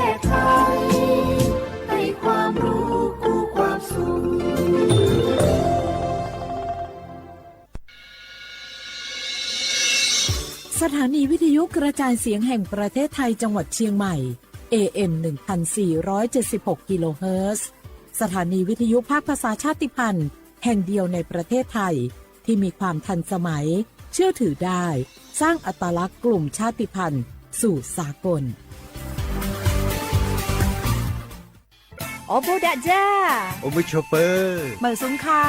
ก้ไขให้ความรู้กู้ความสุขสถานีวิทยุกระจายเสียงแห่งประเทศไทยจังหวัดเชียงใหม่ AM 1476 กิโลเฮิรตซ์สถานีวิทยุภาคภาษาชาติพันธุ์แห่งเดียวในประเทศไทยที่มีความทันสมัยเชื่อถือได้สร้างอัตลักษณ์กลุ่มชาติพันธุ์สู่สากลโอโบดะจ้าโอเบชเปอร์เหมอสุงคา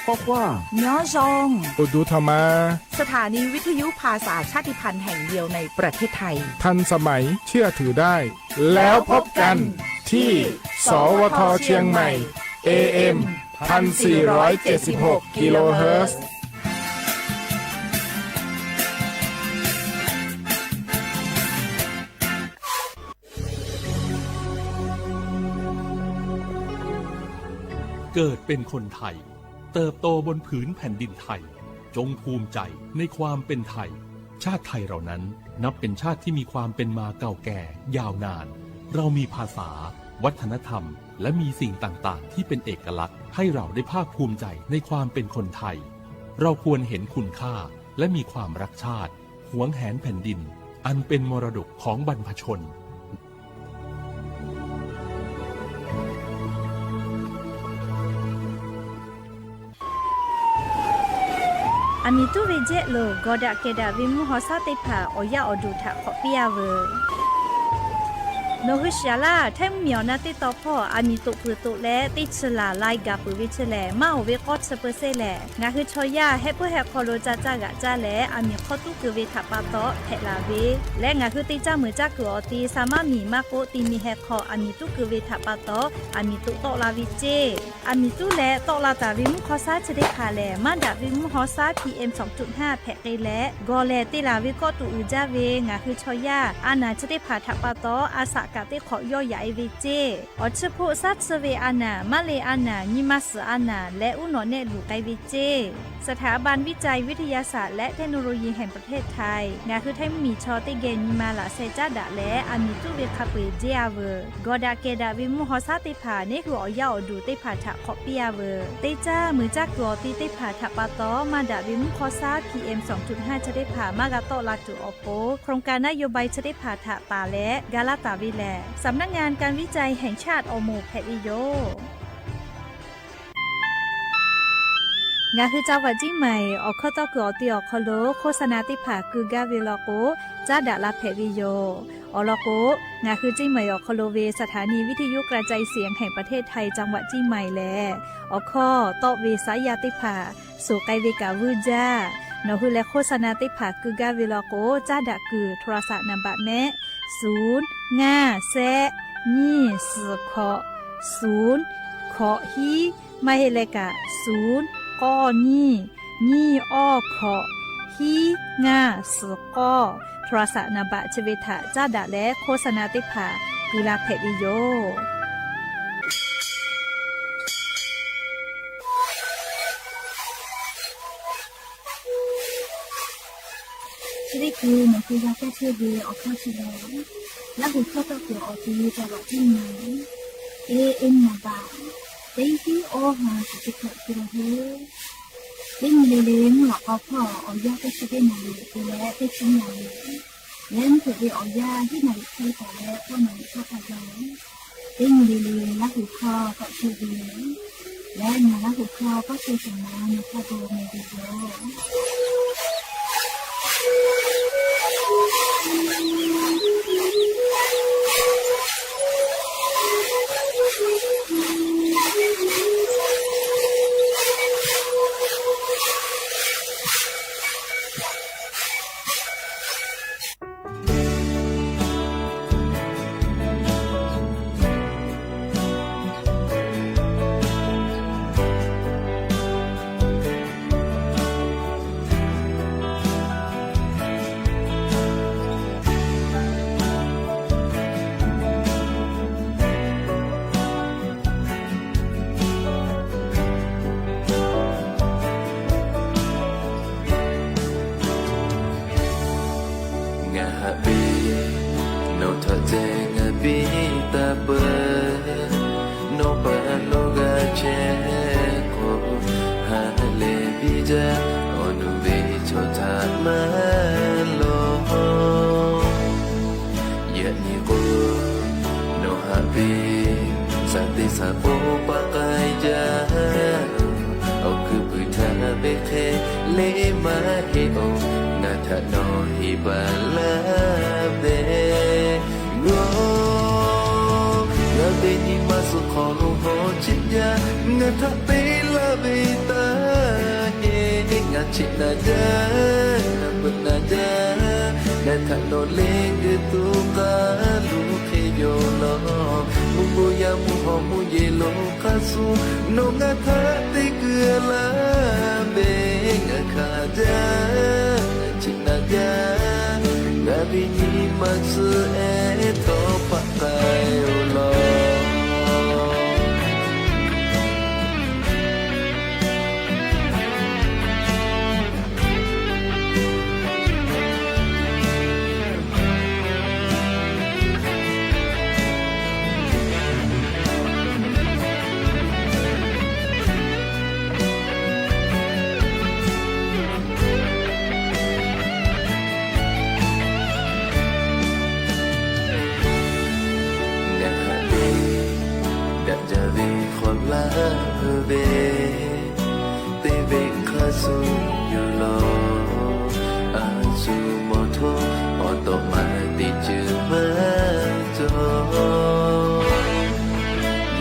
ปอกว่าย้อซงอุดูธรรมาสถานีวิทยุภาษาชาติพันธุ์แห่งเดียวในประเทศไทยทันสมัยเชื่อถือได้แล้วพบกันที่สวทเชียงใหม่ AM 1476 กิโลเฮิรตซ์เกิดเป็นคนไทยเติบโตบนผืนแผ่นดินไทยจงภูมิใจในความเป็นไทยชาติไทยเรานั้นนับเป็นชาติที่มีความเป็นมาเก่าแก่ยาวนานเรามีภาษาวัฒนธรรมและมีสิ่งต่างๆที่เป็นเอกลักษณ์ให้เราได้ภาคภูมิใจในความเป็นคนไทยเราควรเห็นคุณค่าและมีความรักชาติหวงแหนแผ่นดินอันเป็นมรดกของบรรพชนอามิตุเวเจโลกอดะเกดาวิมุฮอซาเตผาออยาอดูทะขอปิยาเวโนฮุชยาลาไทมเมียวนาติตอพ่ออามิตุปุตุและติชลาไลกาปุวิชแลมาเวกอดสเปเซแลงาคือชอยาเฮปุเฮคอโลจาจากะจาแลอามิขอตุกุเวทะปาโตเทลาเวและงาคือติจามือจักออตีสามามีมาโกติมีเฮคออามิตุกุเวทะปาโตอามิตุโตลาวิเจอามิตุและโตลาตาวิมุขอซาชเดคาแลมาดาวิมุขอซา PM 2.5 แพเกและกอแลติลาวิกอตุอุจาเวงาคือชอยาอานาชเดผาทะปาโตอาสากะเตขอย่อยาเอเวเจออชโพซัตเซเวอานามาเลอานานิมัสอานาและอุโนเนลูไกเวเจสถาบันวิจัยวิทยาศาสตร์และเทคโนโลยีแห่งประเทศไทยงาคือไทยมีชอติเกนิมาลาเซจาดะและอามิตุเวคาเปเจอาเวกอดาเกดาวิมุฮอซาติผาเนคือออยาอดูติผาทะขอปิยาเวเตจ้ามือจักกอติติผาทะปาตอมาดาวิมุฮอซา PM 2.5 ชะได้ผามากาโตลาตุอโปโครงการนโยบายชะได้ผาทะตาและกาลาตาวิแลสำนักงานการวิจัยแห่งชาติอโมแพทิโยงาคือจังหวัดจิงใหม่อคตกอติอคโลโฆษณาติผาคือกาเวลโกจาดาลาแพวิโยอลโกงาคือจิงใหม่อคโลเวสถานีวิทยุกระจายเสียงแห่งประเทศไทยจังหวัดจิงใหม่แลอคอตอเวสายาติผาสุไกเวกาวูจานอคือและโฆษณาติผาคือกาเวลโกจาดาคือโทรศัพท์นำบัตรแนะ0 5 แซนี่สือขอ0ขอฮีไม่เฮเลกะ0ก้อนี่อ้อขอฮีงาสือก้อโทรศัพท์นบะชเวทะจ้าดะและโฆษณาติผากุลาเพดิโยนี่คือหนูคือยาแก้เชื้อดีออกข้าวชิลล์และหุ่นข้าวตะกั่วออกทีจังหวัดที่ไหนAM มาบ่าได้ที่โอหาสุดที่กระเฮือได้มีเลี้ยงหลอกเอาพ่อเอายาแก้เชื้อได้หน่อยคือและได้ชิ้นใหญ่เล่นถือไปเอายาที่ไหนใช้แต่แล้วก็ไหนก็พอใจได้มีเลี้ยงและหุ่นข้าวก็เชื้อดีและงานและหุ่นข้าวก็เชื้อสมานในข้าวโบในดีโยno ta te nga bi เบโนปะโลกาเจโกฮาเลบิจาโอนุเวโชทามาโลยะนิโกโนฮาเบสันติสาโปปะกายจาเอาคือปุถาเบเคเลมาเฮโองาทะโนฮิบาลาเบโกงาเบนิมาสุขอลงโหจิตยางาทะเปลาเบตาเฮงาจินาจานาบุนาจางาทะโนเลงกตุกาลุเคโยโลมุบุยามุหอมุเยโลคาสุโนงาทะเตเกือลาเบงาคาจาจินาจางาบินิมาสุเอโตปะกายโลลาเบเตเบคาสุยูโลอาซูโมโทออโตมาติจือมาโจ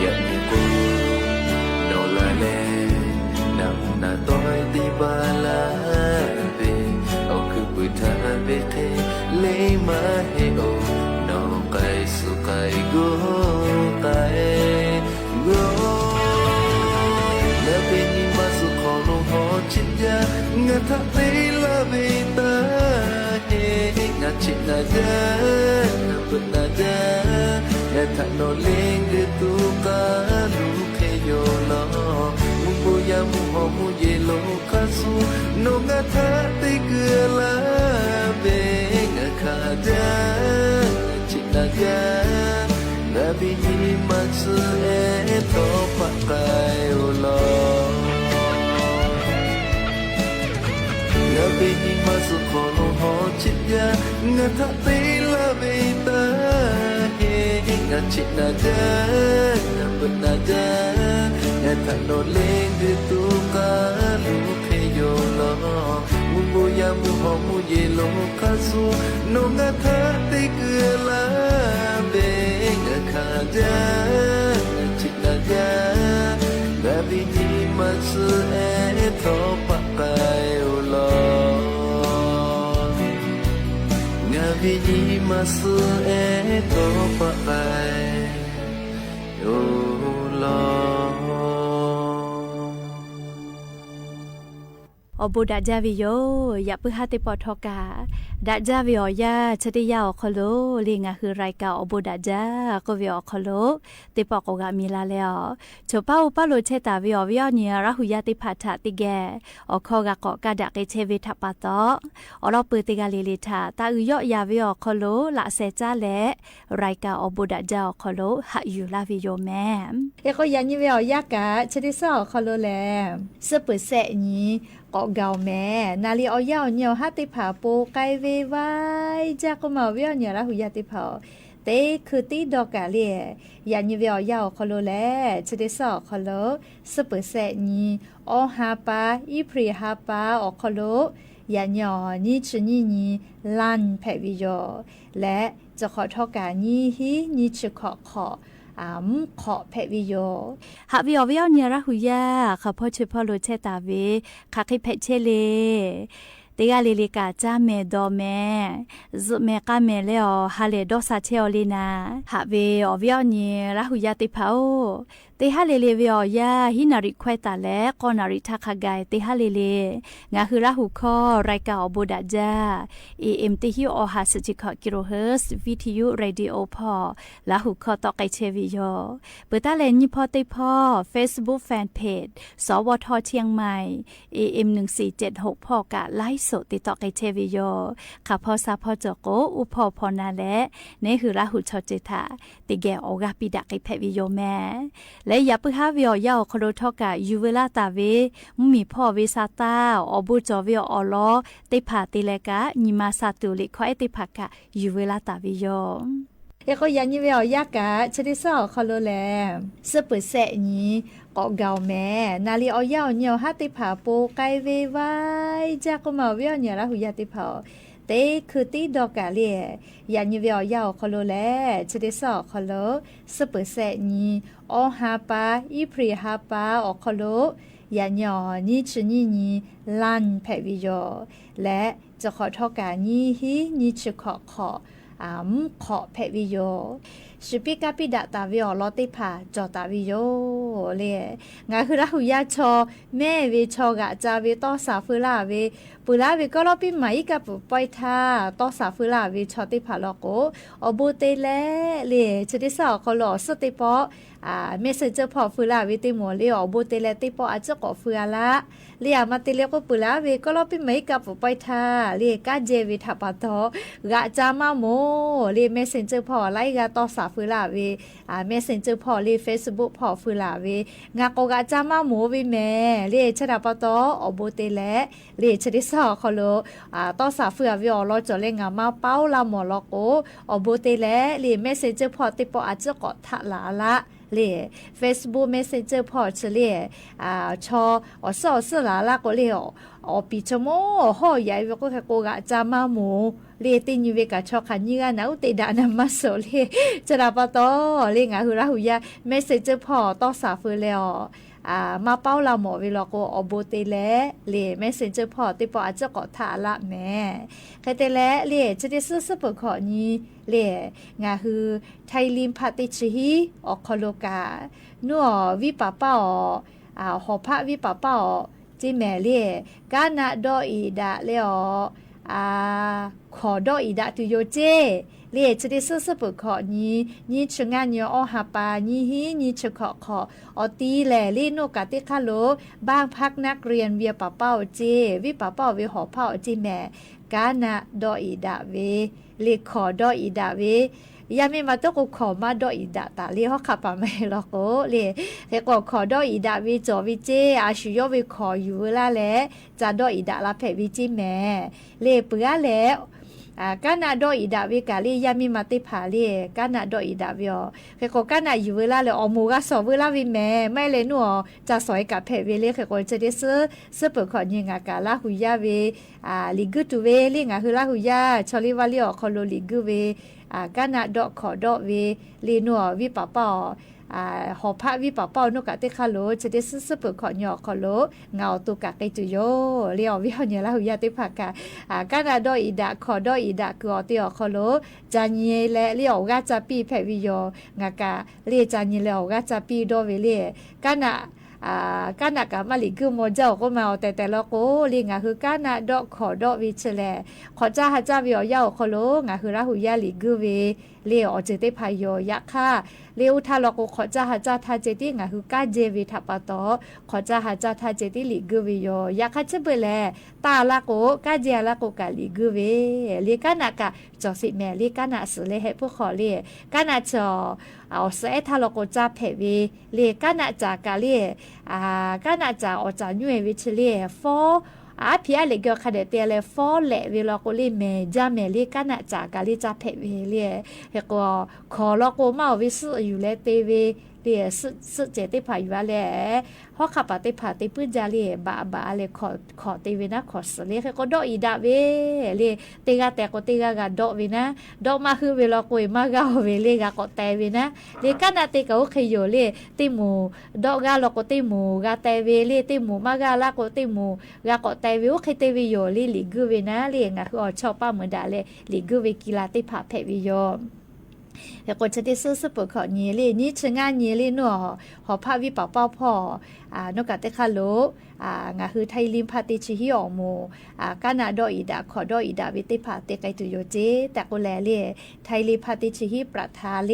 ยะนิโกโนลาเลนัมนาตอยติบาลาเบเอาคือปุถาเบเคเลมาเฮโอโนไกสุไกโกไกโกจิตยางาทะเปลาเบตาเฮงาจินาจานาบุนาจางาทะโนเลงกตุกาลุเคโยโลมุบุยามุหอมุเยโลคาสุโนงาทะเตเกือลาเบงาคาจาจินาจางาบินิมัตสึเอโตปะกายโลงาเบนิมาสุขอลงหอจิตยางาทะเปลาเบตาเฮงาจินาจางาบุนาจางาทะโนเลงกตุกาลุเคโยโลมุบุยามุหอมุเยโลคาสุโนงาทะเตเกือลาเบงาคาจางาจินาจางาบินิมัตสึเอโตปะกายโลงาบินิมัตสึเอโตปะกายโลอบูดาจาวิโยอย่าเพิ่งหาติปอทอกาดาจาวิโอยาชะติยาอคโลลิงาคือรายกาอบูดาจาก็วิโอคโลติปอกกามีลาแล้วโชป้าอุปาโลเชตาวิโอวิโอเนียราหุยาติพัทธติแกอคอกะกอกะดะเกเชวิทัปปะตออรอปืติกาลิลิทาตาอุยอยาวิโอคโลละเซจาและรายกาอบูดาจาอคโลหะอยู่ลาวิโยแม่เอก็ยันยิวิโอยากะชะติซอคโลแลซะเปเซนี้ก็เกาแม่นาลีเอาเย่าเหนียวฮัตติผาโปไกเวไว้จากก็มาเวียเนี่ยละหุยาติผาเตคือตีดอกกะเลียยันยิเวียเย่าคโลแลชะเดสอคโลสเปเซนีออฮาปาอีพรีฮาปาออคโลยันยอนี่ชนีนีลันแพวิโยและจะขอทอกานี่ฮีนี่ชขอขอเพวิโยหาวิโอวิโอเนี่ยระหุยาข้าพ่อชื่อพ่อโลเชตาเวข้าคิเพเชเลเตียลิลิกาจ้าเมดอแม่จุเมกาเมเลอฮาเลดอซาเชอลีนาหาวิโอวิโอเนี่ยระหุยาติพาโอเตฮาเลเลวิโอยาฮินาริควตาและกอนาริทักกายเตฮาเลเลงาคือระหุคอรายกาอบูดาจา AM ติฮิโอฮาสจิคกิโลเฮิรตซ์วิทยุเรดิโอพอละหุคอตอไกเชวิโยเปิดตาเลนิพอติพอ Facebook Fanpage สวทเชียงใหม่ AM 1476พอกะไลฟ์ สุติตอกไอเทวิโยข้าพอซาพอจโกอุพอพอนาและเนหือราหุชอเจตาติแกโอกาปิดะไอเพวิโยแม่และอย่าปึฮาวิโอยาคโรทอกะยูเวลาตาเวมุมีพ่อเวซาตาอบูจอวิโออลอติผาติเลกะนิมาซาตุลิขอไอติภากะยูเวลาตาวิโยเอก็ยันยี่เวอยากะชดิสอคอโลแลสเปเซนี้ก็เกาแม่นาลีเอายาวเหนียวฮัติผาโปไกเวไว้จากก็มาเวียวเนี่ยละหุยาติผาเตคือตีดอกกะเลียยันยี่เวอยาวคอโลแลชดิสอคอโลสเปเซนี้อฮาปาอีพรีฮาปาอคอโลยันยอนี่ชนี่ลันแพวิโยและจะขอทอกานี่ฮีนี่ชขอขอแพวิโยสุปิกาปิดาตาวิโอลอติผาจอตาวิโยเลยงาคือราหุยาชอแม่เวชอกะจาเวตอสาฟุลาเวปุลาเวก็รอปิไหมกับปอยทาตอสาฟุลาเวชอติผาลอโกอบูเตเลเลยชดิสอคอลอสติปอเมสเซนเจอร์พอฟุลาเวติโมเลอบูเตเลติปออาจจะกอฟุลาเลียมาติเลก็ปุลาเวก็รอปิไหมกับปอยทาเลียกาเจวิทัปะตอกะจามาโมเลียเมสเซนเจอร์พอไลกะตอสาฟุลาเวเมสเซนเจอร์พอเลีย Facebook พอฟุลาเวงาโกกะจามาโมวิแม่เลียชะดาปะตออบูเตเลเลียชดิสอคอโลตอสาฟุลาเวอลอจอเลงามาเป้าลาหมอลอโกอบูเตเลเลียเมสเซนเจอร์พอติปออาจจะกอทะลาละเลย Facebook Messenger พอเฉลี่ยชอสอสลาละก็เลยปีชโมห่อใหญ่ก็แค่โกกะจามาหมูเลยตินยูเวกะชอคันยี่กันนะอุติดานามาโซเลยจะรับปะตอเลยงาหุระหุยา Messenger พอต่อสาฟือแล้วมาเป้าเราหมอเวลาก็อบูเตเลเลยแม่เซนเจอร์พอติปออาจจะกอทาละแม่ใครแต่และเลยจะได้ซื้อสปอร์ขอนี้เลยงาคือไทยลิมพาติชิฮีออกคโลกานัววิปป้าหอพระวิปป้าจิแม่เลยกานาดออีดาเลยขอดออีดาตุโยเจเลียจะได้ซื้อสปุกขอนี้ชงานยอหาปานี้ฮีนี้ชขออตีแหล่ลีโนกาติคาโลบ้างพักนักเรียนเวียป่าเป้าเจวิป่าเป้าเวหอเป้าจีแม่กานาดออีดาเวเลขอดออีดาเวยามีมาต้องขอมาดออีดาตาเลียเขาขับไปไม่หรอกเลยแค่ขอดออีดาวิจอวิเจอาชิโยวิขออยู่ละแหละจะดออีดาละเพวิจิแม่เลยเปื้อแล้วกานาดออีดาวิกาลียามีมาติผาลีกานาดออีดาวิอแค่ก็กานาอยู่เวลาเลยอมูกาสอเวลาวิแม่ไม่เลยหนูจะสอยกับเพวิเลยแค่ก็จะได้ซื้อเปิดขอยิงกาลาหุยาเวลิกุตุเวลิงาคือลาหุยาชอลิวาลีอคอโลลิกุเวกานาดอขอดอเวลีหนูวิปะป้อหอพระวิปเป้านกะเตคาโลจะได้ซื้อเปิดขอหยอกคอโลเงาตุกะไกจุโยเลียววิหอนยาลาหุยาติภากากานาดออีดาขอดออีดาคืออติอคอโลจานีและเลียวกาจาปีแพวิโยงากาเลียจานีแล้วกาจาปีโดเวเลียกานากานักมาลิคือโมเจ้าก็มาแต่ละโกลิงคือกานาดอกขอดอกวิเชแลขอจ้าหาจ้าวิอยาขอโลงคือราหุยาลิกือเวเลียวเจติพายโยยักค่าเลียวทาลอกขอจ้าหาจ้าทาเจติคือกาเจวิทัปตอขอจ้าหาจ้าทาเจติลิกือวิโยยักค่าเชเบแลตาละโกกาเจละโกกาลิกือเวลีกานักจอสิแม่ลีกานาสเลให้ผู้ขอเลีกานาจอเอาเสทาลอกจ้าเพเวลีกานาจากาเลีกานาจาอจาญวยวิเชเลีฟอพี่อะไรก็ขนาดเตียเลยฟอเละเวลาก็เล่เมจาเมลีกานาจากาลีจาเพเวเลีเฮก็ขอลอกมาวิสุอยู่เลยเตเวเลียสุเจติพายุอะไรฮอกขับปฏิภาติพื้นจาเลียบาเลยขอเตเวนะขอสเลียก็ดออีดาเวเลียเตกาแต่ก็เตกากาดอเวนะดอกมาคือเวลากุยมากาเวเลียก็เตเวนะเลียกานาเตก็โอเคอยู่เลียติมูดอกกาลก็ติมูกาเตเวเลียติมูมากาลาก็ติมูกาก็เตเวโอเคเตเวอยู่เลียลิกูเวนะเลียงาคือชอบป้าเหมือนดาเลยลิกูเวกีฬาติภาเพวิโยแต่คนจะได้ซื้อเปิดขอเงี้ยเลยนี่ชงานเงี้ยเลยหนูหอพระวิปเป้าพ่อ นกกะเตคาโลงาคือไทยลิมพาติชิฮิออโมกานาดออีดาขอดออีดาวิติพาเตไกตุโยเจแต่ก็แลเลไทยลิมพาติชิฮิประทาเล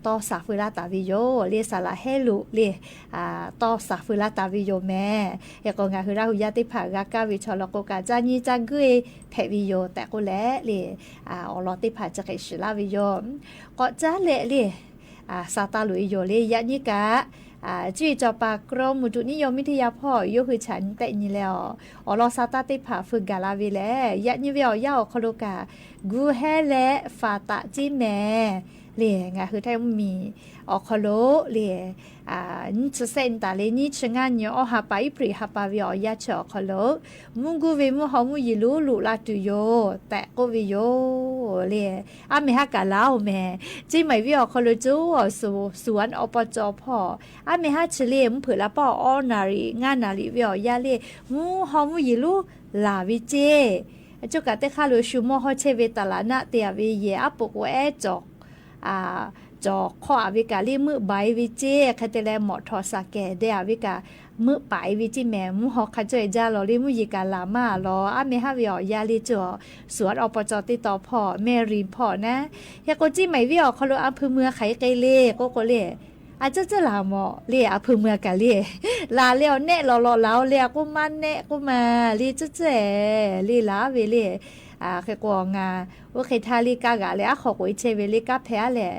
ต่อสาฟุลาตาวิโยเลสาลาเฮลุเลต่อสาฟุลาตาวิโยแม่เอกงาคือราหุยาติพากากาวิชอลโกกาจานีจังกุยแพวิโยแต่ก็แลเลอลอติพาจะไกชิลาวิโยก็จะเลเลซาตาลุยโยเลยะนิกะจุยจอปากรมมุตุนิยมวิทยาพ่อโยคือฉันแต่นี่แล้วลอซาตาติพาฝึกกาลาวิแลยะนิเวอยาอคโลกากูเฮเลฟาตะจิแมเลงาคือไทยมีอคโลเลนิชเซนตาเลนิชงานยอหาไปปริหาปาวิอยาชอคโลมุกูเวมุฮอมุยิลูลุลาตุโยแต่ก็วิโยเลเมฮากาลาวแม่จิไม่วิอคโลจูสวนอปจพ่อเมฮาเฉลีมเผือละป้อออนารีงานนารีวิอยาเลมุฮอมุยิลูลาวิเจจุกะเตคาโลชูโมฮอเชเวตาลานะเตียวิเยอปกวเอจอกจอข้ออวิกาลีมือใบวิเจคาเตเลหมอทอสาแกเดอวิกามือปายวิจิแมมุฮอคาจอยจาลอลิมุยิกาลามาลอเมฮาวิอยาลิจอสวนอปจติต่อพ่อแมรีนพ่อนะยาโกจิไม่วิอคโลอำเภอเมืองไขไกเลโกเลอาจจะลาหมอเลียอำเภอเมืองกะเลียลาเลียวเนะลอแล้วเลียกูมันเนะกูมาลีจะเจลีลาเวเลเคกวงว่าเคทาลีกากะเลยขอกุยเชเวลิกาแพ้แหละ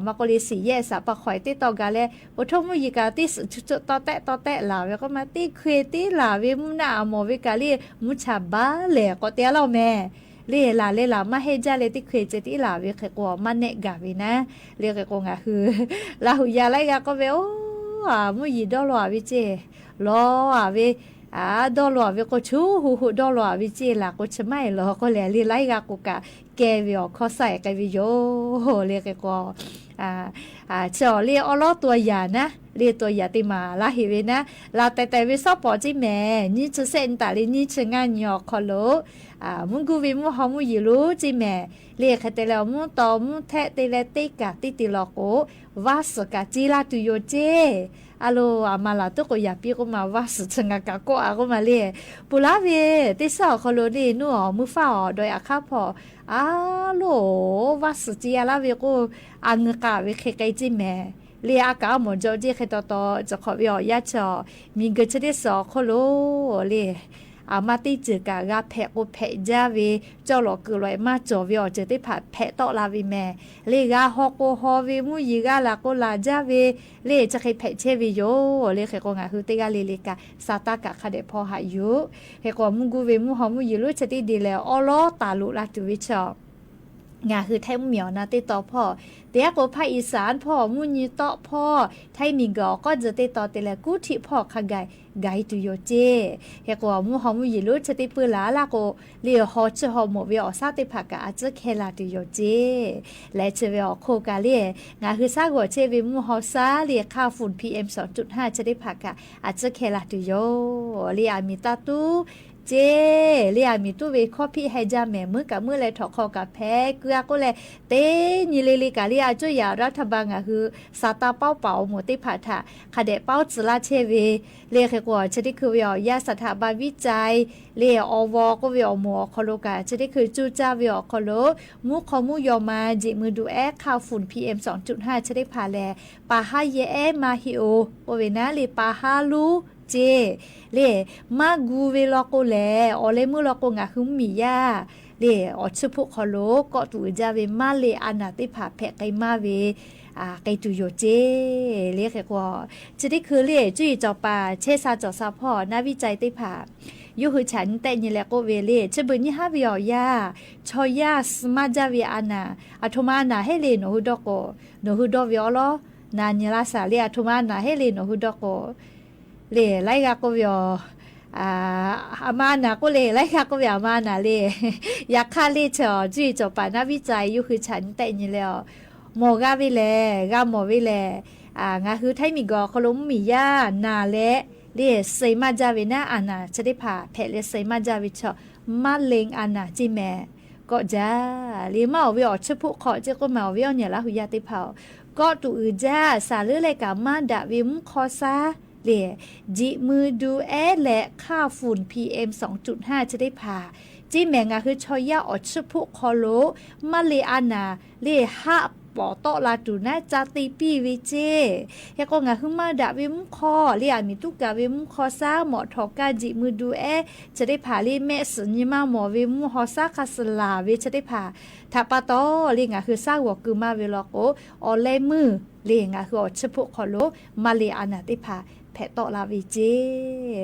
มากรีสีแย่สะปะข่อยติต่อกันเลยปฐมมุยิกาติจุต่อแตะลาวแล้วก็มาติเคติลาวิมุนาโมวิกาลีมุชาบาเลยก็เตียเราแม่เลลามาเฮจาเลติเคจติลาวิเคกวมันเนกาวินะเรียกกงคือลาหุยาไลกาก็เวโอมุยิดอลอวิเจลอวิดอลลาร์เวก็ชูหูดอลลาร์วิจิลาก็ชไม่หรอก็แลลีไลกากกะแกวิอข้อใส่กวิโยเรียกก็เจาเรียอลอตัวใหญ่นะเรียตัวใหญ่ติมาลาหิเวนะลาแต่วิซอปอจิแม่นี่จะเส้นตาลีนี่ชงานยอคอโลมุกูวิมุฮอมุยิรูจิแม่เรียกแต่แล้วมุตอมุแทะเตเลติกะติลอโกวาสกะจิลาตุโยเจอาโลมาลาตุก็อยากพี่ก็มาว่าสุดสง่ากะก็ก็มาเล่ปุลาเวติสอคอโลนี่นัวมือฟ้าโดยอาคาพอโลว่าสุดจีอาลาเวก็อังกาเวเคไกจิแม่เลียอากาหมดจอจีเคตอจะขอวิอยาชอมีเกิดจะได้สอคอโลเล่มาติจืกากาแพะกูแพะจาวีเจ้าหลอกคือลอยมาจอวิอเจติผัดแพะตอลาวีแม่เลกาฮอกโกฮอวีมุยิกาลาโกลาจาวีเลจะเคยแพะเชวิโยเลเคกงาคือติกาเลกาซาตากะคาเดพอหายุเฮกอมุกูเวมุฮอมุยิลุจะติดีแล้วอลอตาลุลาตุวิชองาคือไทยเหมียวนะติต่อพ่อเตียก็ภาคอีสานพ่อมุญิต่อพ่อไทยมีก็จะติต่อแต่ละกูที่พ่อขกไกตุโยเจเฮกว่ามุฮอมุยิลุจะติปืลาลาโกเลียฮอชฮอมวิอซาติภากะอาจจะเคลาตุโยเจและเชวิอโคกาเลียงาคือซาโกเชวิมุฮอซาเลียค่าฝุ่น PM 2.5 จะได้ภากะอาจจะเคลาตุโยเลียมีตาตูเจเลียมีตู้เวคอพี่ให้จาแม่มือกับมือเลยถอคอกับแพ้เกลือก็เลยเตนิเลกาเลียจุยารัฐบาลคือซาตาเป้าเป่าหมติผาถะคเดเป้าจลาเชเวเลียกว่าจะได้คือวิอยาสถาบันวิจัยเลียอวก็วิอหมอคอโลกาจะได้คือจูจ้าวิอคอโลมุขมุยอมาจิมือดูแอข่าวฝุ่น PM 2.5จะได้ผ่าแลปาฮาเยเอมาฮิโอโอเวนะเลปาฮาลูเจเลมากูเวลโกแลอเลมุลโกงะหุมมียาเลอชุพุคอโลก็ตูจาเวมาเลอานาติผาแพะไกมาเวไกตุโยเจเรียกว่าจะได้คือเรียจุยจอปาเชซาจอซาพ่อนักวิจัยติผายูคือฉันแต่นี่แหละก็เวเลจะเป็นยี่ห้าวิอยาชอยาสมาจาวิอานาอัทมานาให้เลโนฮุดโกโนฮุดวิอลนานิลาสาเลียอัทมานาให้เลโนฮุดโกเลไลกาก็วิออามานาก็เลยไล่ค่ะก็แบบมานาเลยอยากค่าเลยเฉอจุยจบปานักวิจัยอยู่คือฉันแต่นี่แล้วโมกาวิเลกาโมวิเลงาคือไทยมีกอขลุ่มมีย่านาเละเรียเซมาจาวินาอานาจะได้ผ่าแผลเรียเซมาจาวิเฉอมาเลงอานาจิแม่ก็จ้าเรียมาวิอชพุขอเจ้าก็มาวิอเนี่ยละหุยาติเผาก็ตูจ้าสาลือเลยกับมาดาวิมคอซา เล่จิมือดูและค่าฝุ่น PM 2.5 จะได้ผ่าจีแมงคือชอยาอดชพุคอโลมาเลอานาเล่ฮะปอโตลาตูนะจาติปีวิเจยก็งาคือมาดาวิมคอเรียมีตุกาวิมคอซาหมอทอกาจิมือดูจะได้ผ่าเล่แม่สุญญมาหมอวิมฮอซาคาสลาเวจะได้ผ่าถ้าปะโตเรียงาคือซาวกือมาเวลโกออเลมือเรียงาคืออดชพุคอโลมาเลอานาติผ่าแพโตลาวิเจ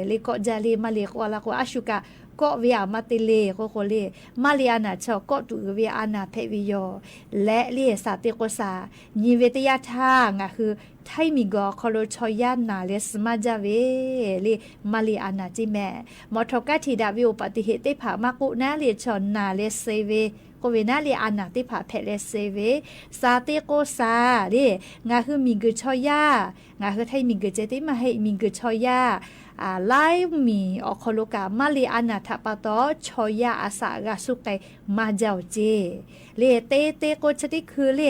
เลก็จาเลมาเลกวาลาโกอาชุกาก็เวียมาติเลโคโคเลมาเลียนาชอก็ตุเวียอานาเพวิโยและเลียสาติโกสานิเวตยาทางคือไทมิกอคอโลชอยานาเลสมาจาเวเลมาเลียอานาจิแมมอทกาทีดาวิอุปติเหตุผามากุนาเลชอนนาเลเซเวก็เวนาเลียอานาติผาเพเลเซเวสาติโกสาเลงาคือมิกชอยางาคือไทมิกเจติมาให้มิกชอยาไลมีอคโลกามาลีอานาทปะตอชอยาอาสากาสุไกมาเจ้าเจเลเตโกชติคือเล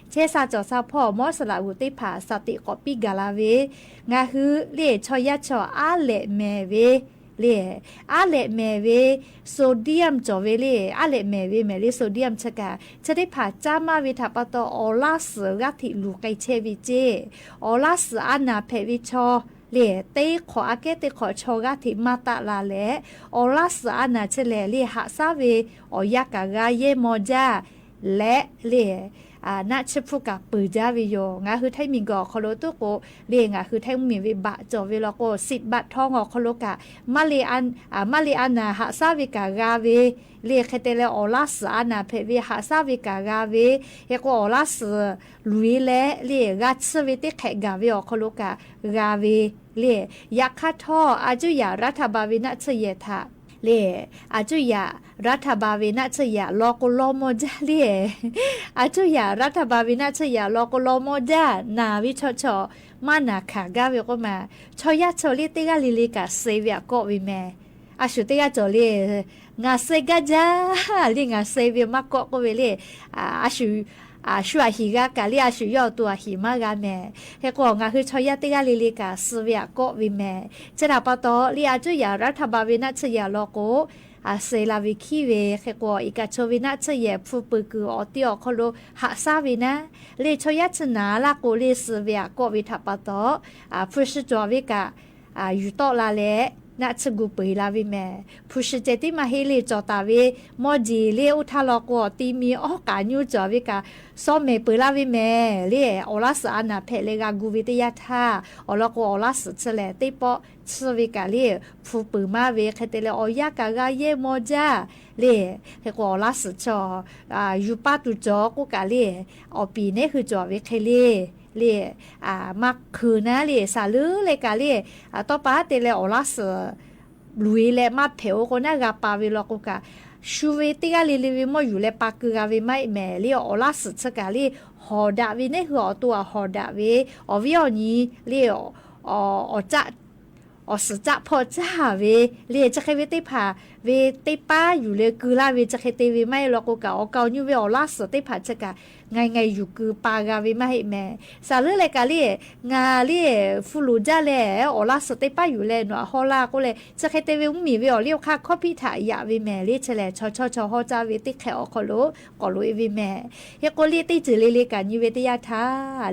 เชซาจอซาพ่อมอสลาวุติผาสติกอปิกาลาเวงาคือเลชอยาชออาเลเมเวเลอาเลเมเวโซเดียมจอเวเลอาเลเมเวเมเลโซเดียมชะกาจะได้ผาจามาวิทาปะตอออลาสกะทิลูไกเชวิเจออลาสอานาเพวิชอเล่เตขออาเกเตขอชอกาทิมาตาลาเลออลาสอานาเชเลเล่หาซาเวออยากากาเยมอจาและเล่นาชพุกะปือจาวิโยงาคือไทมิงกอคอโลตุโกเรียงคือไทมีวิบะจอเวลโก10 บาททองอคอโลกะมาเลอันนาหาซาวิกากาเวเรียกเตเลอลาสอานาเพเวหาซาวิกากาเวเฮโกอลาสลุยเลเรียกัตสเวติแขกาเวอคอโลกะกาเวเรียยักษ์ท่ออาจุยารัฐบาลวินัชเยทะเลอาจุยารัฐบาลวินัชยาโลกุโลโมจาเลอาจุยารัฐบาลวินัชยาโลกุโลโมจานาวิชชอมานาขากาเวก็มาชอยาชอลิเตกาลิลิกาเซเวียก็วิเมอาชุเตกาจอเลงาเซกาจาลิงาเซเวียมาก็เวเลอาชุอาฮิกากาลิอาชุยอตัวหิมากาเมเฮก็งาคือชอยาเตกาลิลิกาเซเวียก็วิเมเจดาปะตอลิอาจุยารัฐบาลวินัชยาโลโกเซลาวิคีเวเขกอีกาชวินะเชยฟูปกืออติอคโลหาซาวินะเลชยัชนาลาโกเลสเวียกวิทัปตอพุชจววิกาอยู่ตอลาเลนัชกุปลาวิเมพุชเจติมาเฮเลจอตาเวมอจีเลอุทาลโกตีมีออกาญูจววิกาซอมเมเปลาวิเมเลอลาสอานาเพเลกากูวิตยาทาอลโกอลาสเชเลติปอสวิกาเลฟูปมาเวคเตเลอยากากาเยมอจาเลเฮกอลาสชอยูปาตุจอกุกาเลอปีเนคือจอวิเคเลเลมักคือนะเลสาลือเลกาเลต่อปาเตเลอลาสลุยเลมาเพวก็น่ากาปาวิลกุกาชูเวติกาลิลิวิมอยู่เลปากกาวิไม่แม่เลอลาสชกาเลฮอดาวิเนคือตัวฮอดาเวอวิอนี้เลอจะสจะพอจ้าเวเลจะเคเวติผาเวติป้าอยู่เลกือลาเวจะเคเตวิไม่ลกุกาอเกาญูเวอลาสติผาชกาไงอยู่คือปากาวิไม่แม่สาลือเลกาเลงาเลฟูลูจาเลอลาสติป้าอยู่เลหนอฮอลาก็เลยจะเคเตวิมีเวอเลียวค่าข้อพิถายาวิแม่เลเฉลชอฮอจาเวติแขอคอโลกอโลเอวิแม่เฮโกเลติจือเลกันยูเวติยาทา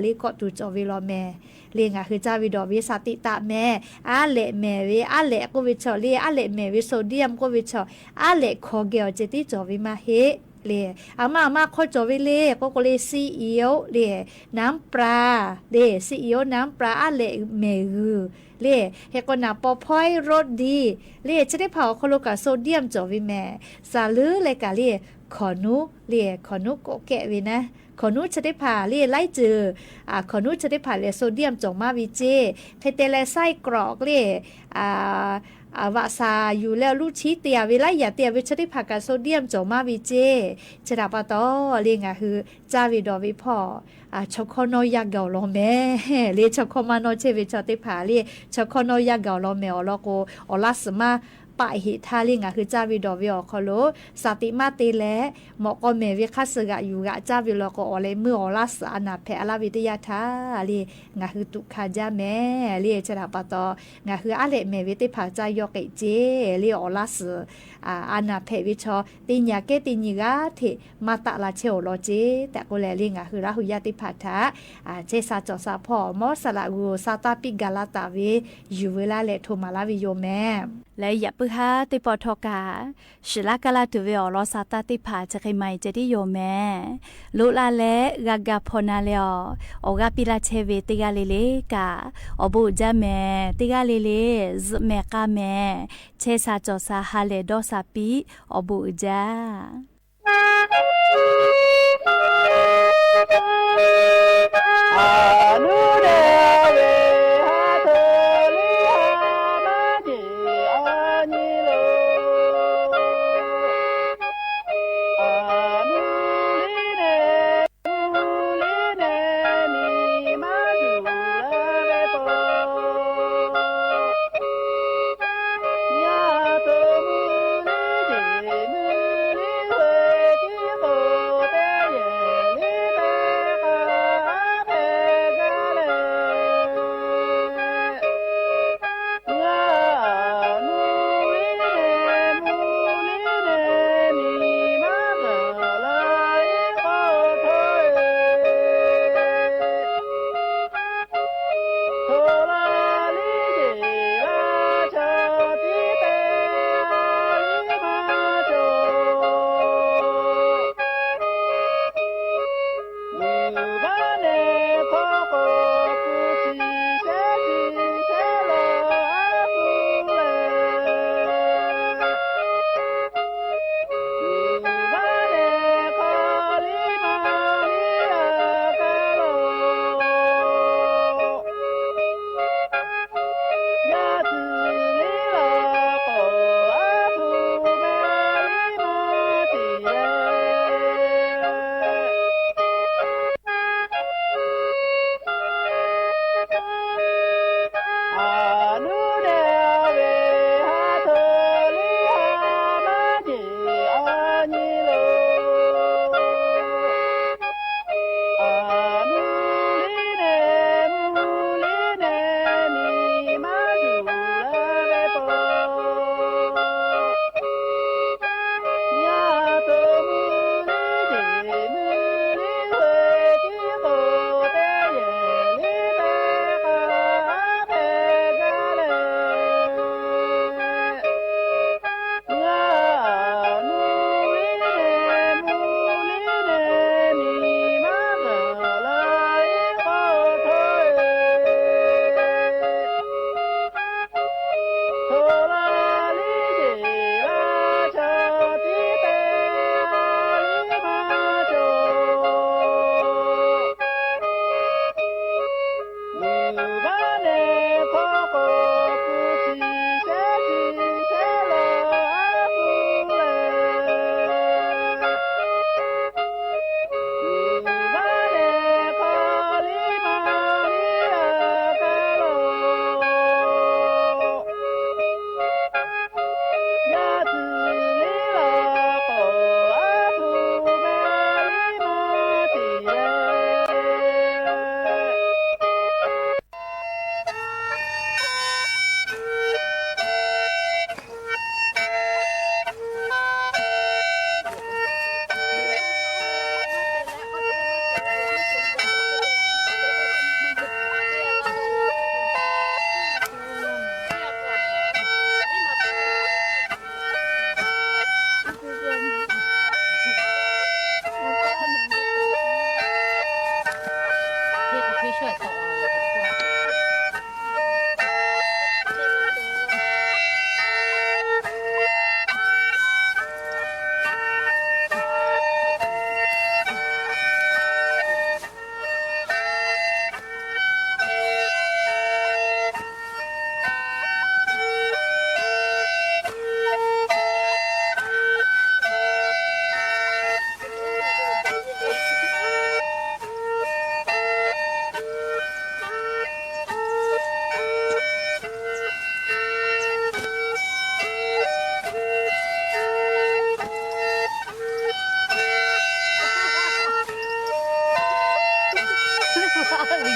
เลก็ตูจอวิลอแม่เลียงคือจาวิดอวิสติตาแม่อาเลแม่เวอาเลก็วิชอเลอาเลแม่วิโซเดียมก็วิชออาเลคอเกลเจติจอวิมาเฮเลอามาข้อจอวิเลก็เลซีเอียวเลน้ำปลาเลซีเอียวน้ำปลาอาเลเมกือเลเฮก็นาปอพอยรสดีเลจะได้เผาโคโลกาโซเดียมจอวิแม่สาลือเลกาเลขอนุโกแกะวินะขอนุจะได้ผ่าเลี่ยไล่เจอขอนุจะได้ผ่าเลี่ยโซเดียมจงมาวิเจเคเตเลไส้กรอกเลี่ยวาซาอยู่แล้วลูกชี้เตียเวลาอย่าเตียวิชได้ผ่ากับโซเดียมจงมาวิเจชดาปะตอเลี่ยงคือจาวิดอวิพอชอบคอนอยากเกาลอแม่เลี่ยชอบคอมานอเชวิชได้ผ่าเลี่ยชอบคอนอยากเกาลอแม่อลโกอลาสมา ป่ายหิท่าลิงอ่ะคือจ้าวิดอวิออคอโลสติมาเตแลหมอก็เมวิคัสกะอยู่กะจ้าวิลอก็อเลมืออลาสานาเพอลาวิทยาทาลีงะคือตุคาจาแม่ลีชะดาปะตองะคืออะเลเมวิติภาจายอเกเจลีออลาสอานาเพวิชอติญาเกติญิกาเทมาตะลาเชโอโลเจแต่ก็แลลิงอ่ะคือราหุยาติภาทาเจซาจอซาพอมอสละกูซาตาปิกาลาตาเวอยู่เวลาเลโทมาลาวิโยแม่และอย่าปึฮาติปอทอกาชิลากาลาตุเวอลอซาตาติภาจะไคไมจะดิโยแม่ลุลาเลกากาพอนาเลออกาปิลาเชเวติกาเลเลกาอบูจาแม่ติกาเลเลซเมกาแม่เชซาจอซาฮาเลดอซาปีอบูจา ส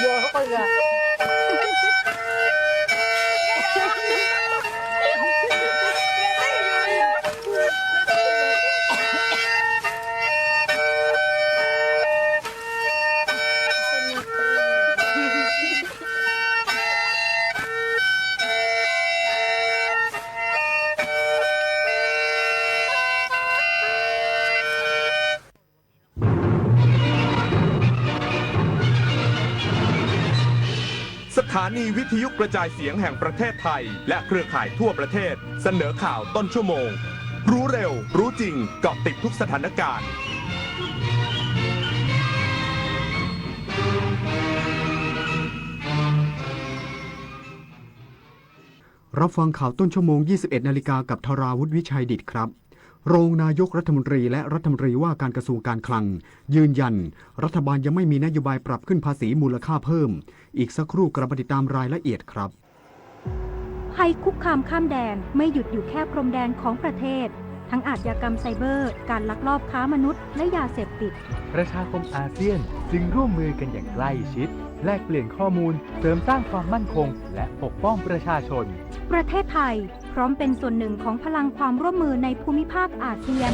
ถานีวิทยุกระจายเสียงแห่งประเทศไทยและเครือข่ายทั่วประเทศเสนอข่าวต้นชั่วโมงรู้เร็วรู้จริงเกาะติดทุกสถานการณ์รับฟังข่าวต้นชั่วโมง 21 นาฬิกากับธราวุฒิวิชัยดิษฐ์ครับรองนายกรัฐมนตรีและรัฐมนตรีว่าการกระทรวงการคลังยืนยันรัฐบาลยังไม่มีนโยบายปรับขึ้นภาษีมูลค่าเพิ่มอีกสักครู่กลับมาติดตามรายละเอียดครับภัยคุกคามข้ามแดนไม่หยุดอยู่แค่พรมแดนของประเทศทั้งอาชญากรรมไซเบอร์การลักลอบค้ามนุษย์และยาเสพติดประชาคมอาเซียนจึงร่วมมือกันอย่างใกล้ชิดแลกเปลี่ยนข้อมูลเสริมสร้างความมั่นคงและปกป้องประชาชนประเทศไทยพร้อมเป็นส่วนหนึ่งของพลังความร่วมมือในภูมิภาคอาเซียน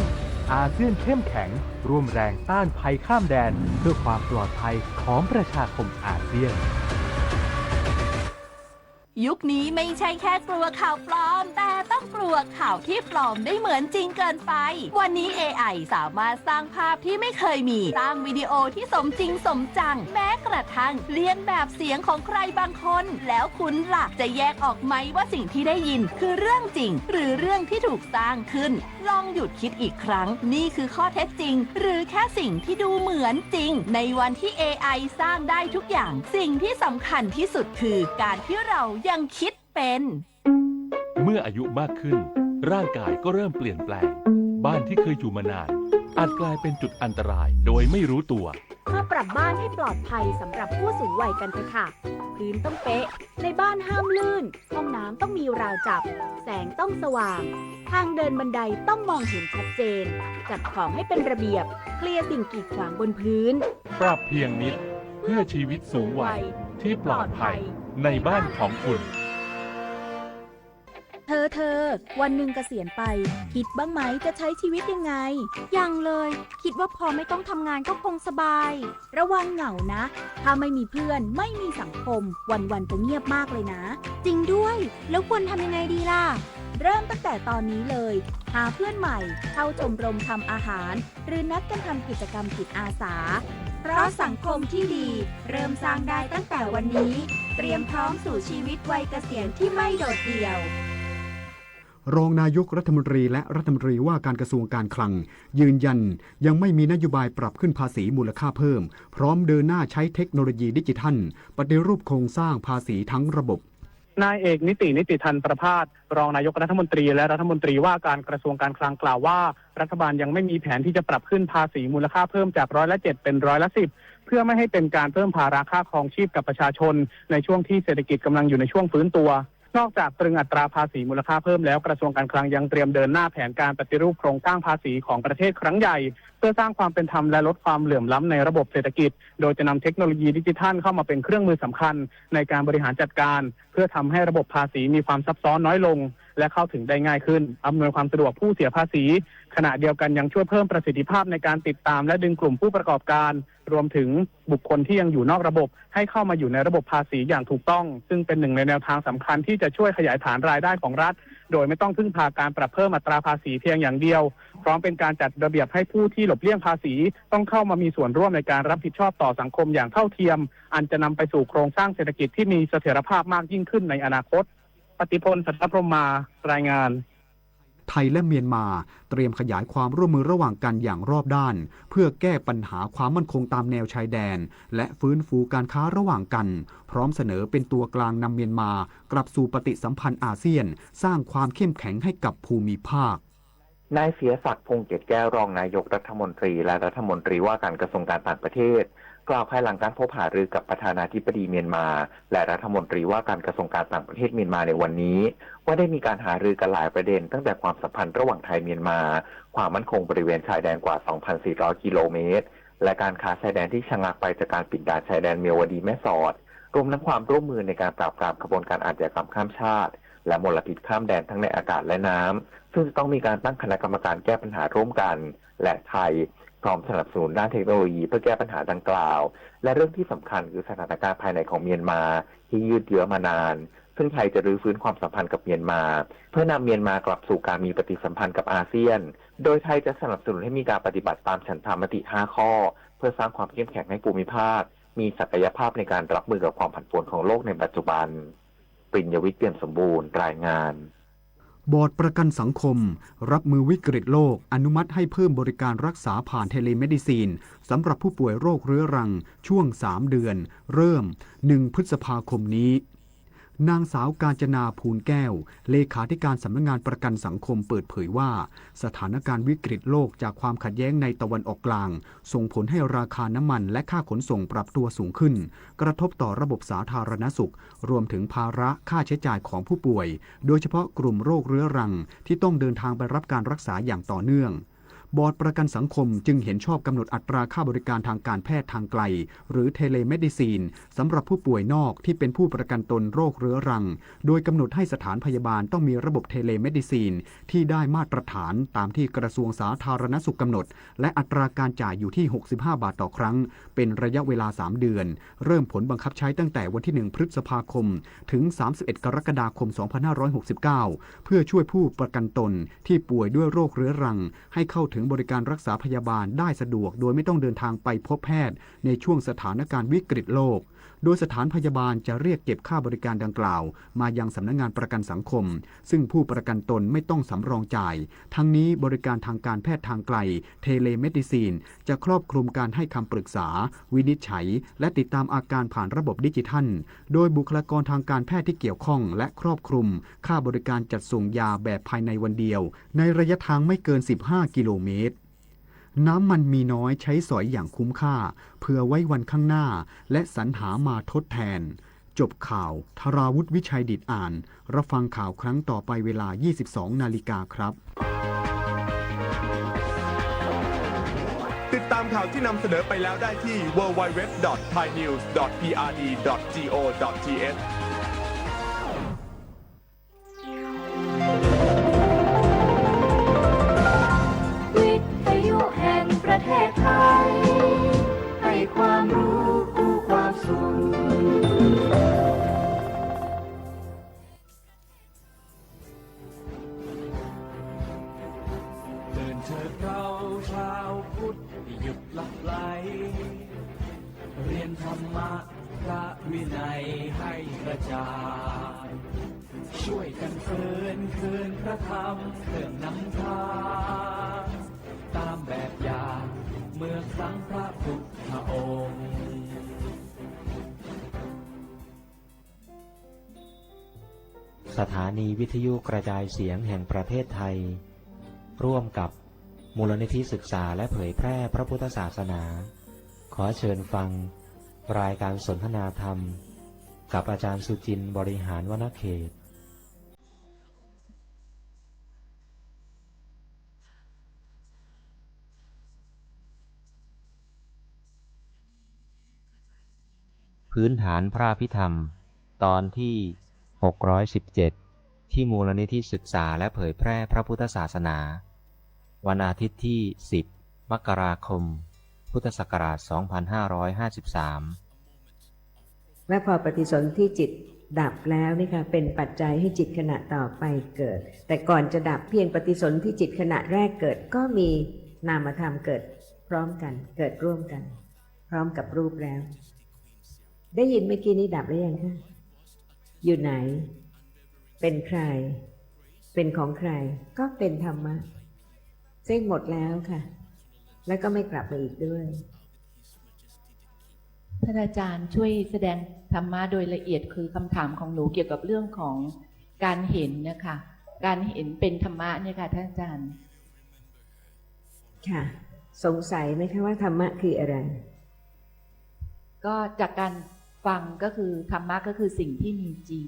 อาเซียนเข้มแข็งร่วมแรงต้านภัยข้ามแดนเพื่อความปลอดภัยของประชาคมอาเซียนยุคนี้ไม่ใช่แค่กลัวข่าวปลอมแต่ต้องกลัวข่าวที่ปลอมได้เหมือนจริงเกินไปวันนี้ AI สามารถสร้างภาพที่ไม่เคยมีสร้างวิดีโอที่สมจริงสมจังแม้กระทั่งเลียนแบบเสียงของใครบางคนแล้วคุณล่ะจะแยกออกไหมว่าสิ่งที่ได้ยินคือเรื่องจริงหรือเรื่องที่ถูกสร้างขึ้นลองหยุดคิดอีกครั้งนี่คือข้อเท็จจริงหรือแค่สิ่งที่ดูเหมือนจริงในวันที่ AI สร้างได้ทุกอย่างสิ่งที่สำคัญที่สุดคือการที่เรายังคิดเป็นเมื่ออายุมากขึ้นร่างกายก็เริ่มเปลี่ยนแปลงบ้านที่เคยอยู่มานานอาจกลายเป็นจุดอันตรายโดยไม่รู้ตัวมาปรับบ้านให้ปลอดภัยสำหรับผู้สูงวัยกันเถอะค่ะพื้นต้องเป๊ะในบ้านห้ามลื่นห้องน้ำต้องมีราวจับแสงต้องสว่างทางเดินบันไดต้องมองเห็นชัดเจนจัดของให้เป็นระเบียบเคลียร์สิ่งกีดขวางบนพื้นปรับเพียงนิดเพื่อชีวิตสูงวัยที่ปลอดภัยในบ้านของคุณเธอวันหนึ่งเกษียณไปคิดบ้างไหมจะใช้ชีวิตยังไงยังเลยคิดว่าพอไม่ต้องทำงานก็คงสบายระวังเหงานะถ้าไม่มีเพื่อนไม่มีสังคมวันๆจะเงียบมากเลยนะจริงด้วยแล้วควรทำยังไงดีล่ะเริ่มตั้งแต่ตอนนี้เลยหาเพื่อนใหม่เข้าชมรมทำอาหารหรือนัดกันทำกิจกรรมจิตอาสาเพราะสังคมที่ดีเริ่มสร้างได้ตั้งแต่วันนี้เตรียมพร้อมสู่ชีวิตวัยเกษียณที่ไม่โดดเดี่ยวรองนายกรัฐมนตรีและรัฐมนตรีว่าการกระทรวงการคลังยืนยันยังไม่มีนโยบายปรับขึ้นภาษีมูลค่าเพิ่มพร้อมเดินหน้าใช้เทคโนโลยีดิจิทัลปฏิรูปโครงสร้างภาษีทั้งระบบนายเอกนิติทันประภาสรองนายกรัฐมนตรีและรัฐมนตรีว่าการกระทรวงการคลังกล่าวว่ารัฐบาลยังไม่มีแผนที่จะปรับขึ้นภาษีมูลค่าเพิ่มจาก7%เป็น10%เพื่อไม่ให้เป็นการเพิ่มภาระค่าครองชีพกับประชาชนในช่วงที่เศรษฐกิจกำลังอยู่ในช่วงฟื้นตัวนอกจากตรึงอัตราภาษีมูลค่าเพิ่มแล้วกระทรวงการคลังยังเตรียมเดินหน้าแผนการปฏิรูปโครงสร้างภาษีของประเทศครั้งใหญ่เพื่อสร้างความเป็นธรรมและลดความเหลื่อมล้ำในระบบเศรษฐกิจโดยจะนำเทคโนโลยีดิจิทัลเข้ามาเป็นเครื่องมือสำคัญในการบริหารจัดการเพื่อทำให้ระบบภาษีมีความซับซ้อนน้อยลงและเข้าถึงได้ง่ายขึ้นอำนวยความสะดวกผู้เสียภาษีขณะเดียวกันยังช่วยเพิ่มประสิทธิภาพในการติดตามและดึงกลุ่มผู้ประกอบการรวมถึงบุคคลที่ยังอยู่นอกระบบให้เข้ามาอยู่ในระบบภาษีอย่างถูกต้องซึ่งเป็นหนึ่งในแนวทางสำคัญที่จะช่วยขยายฐานรายได้ของรัฐโดยไม่ต้องพึ่งพาการปรับเพิ่มอัตราภาษีเพียงอย่างเดียวพร้อมเป็นการจัดระเบียบให้ผู้ที่หลบเลี่ยงภาษีต้องเข้ามามีส่วนร่วมในการรับผิดชอบต่อสังคมอย่างเท่าเทียมอันจะนำไปสู่โครงสร้างเศรษฐกิจที่มีเสถียรภาพมากยิ่งขึ้นในอนาคตปฏิพล สัทธพรหมารายงานไทยและเมียนมาเตรียมขยายความร่วมมือระหว่างกันอย่างรอบด้านเพื่อแก้ปัญหาความมั่นคงตามแนวชายแดนและฟื้นฟูการค้าระหว่างกันพร้อมเสนอเป็นตัวกลางนำเมียนมากลับสู่ปฏิสัมพันธ์อาเซียนสร้างความเข้มแข็งให้กับภูมิภาคนายเสียศักดิ์พงษ์เกตแก้วรองนายกรัฐมนตรีและรัฐมนตรีว่าการกระทรวงการต่างประเทศกล่าวภายหลังการพบหารือกับประธานาธิบดีเมียนมาและรัฐมนตรีว่าการกระทรวงการต่างประเทศเมียนมาในวันนี้ว่าได้มีการหารือกันหลายประเด็นตั้งแต่ความสัมพันธ์ระหว่างไทยเมียนมาความมั่นคงบริเวณชายแดนกว่า 2,400 กิโลเมตร และการค้าชายแดนที่ชะงักไปจากการปิดด่านชายแดนเมียวดีแม่สอดรวมทั้งความร่วมมือในการปราบปรามขบวนการอาชญากรรมข้ามชาติและมลพิษข้ามแดนทั้งในอากาศและน้ำซึ่งจะต้องมีการตั้งคณะกรรมการแก้ปัญหาร่วมกันและไทยพร้อมสนับสนุนด้านเทคโนโลยีเพื่อแก้ปัญหาดังกล่าวและเรื่องที่สำคัญคือสถานการณ์ภายในของเมียนมาที่ยืดเยื้อมานานซึ่งไทยจะรื้อฟื้นความสัมพันธ์กับเมียนมาเพื่อนำเมียนมากลับสู่การมีปฏิสัมพันธ์กับอาเซียนโดยไทยจะสนับสนุนให้มีการปฏิบัติตามฉันทามติ 5 ข้อเพื่อสร้างความเข้มแข็งให้ภูมิภาคมีศักยภาพในการรับมือกับความผันผวนของโลกในปัจจุบันปริญญวิทย์ เปี่ยมสมบูรณ์รายงานบอร์ดประกันสังคมรับมือวิกฤตโลกอนุมัติให้เพิ่มบริการรักษาผ่านเทเลเมดิซีนสำหรับผู้ป่วยโรคเรื้อรังช่วง 3 เดือนเริ่ม 1 พฤษภาคมนี้นางสาวกาญจนาภูลแก้วเลขาธิการสำนักงานประกันสังคมเปิดเผยว่าสถานการณ์วิกฤตโลกจากความขัดแย้งในตะวันออกกลางส่งผลให้ราคาน้ำมันและค่าขนส่งปรับตัวสูงขึ้นกระทบต่อระบบสาธารณสุขรวมถึงภาระค่าใช้จ่ายของผู้ป่วยโดยเฉพาะกลุ่มโรคเรื้อรังที่ต้องเดินทางไปรับการรักษาอย่างต่อเนื่องบอร์ดประกันสังคมจึงเห็นชอบกำหนดอัตราค่าบริการทางการแพทย์ทางไกลหรือเทเลเมดิซีนสำหรับผู้ป่วยนอกที่เป็นผู้ประกันตนโรคเรื้อรังโดยกำหนดให้สถานพยาบาลต้องมีระบบเทเลเมดิซีนที่ได้มาตรฐานตามที่กระทรวงสาธารณสุขกำหนดและอัตราการจ่ายอยู่ที่65 บาทต่อครั้งเป็นระยะเวลา3เดือนเริ่มผลบังคับใช้ตั้งแต่วันที่1 พฤษภาคมถึง31 กรกฎาคม 2569เพื่อช่วยผู้ประกันตนที่ป่วยด้วยโรคเรื้อรังให้เข้าถึงบริการรักษาพยาบาลได้สะดวกโดยไม่ต้องเดินทางไปพบแพทย์ในช่วงสถานการณ์วิกฤตโลกโดยสถานพยาบาลจะเรียกเก็บค่าบริการดังกล่าวมายังสำนักงานประกันสังคมซึ่งผู้ประกันตนไม่ต้องสำรองจ่ายทั้งนี้บริการทางการแพทย์ทางไกลเทเลเมดิซีนจะครอบคลุมการให้คำปรึกษาวินิจฉัยและติดตามอาการผ่านระบบดิจิทัลโดยบุคลากรทางการแพทย์ที่เกี่ยวข้องและครอบคลุมค่าบริการจัดส่งยาแบบภายในวันเดียวในระยะทางไม่เกิน15 กิโลเมตรน้ำมันมีน้อยใช้สอยอย่างคุ้มค่าเพื่อไว้วันข้างหน้าและสรรหามาทดแทนจบข่าวธราวุฒิวิชัยดิษฐ์อ่านรับฟังข่าวครั้งต่อไปเวลา 22 นาฬิกาครับติดตามข่าวที่นำเสนอไปแล้วได้ที่ www.thainews.prd.go.thประเทศไทยให้ความรู้คู่ความสุขเดินเถิดเราชาวพุทธหยุดหลับไหลเรียนธรรมะพระวินัยให้กระจ่างช่วยกันคืนพระธรรมเครื่องนำทางตามแบบอย่างเมื่อครั้งพระพุทธองค์สถานีวิทยุกระจายเสียงแห่งประเทศไทยร่วมกับมูลนิธิศึกษาและเผยแพร่พระพุทธศาสนาขอเชิญฟังรายการสนทนาธรรมกับอาจารย์สุจินต์บริหารวนเขตพื้นฐานพระอภิธรรมตอนที่617ที่มูลนิธิศึกษาและเผยแพร่พระพุทธศาสนาวันอาทิตย์ที่10 มกราคม พุทธศักราช 2553และพอปฏิสนธิจิตดับแล้วนี่ค่ะเป็นปัจจัยให้จิตขณะต่อไปเกิดแต่ก่อนจะดับเพียงปฏิสนธิจิตขณะแรกเกิดก็มีนามธรรมเกิดพร้อมกันเกิดร่วมกันพร้อมกับรูปแล้วได้ยินเมื่อกี้นี้ดับหรือยังคะอยู่ไหนเป็นใครเป็นของใครก็เป็นธรรมะซึ่งหมดแล้วค่ะแล้วก็ไม่กลับมาอีกด้วยท่านอาจารย์ช่วยแสดงธรรมะโดยละเอียดคือคำถามของหนูเกี่ยวกับเรื่องของการเห็นนะคะการเห็นเป็นธรรมะเนี่ยค่ะท่านอาจารย์ค่ะสงสัยไหมคะว่าธรรมะคืออะไรก็จากการฟังก็คือธรรมะก็คือสิ่งที่มีจริง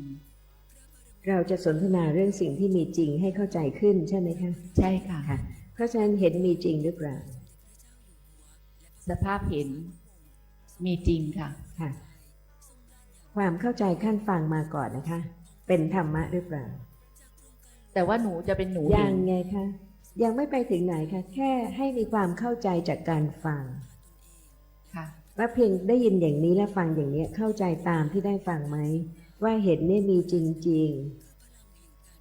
เราจะสนทนาเรื่องสิ่งที่มีจริงให้เข้าใจขึ้นใช่ไหมคะใช่ค่ะเพราะฉะนั้นเห็นมีจริงหรือเปล่า สภาพเห็นมีจริงค่ะ ค่ะ ความเข้าใจขั้นฟังมาก่อนนะคะ เป็นธรรมะหรือเปล่า แต่ว่าหนูจะเป็นหนู ยั เห็ ง น ไงคะยังไม่ไปถึงไหนคะแค่ให้มีความเข้าใจจากการฟัง ค่ะ ว่าเพียงได้ยินอย่างนี้และฟังอย่างนี้เข้าใจตามที่ได้ฟังไหมว่าเห็นเนี่ยมีจริง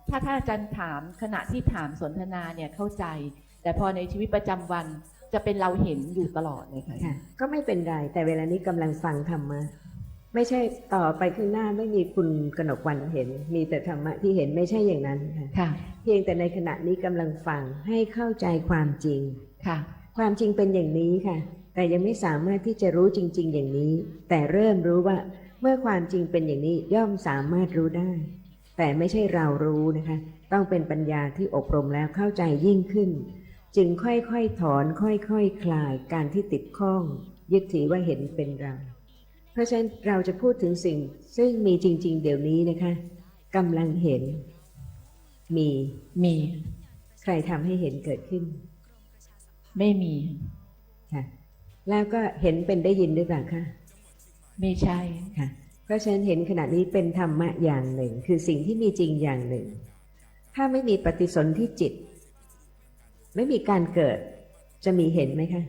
ถ้าอาจารย์ถามขณะที่ถามสนทนาเนี่ยเข้าใจ แต่พอในชีวิตประจำวันจะเป็นเราเห็นอยู่ตลอดเลยค่ะ ๆ ค่ะ ก็ไม่เป็นไรแต่เวลานี้กำลังฟังธรรมะไม่ใช่ต่อไปข้างหน้าไม่มีคุณกนกวรรณเห็น มีแต่ธรรมะที่เห็นไม่ใช่อย่างนั้นค่ะ ค่ะ เพียงแต่ในขณะนี้กำลังฟังให้เข้าใจความจริง ค่ะ ความจริงเป็นอย่างนี้ค่ะ แต่ยังไม่สามารถที่จะรู้จริง ๆ อย่างนี้ แต่เริ่มรู้ว่าเมื่อความจริงเป็นอย่างนี้ย่อมสามารถรู้ได้ แต่ไม่ใช่เรารู้นะคะ ต้องเป็นปัญญาที่อบรมแล้วเข้าใจยิ่งขึ้น จึงค่อยๆถอนค่อยๆ คลายการที่ติดข้อง ยึดถือว่าเห็นเป็นเรา เพราะฉะนั้นเราจะพูดถึงสิ่งซึ่งมีจริง ๆ เดี๋ยวนี้นะคะกำลังเห็นมีใครทำให้เห็นเกิดขึ้น ไม่มี ค่ะแล้วก็เห็นเป็นได้ยินหรือเปล่าคะ ไม่ใช่ ค่ะเพราะฉะนั้นเห็นขณะนี้เป็นธรรมะอย่างหนึ่ง คือสิ่งที่มีจริงอย่างหนึ่ง ถ้าไม่มีปฏิสนธิจิต ไม่มีการเกิดจะมีเห็นไหมคะ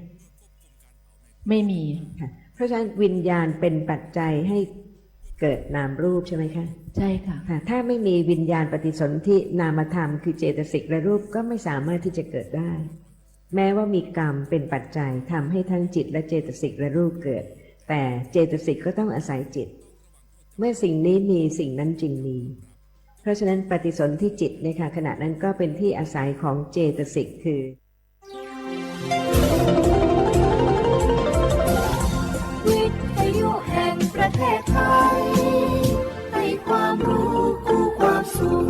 ไม่มี ค่ะเพราะฉะนั้นวิญญาณเป็นปัจจัยให้เกิดนามรูปใช่ไหมคะ ใช่ค่ะ ค่ะถ้าไม่มีวิญญาณปฏิสนธินามธรรมคือเจตสิกและรูปก็ไม่สามารถที่จะเกิดได้ แม้ว่ามีกรรมเป็นปัจจัยทำให้ทั้งจิตและเจตสิกและรูปเกิด แต่เจตสิกก็ต้องอาศัยจิต เมื่อสิ่งนี้มีสิ่งนั้นจึงมี เพราะฉะนั้นปฏิสนธิจิตเนี่ยค่ะขณะนั้นก็เป็นที่อาศัยของเจตสิกคือวิทยุแห่งประเทศไทยให้ความรู้คู่ความสุข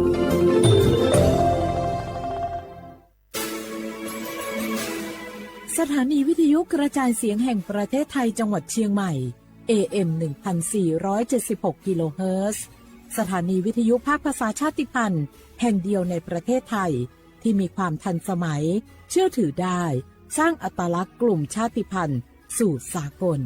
สถานีวิทยุกระจายเสียงแห่งประเทศไทยจังหวัดเชียงใหม่ AM 1476 กิโลเฮิรตซ์สถานีวิทยุภาคภาษาชาติพันธุ์แห่งเดียวในประเทศไทยที่มีความทันสมัยเชื่อถือได้สร้างอัตลักษณ์กลุ่มชาติพันธุ์สู่สากล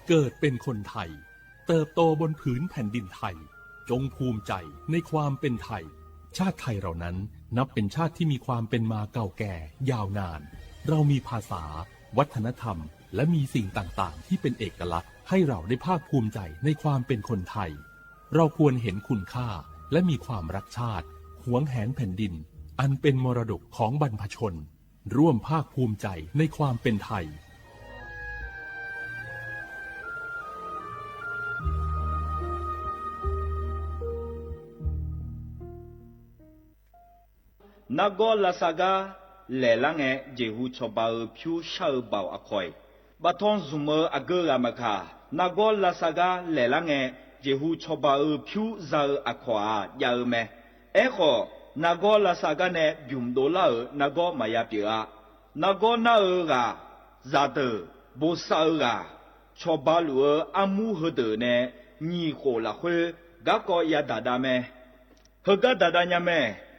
เกิดเป็นคนไทยเติบโตบนผืนแผ่นดินไทยจงภูมิใจในความเป็นไทยชาติไทยเรานั้นนับเป็นชาติที่มีความเป็นมาเก่าแก่ยาวนานเรามีภาษาวัฒนธรรมและมีสิ่งต่างๆที่เป็นเอกลักษณ์ให้เราได้ภาคภูมิใจในความเป็นคนไทยเราควรเห็นคุณค่าและมีความรักชาติหวงแหนแผ่นดินอันเป็นมรดกของบรรพชนร่วมภาคภูมิใจในความเป็นไทยนาโกลาซากาเลลังเอเจฮูชอบาพิวชาบาวอคอยบัทอนซุมอเกอรามคานาโกลาซากาเลลังเอเจฮูชอบาพิวซาอควายาเมเอโคนาโกลาซากาเนยุมโดลานาโกมายาปิอานาโกนาเอกาซาเตโบซาเอกาชอบาลูอามูฮเดเนนีโคลาเฮกากอยาดาดาเมเฮกาดาดาญาเม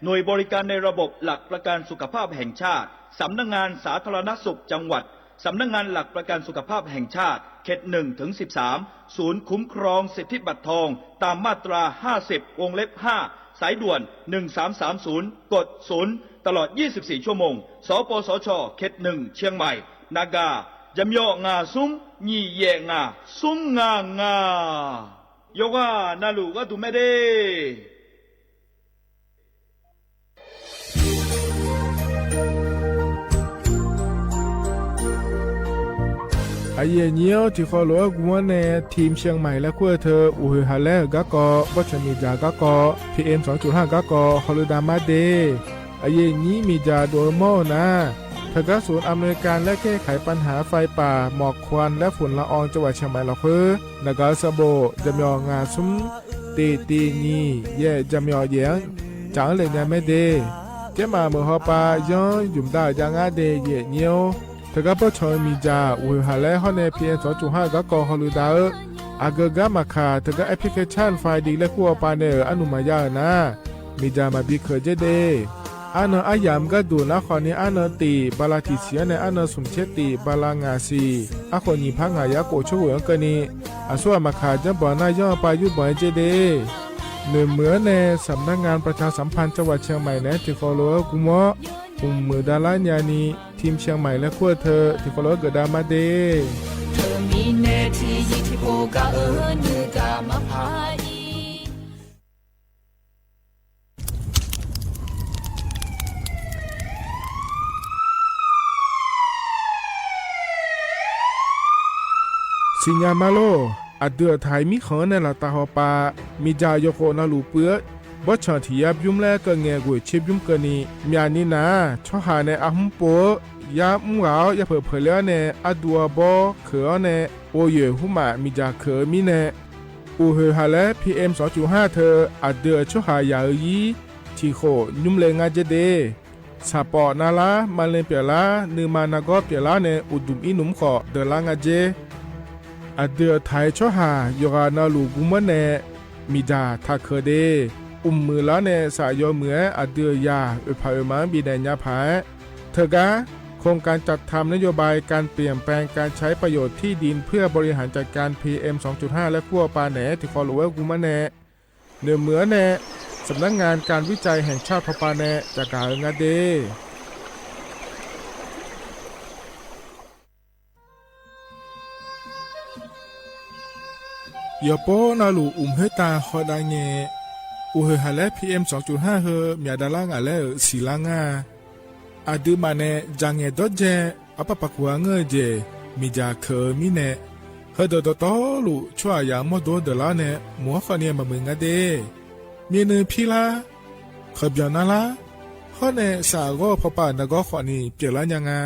หน่วยบริการในระบบหลักประกันสุขภาพแห่งชาติสำนักงานสาธารณสุขจังหวัดสำนักงานหลักประกันสุขภาพแห่งชาติเขต1 ถึง 13ศูนย์คุ้มครองสิทธิบัตรทองตามมาตรา50วงเล็บ5สายด่วน1330กด0ตลอด24ชั่วโมงสปสชเขต1เชียงใหม่นากายำยองาซุ้มยี่เยงาซุ้มงางายกว่านาลูก็ถูกไม่ได้ไอเย่เนียวที่ขอหลวงวันในทีมเชียงใหม่และขั้วเธออุยฮาเลกะกอวัชมีจากะกอ PM 2.5 กะกอฮอลดามาเดไอเย่นี้มีจาโดโมนะทกศูนย์อำนวยการและแก้ไขปัญหาไฟป่าหมอกควันและฝุ่นละอองจังหวัดเชียงใหม่ละคือนกาสโบจำยองาซุ้มตีนีเย่จำยอเยียงจางเลยเนี่ยไม่เดเจ้ามาเมื่อฮอปาย้อนยุ่มได้จางอาเดเย่เนียวทกปชมีจาอุยฮาเลฮอเนพีเอ็น2.5กะกอฮอลูดา อากกามาคาเธอก็แอปพลิเคชันไฟดีและคู่ปาเนออนุมายานะมีจามาบีเคเจเดอันอายามก็ดูนะขอนี้อันตีบาลาติเสียในอันสุมเชติบาลางาซีอะคนนี้พังหายาโกช่วยกันนี้อาส่วนมาคาจะบ่อนายย่อไปยุบ่อยเจเดเนื้อเหมือในสำนักงานประชาสัมพันธ์จังหวัดเชียงใหม่และที่ฟอลโล่กุมะมือดาราญานีทีมเชียงใหม่และขั้วเธอที่ฟอลโล่เกิดดามาเดเธอมีเนทียิที่โปกาเนื้อกามาพายสิญญามาโลอัดเดือไทยมีขอในละตาหอปามีจายโคนาลูเปื้อบชาที่ยับยุ่มแลก็เงกวยชิบยุ่มกันนี้มีอันนี้นะชอหาในอาหุมโปยามุงเอาอย่าเผลอเผลอในอดัวบอเขือในโอเยหุมามีจาเขือมีในอูเฮฮาและ PM 2.5 เธออัดเดือชอหายายีที่โคยุ่มเลงาเจเดสาปอนาลามาเลเปียลานือมานากอเปียลาในอุดุมอินุมขอเดลางาเจอเดือไทยชอหายรานาลูกุมะเนมีดาทาเคเดมือละเนสายเหมืออเดือยาอุปาอุมาบีแดญญาภาเธอกะโครงการจัดทำนโยบายการเปลี่ยนแปลงการใช้ประโยชน์ที่ดินเพื่อบริหารจัดการ PM 2.5 และขั้วปาแหนที่คอลเวกุมะเนเนื้อเหมือเนสำนักงานการวิจัยแห่งชาติพปาแหนจากการงาเดยอโปนาลูเฮตาฮอดาเงอูเฮฮาเล PM 2.5 เฮมีดาลางาเลสีลางาอาดูมาเนจังเงดเจอปะปะกัวเงเจมีจาเคมีเนเฮดดตอลูชัวยามอดดลาเนมัวฟาเนียมามึงาเดมีเนพิลาขบยานาลาฮอเนสาโกพปานากอขอนีเปลายังา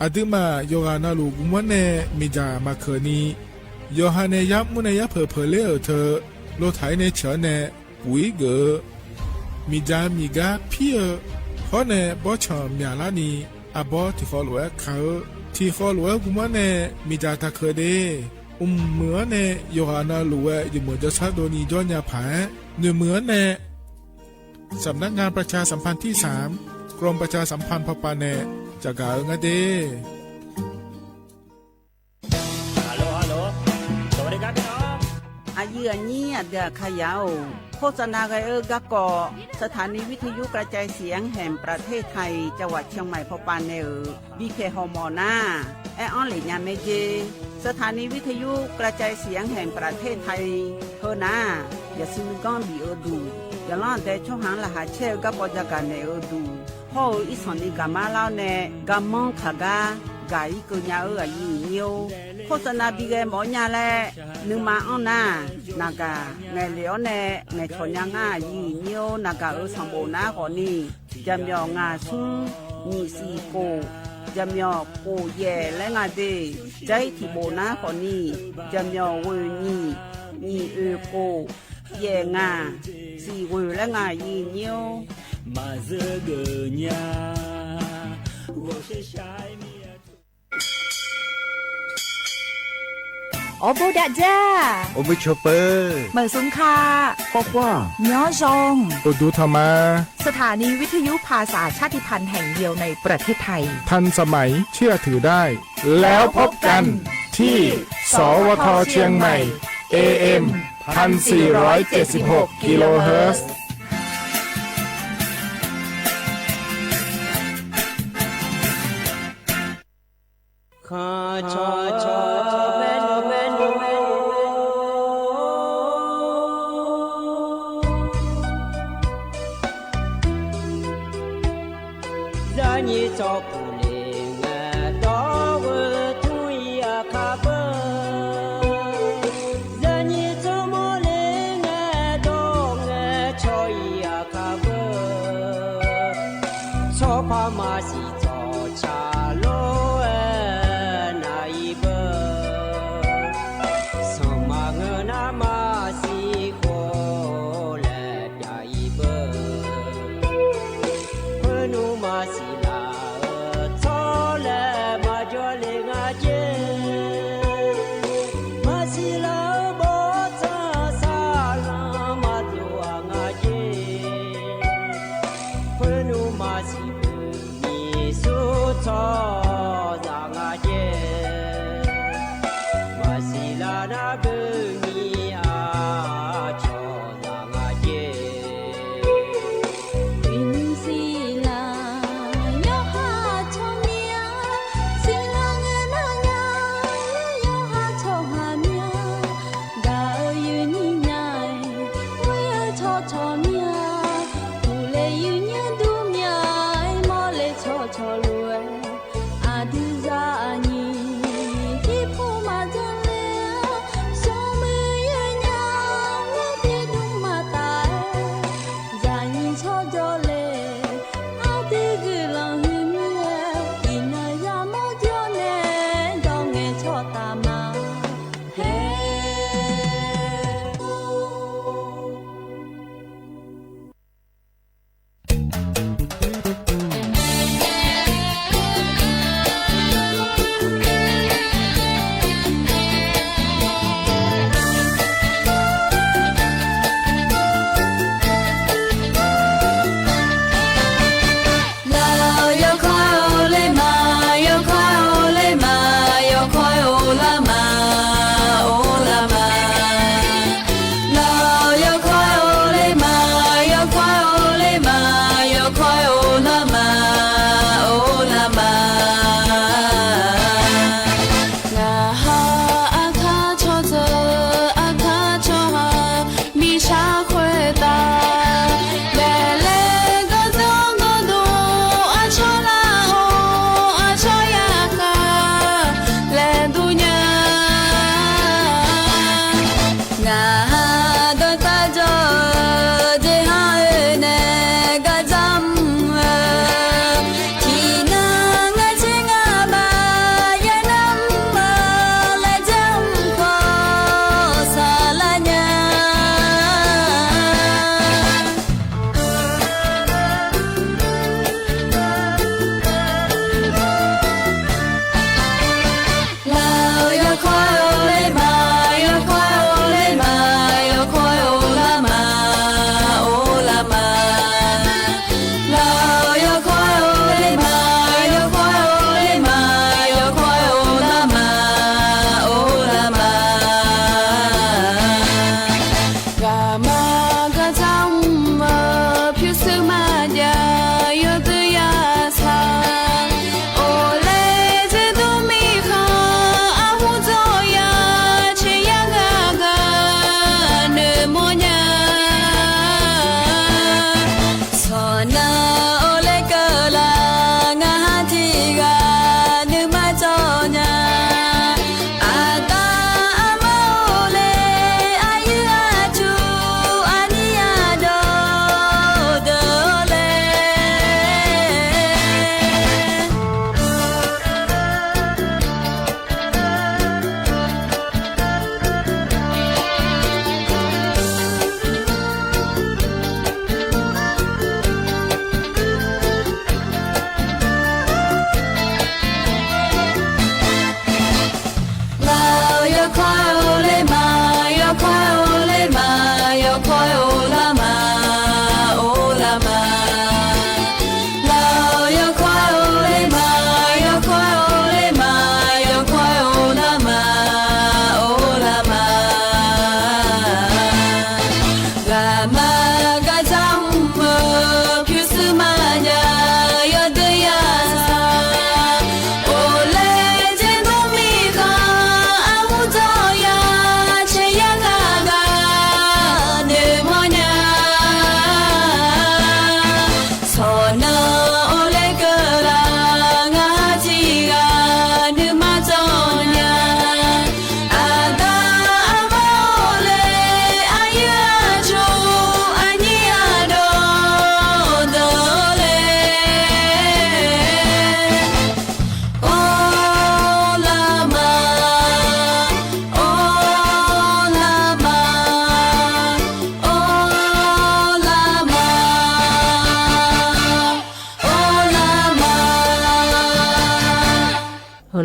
อาดูมาโยกานาลูกุมวเนมีจามาเคนีโยฮาเนยับมุเนยับเผลอเธอโลไถในเฉเนปุยเกมีจามีกาพี่ฮอเนบอชอมยาลานีอาบอที่ฟอลเวเขาที่ฟอลเวกุมะเนมีจาตาเคเดเหมือเนโยฮานาลูเวอยู่เหมือนจะซาโดนีจอนยาผาเนื้อเหมือเนสำนักงานประชาสัมพันธ์ที่3กรมประชาสัมพันธ์พปาเนจากกาเงเดอายุนี้เดือขยาวโฆษณาไกกะกอสถานีวิทยุกระจายเสียงแห่งประเทศไทยจังหวัดเชียงใหม่พปานเนบีเคฮอมอนาแอออนหลีญาเมเจสถานีวิทยุกระจายเสียงแห่งประเทศไทยเฮนาอย่าซื้อก้อนบีเอดูอย่าล่อนแต่ช่องหางละหาเชลกับปจักกันเนอดูพ่ออีสอนอีกามาเล่าเนกามองขากากาอีกุญญาอายุเนียวโฆษณาบีเกหมอญาแลนึมาอ้อนานากาไงเหลียวเนไงชนยังอายีเนียวนากาสมบูรณ์นาคนนี้จำยองาซุงมีสีโกจำยอโกเย่และงาเดใจที่โบนาคนนี้จำยอเวนี่มีโกเย่งาสีเวและงายีเนียวมาเจอเกญา我是ชายโอโบดาจ้าโอมิชเปอร์เหมือซุงคาบอกว่าย้อซงตัวดูธรรมาสถานีวิทยุภาษาชาติพันธุ์แห่งเดียวในประเทศไทยทันสมัยเชื่อถือได้แล้วพบกันที่สวทเชียงใหม่ AM 1476 กิโลเฮิรตซ์มา စီနီဆိုသောဇာငါရဲ့မစီလာနာကနီအားချောဇာငါရဲ့ เ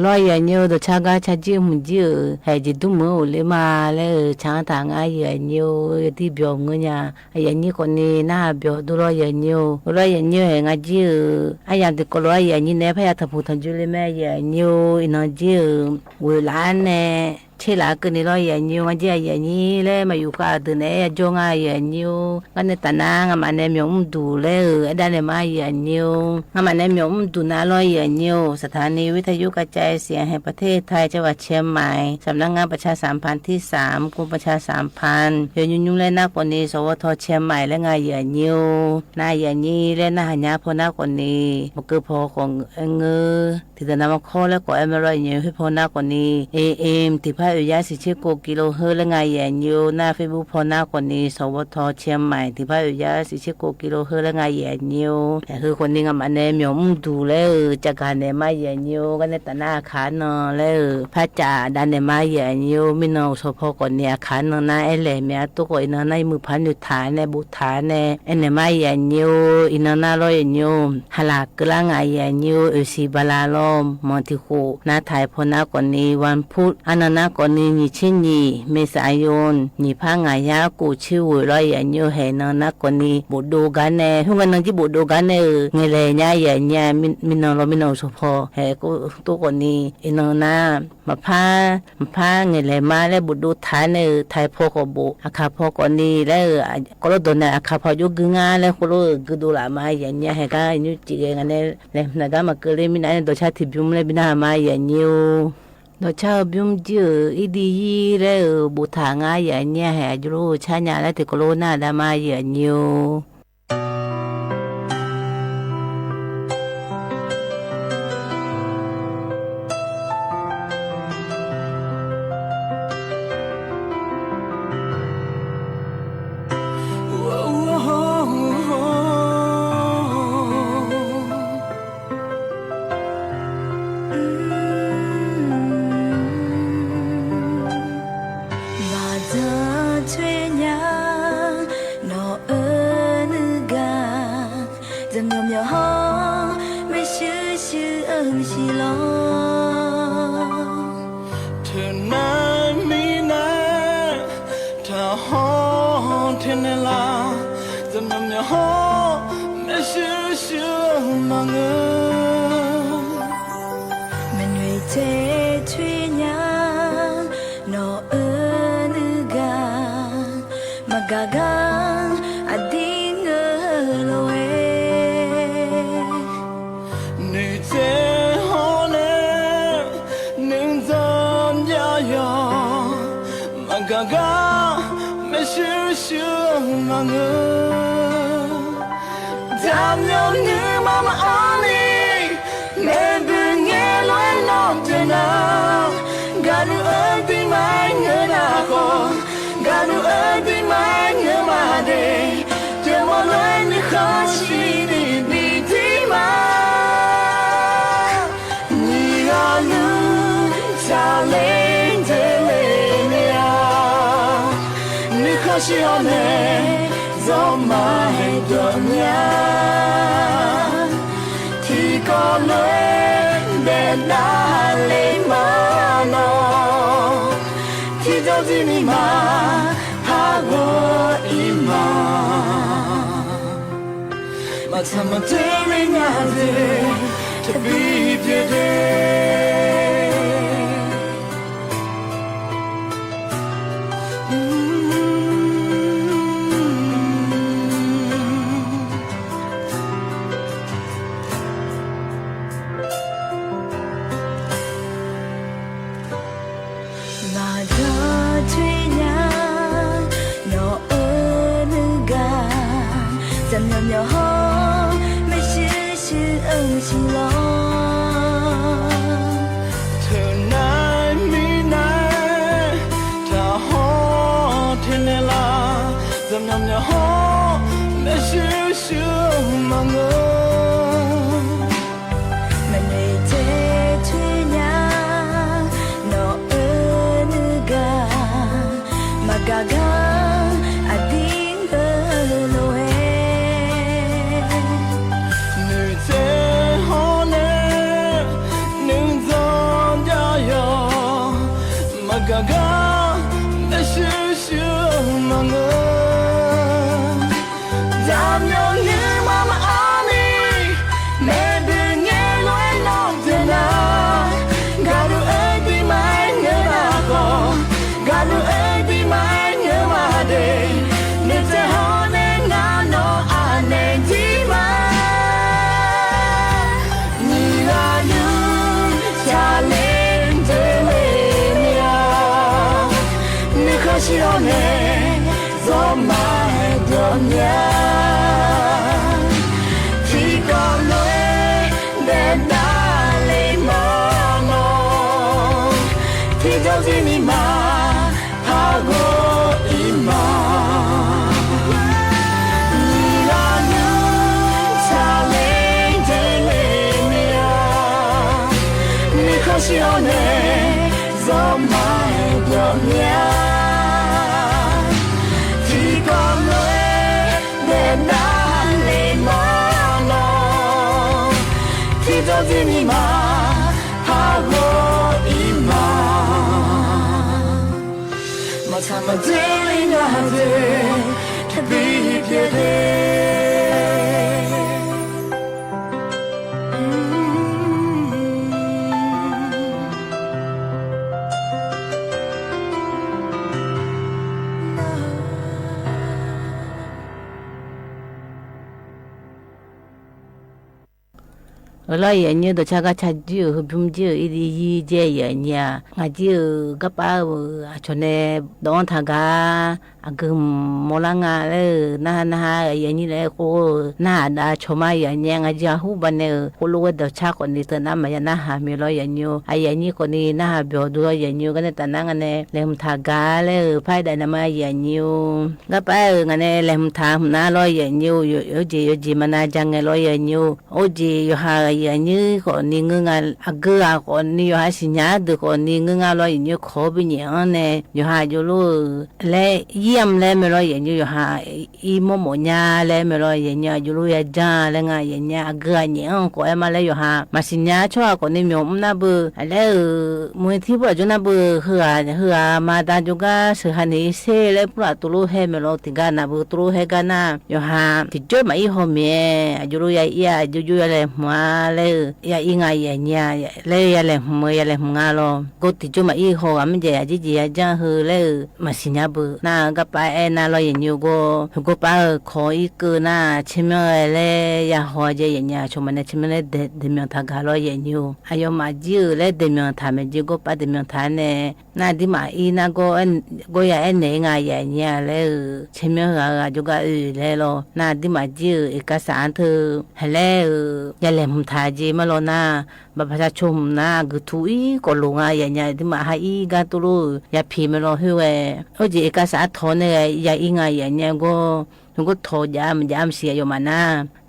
lo ya nyo do cha ga cha ji mu ji hai ji du mo le ma le cha ta nga ya nyo ti byo ngo nya ya ni ko ni na byo do lo ya nyo he nga ji aya de ko lo ya ni ne pha ya ta pu thon ju le me ya nyo ina ji we la ne chế là cái này lo ya nhiều mà chỉ ya nhiều le mà yêu cả từ này cho ngay ya nhiều cái này ta na mà nem yong đủ le ở đây này mà ya nhiều mà nem yong đủ na lo ya nhiềuสถานีวิทยุกระจายเสียงแห่งประเทศไทยจังหวัดเชียงใหม่สำนักงานประชาสัมพันธ์ที่3กรมประชาสัมพันธ์เดี๋ยวยุ่งๆและนักกว่านี้สวทเชียงใหม่และงานya nhiềuนายya nhiềuและนาหัญญาพนักกว่านี้มันคือพอของเงือที่จะนำมาข้อและก่อเมื่อnhiềuให้พนักกว่านี้AM ที่ภาคอุยาสิชิโกกิโลเฮิรและไงya nhiềuหน้าเฟซบุ๊กพนักกว่านี้สวทเชียงใหม่ที่ภาคอุยาสิชิโกกิโลเฮิรและไงya nhiềuแต่คือคนนี้มันเนี่ยมีมุมดูแล้วจากการเนี่ยมาya nhiềuกันในตนาขาเนาะแล้วพระจ่าดันเนี่ยมาya nhiềuมินเอาสพก่อนเนี่ยขาเนาะนะไอ้แหล่เมียตัวก่อนเนาะในมือพันอยู่ฐานในบุฐานเนี่ยไอ้เนี่ยมาya nhiềuอินเนาะน่าร้อยnhiềuฮลากละไงya nhiềuสีบาลาลมมอนติโคหน้าไทยพนักกว่านี้วันพุธอันนั้นก่อนนี้นี่ชินีเมษายนนี่พางายากูชื่อร้อยya nhiềuให้เนาะนักกว่านี้บุดูกันเนี่ยทุกคนนั่งที่บุดูกันเนี่ยเงยเลยเนี่ยyaมินเอามินเอาสพให้กูตัวก่อนนี้อินเนาะนะมาพาเงยเลยมาแล้วบุดูฐานเนี่ยไทยพอกบุอาคาพอก่อนนี้แล้วก็รู้ตัวเนี่ยอาคาพอยุกงาแล้วก็รู้กูดูละมาya nhiềuให้ก็ยุ่งจีเองเนี่ยแล้วนะก็มาเกลือมินอะไรตัวชาติบิวเลยบินามาya nhiều nó chào biếm chữ ý đi rồi bộ thằng ai vậy nha hè rồi cha nhà lại thì corona đã mai vậy nhiều 嘎嘎那是什么呢？咱们你妈妈爱你，没得你来弄的啦。嘎鲁爱的买你那个，嘎鲁爱的买你嘛的，你在后面那弄爱你的嘛。你那路下来的美妙，你可是我呢，做买的娘。就是你妈，怕我一妈。你那路差来的美妙，你可是我呢，做买的娘。提高来的那里妈妈，提就是你妈，怕我一妈。Mama darling I did to be here เราอย่างนี้ตัวชาก็ชัดจืดพุ่มจืดอีดียีเจอย่างเนี้ยงาจืดก็ป้าชนเนดอนทากาอากึมมอลังาเลยน่าอย่างนี้เลยโคน่าดาชมาอย่างเนี้ยงาจืดหูบันเนอโคลูกเดชาคนนี้ตัวน้ำมันน่าหามีเราอย่างนี้ไอ้อย่างนี้คนนี้น่าเบียดด้วยอย่างนี้ก็เนี่ยแต่นั่งกันเนี่ยเลมทากาเลยไพ่ได้น้ำมันอย่างนี้ก็ป้ากันเนี่ยเลมทามน่าเราอย่างนี้อยู่จีมันน่าจังไงเราอย่างนี้โอ้จีอยู่หาอย่างนี้คนนี้เงือกอักเกอคนนี้อยู่หาสิญญาดูคนนี้เงือกเราอย่างนี้ขอไปอย่างนี้อยู่หาอยู่รู้เล่เยี่ยมเล่ไม่รู้อย่างนี้อยู่หาอีโมโมญาเล่ไม่รู้อย่างนี้อยู่รู้ยาจางเล่งอย่างนี้อักเกออย่างก็เอ็มมาเล่อยู่หามาสิญญาชั่วคนนี้มีอมนาบุเล่มือที่พวกจุนาบุเหือมาตาจุกาสุหันีเสเล่พวกตุลุเฮไม่รู้ติกานาบุตุลุเฮกานาอยู่หาติดจ่อมาอีหอมเย่อยู่รู้ยาอยู่อะไรมาเลยยาอีงายเนี่ยเลยยาเลยมือยาเลยงาลก็ติดจุมาอีหัวมันจะจีจังหือเลยมาสิญญาบุน่าก็ไปน่าลอยอย่างนี้ก็ไปขออีกน่าชิมเลยยาหัวใจอย่างนี้ชมมันชิมเลยเดมิอนทากาลอยอย่างนี้อายุมาจีเลยเดมิอนทำจีก็ไปเดมิอนทานเนี่ยน่าดิมาอีน่าก็ยาเนงายอย่างนี้เลยชิมก็จุกเลยloน่าดิมาจีเอกสารเธอเลยยาเลยมุทาจีมาโลน่าบัพพะชมน่ากุทุยก็ลงอย่างนี้ดิมาให้อีกันตุลุยาพิมพ์เราหัวโอ้จีเอกสารทอนเนี่ยยาอีงายอย่างนี้ก็โทษยามเสียอยู่มาน่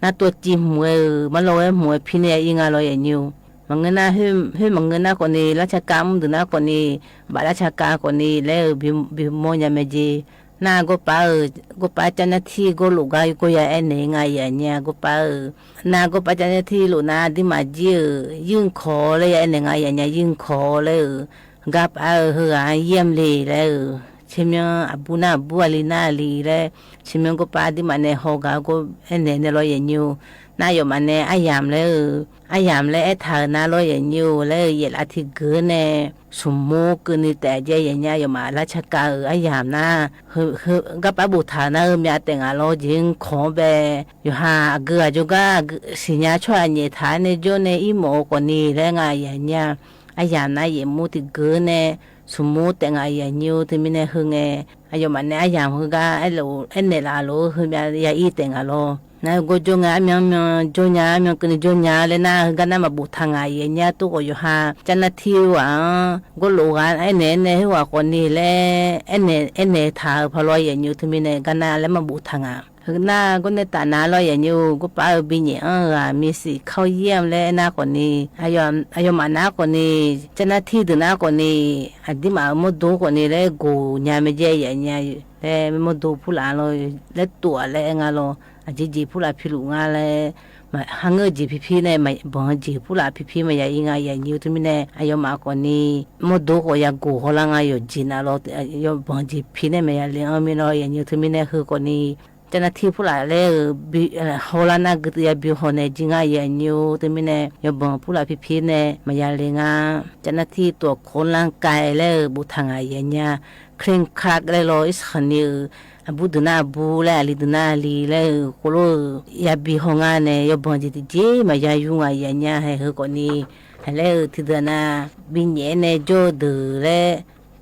าตัวจีมวยมาโลยมวยพี่เนี่ยอีงาลอยอย่างนี้มันเงินน่าให้มันเงินน่าคนนี้ราชการมึงดูน่าคนนี้บาราชการคนนี้แล้วบิมยาเมจีน่าก็ป้าเจ้าหน้าที่ก็ลูกก็ยาเอ็นไงอย่างเนี้ยก็ป้าน่าก็ป้าเจ้าหน้าที่ลูกน่าที่มายื่นขอเลยเอ็นไงอย่างเนี้ยยื่นขอเลยกับเยี่ยมเลยแล้วชิมยังบุญบัวลีน่าลีเลยชิมยังก็ป้าที่มาในห้องก็เอ็นเนี่ยเราอย่างนี้น่าอยู่มาในอายามเลยไอ้เธอน่าเราอย่างนี้เลยเย็นอาทิตย์เกินเนี่ยสมมุติคือนี่แต่ใจอย่างเงี้ยอยู่มาราชการอายามนะก็ป้าบุตรนะมีแต่งเราจริงขอแบบอยู่หาเกลือจุก็สิญญาช่วยเนี่ยฐานในโจในอีโมคนนี้แล้วไงอย่างเงี้ยอายามนะเยี่ยมมุติเกินเนี่ยสมมุติแต่งอย่างนี้ที่มีในหึงอายุมันเนี่ยอายามคือก็ไอ้เราไอ้เนี่ยเราคือมีอย่างอีแต่งเราน่าก็จงอาเมียจงอาเมียกันจงอาเลยนะก็น่ามาบุตรทางเนี่ยตัวก็อยู่หาจันทีว่าก็รู้กันไอ้เนี่ยว่าคนนี้แหละไอ้เนี่ยท่าพอลอยอย่างนี้ที่มีเนี่ยก็น่าแล้วมาบุตรทางน่าก็ในตาหน้าลอยอย่างนี้ก็ป้าบินเนี่ยมีสิเข้าเยี่ยมเลยหน้าคนนี้อายุมาหน้าคนนี้จันทีดูหน้าคนนี้อดีมาหมดดูคนนี้เลยกูเนี่ยไม่เจอย่างเงี้ยเลยหมดดูผู้หลานเลยเลยตัวเลยงาโล အကြီးကြီးဖူလာဖီလူငါလဲဟန်ငါကြီးဖီဖီနဲ့မဘောကြီးဖူလာဖီဖီမရအင်းငါရညူသမီနဲ့အယောမကောနီမဒိုကိုရကိုဟလာငါယောဂျီနာလောယောဘောကြီးဖီနဲ့မရလင်းအမီနော်ရညူသမီနဲ့ဟကောနီတနတိဖူလာလဲဟောလာနာဂတိယဘီဟိုနေဂျင်ငါရညူသမီနဲ့ယောဘောဖူလာဖီဖီနဲ့မရလင်းငါတနတိတော့ခွန်လန်ကိုင်လဲဘူထငါရညာခရင်ခရက်လဲလောစ်ခနီအဘူဒနာဘူလဲလီဒနာလီလဲကိုလိုရဘီဟောငါနဲ့ယောဘောကြီးတီမရယူငါရညာဟဲဟကောနီဟလဲတီဒနာဘင်းညဲနဲ့ဂျိုဒလဲ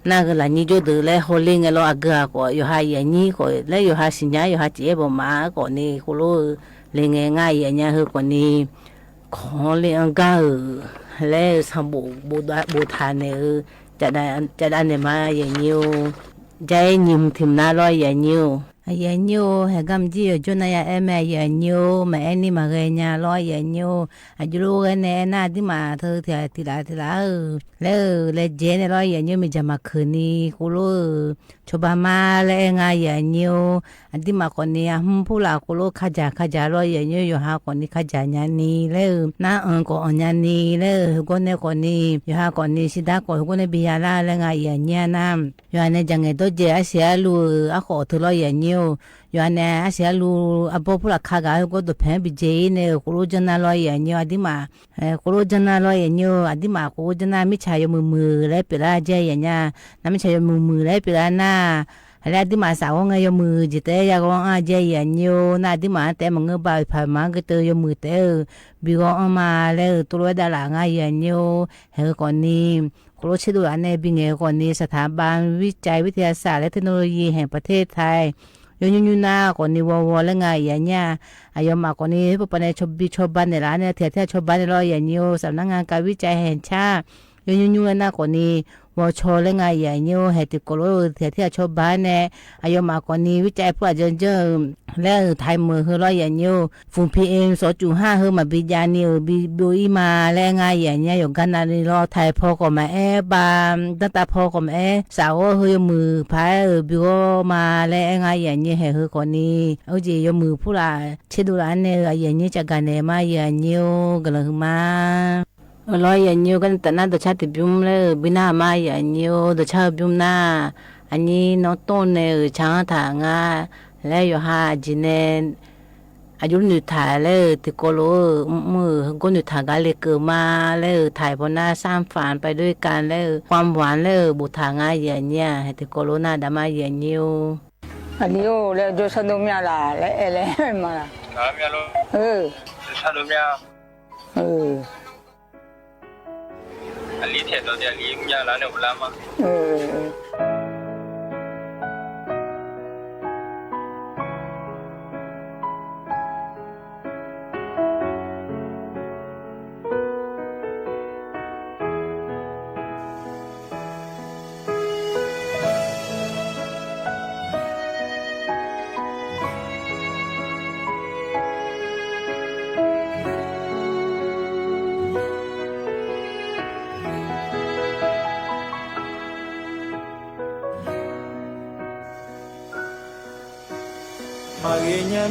နာကလာညီဂျိုဒလဲဟိုလင်းငလောအဂါကိုယဟာယညီကိုလဲယဟာစညာယဟာကျေဘောမာကိုနီကိုလိုလင်းငယ်ငါရညာဟကောနီခေါ်လင်းအဂါလဲဆမ်ဘူထာနေจะได้เนี่ยมาอย่างนี้ใจนิ่มถิ่มน่าร้อยอย่างนี้อย่างนี้ให้กำจีจนนายแม่อย่างนี้แม่นี่มาเรียนร้อยอย่างนี้อายุรู้กันเนี่ยน่าที่มาเธอทีละแล้วเจนร้อยอย่างนี้มีจะมาคืนนี้กูรู้ชอบมาแล้วงานอย่างนี้อันที่มาคนนี้ผู้หลักกูรู้ข้าจะร้อยอย่างนี้อยู่หาคนนี้ข้าจะงานนี้แล้วน้าก็งานนี้แล้วคนนี้อยู่หาคนนี้สิดาคนนี้บิยาลาแล้วงานอย่างนี้นะอยู่อันนี้จังไงตัวเจ้าเสียลูอ่ะขอเธอร้อยอย่างนี้อยู่อันนี้อาเสียลูอ่ะพอผู้หลักข้าก็ตัวแผ่นบิเจเนี่ยกูรู้จังน่าร้อยอย่างนี้อันที่มากูรู้จังน่าร้อยอย่างนี้อันที่มากูจังน่าไม่ใช่ยมือแล้วเปล่าเจอย่างนี้น้าไม่ใช่มือแล้วเปล่าน่าแล้วที่มาสาวงยมือจิตเตยก็อาเจอย่างนี้น่าที่มาแต่มันก็บ่ายผ่านมาก็เตยมือเตยบิวออกมาแล้วตัวดาราง่ายอย่างนี้เฮก่อนนี้ครูชิดูอันนี้บิงเฮก่อนนี้สถาบันวิจัยวิทยาศาสตร์และเทคโนโลยีแห่งประเทศไทยยูนาก่อนนี้วอแล้วง่ายอย่างนี้อายมาก่อนนี้พวกปนชาวบ้านในร้านเนี่ยเที่ยวชาวบ้านในร้อยอย่างนี้สำนักงานการวิจัยแห่งชาติยูนาก่อนนี้วอชอและง่ายอย่างนี้เหตุกโลเที่ยวชาวบ้านเนี่ยอายมาก่อนนี้วิจัยผู้อาจารย์แล้วไทยมือเฮร้อยอย่างนี้ฝุ่น PM 2.5เฮมาบิยานิวบิอีมาและง่ายอย่างนี้อยู่กันในรอไทยพอก็มาบามตั้งแต่พอก็มาสาวเฮมือพายบิวมาและง่ายอย่างนี้เฮก่อนนี้เอาจียมือผู้ละเชดูร้านเนี่ยอย่างนี้จากกันเนี่ยมาอย่างนี้กันเลยมาร้อยอย่างนี้กันแต่น่าจะชาติบิมเลยบินามาอย่างนี้จะชาบิมน่าอันนี้น้องต้นเนี่ยช้างถางาแล้วอยู่หาจีเนอายุหนึ่งถ่ายแล้วติโกโลมือก็หนึ่งถ่ายกันเลยเกิดมาแล้วถ่ายพอหน้าสร้างฝันไปด้วยกันแล้วความหวานแล้วบุตรงาอย่างเนี้ยให้ติโกโลน่าดามาอย่างนี้อันนี้แล้วจะสนุกมั้ยล่ะแล้วอะไรมาล่ะมั้ยล่ะสนุกมั้ยอันนี้เทียนตัวเดียวนี้มั้ยล่ะเนี่ยบุลามาMagenya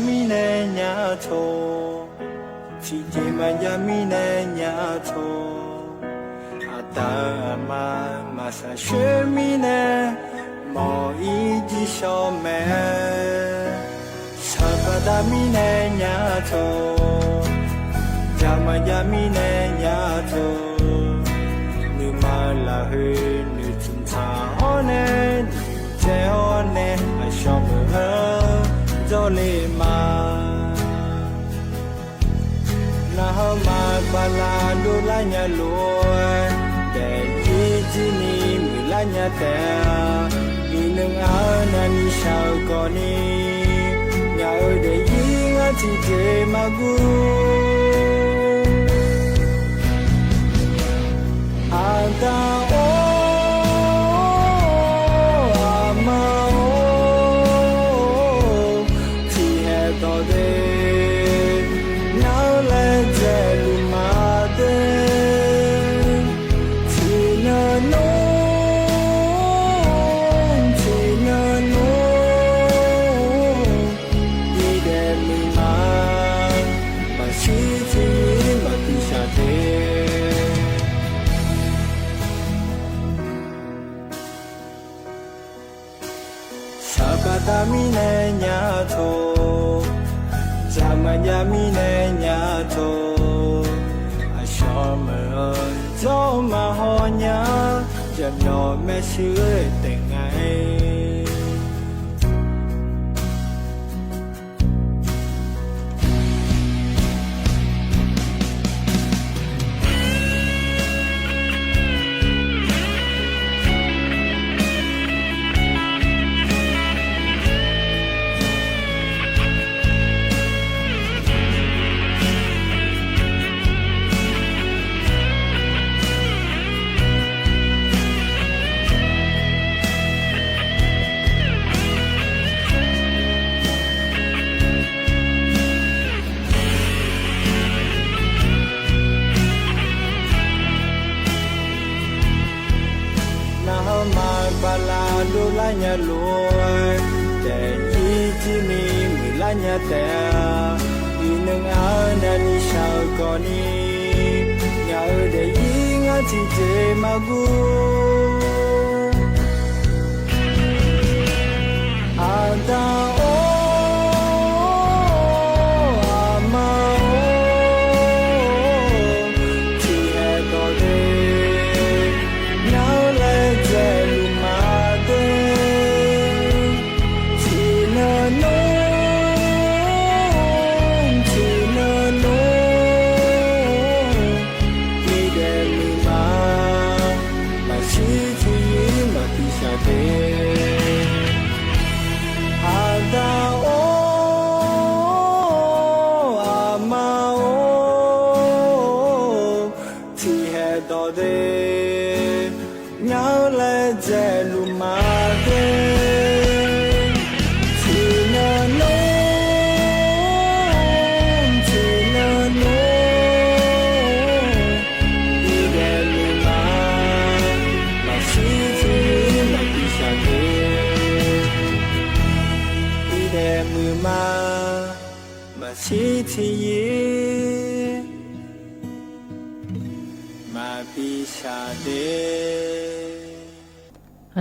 nyato Chijima yamine nyato Atama masa shemine Mo iji shome Sabada mine nyato Jama yamine nyato Numala hu nutunta one Nute one ashome Zolema Nahama bala dulanya luar Deji jini mulanya te Inung anani syaukoni Nyau de yinga tike magu Anta Mima mi ne nya to a sho me zo ma ho nya ja myo me shi te ngai nya loi te ji ji ni mi la nya te ni nang a na ni shao ko ni nya de yi nga ji je ma gu a da o a ma o ti he do de now let the chi chi ye ma pi sha de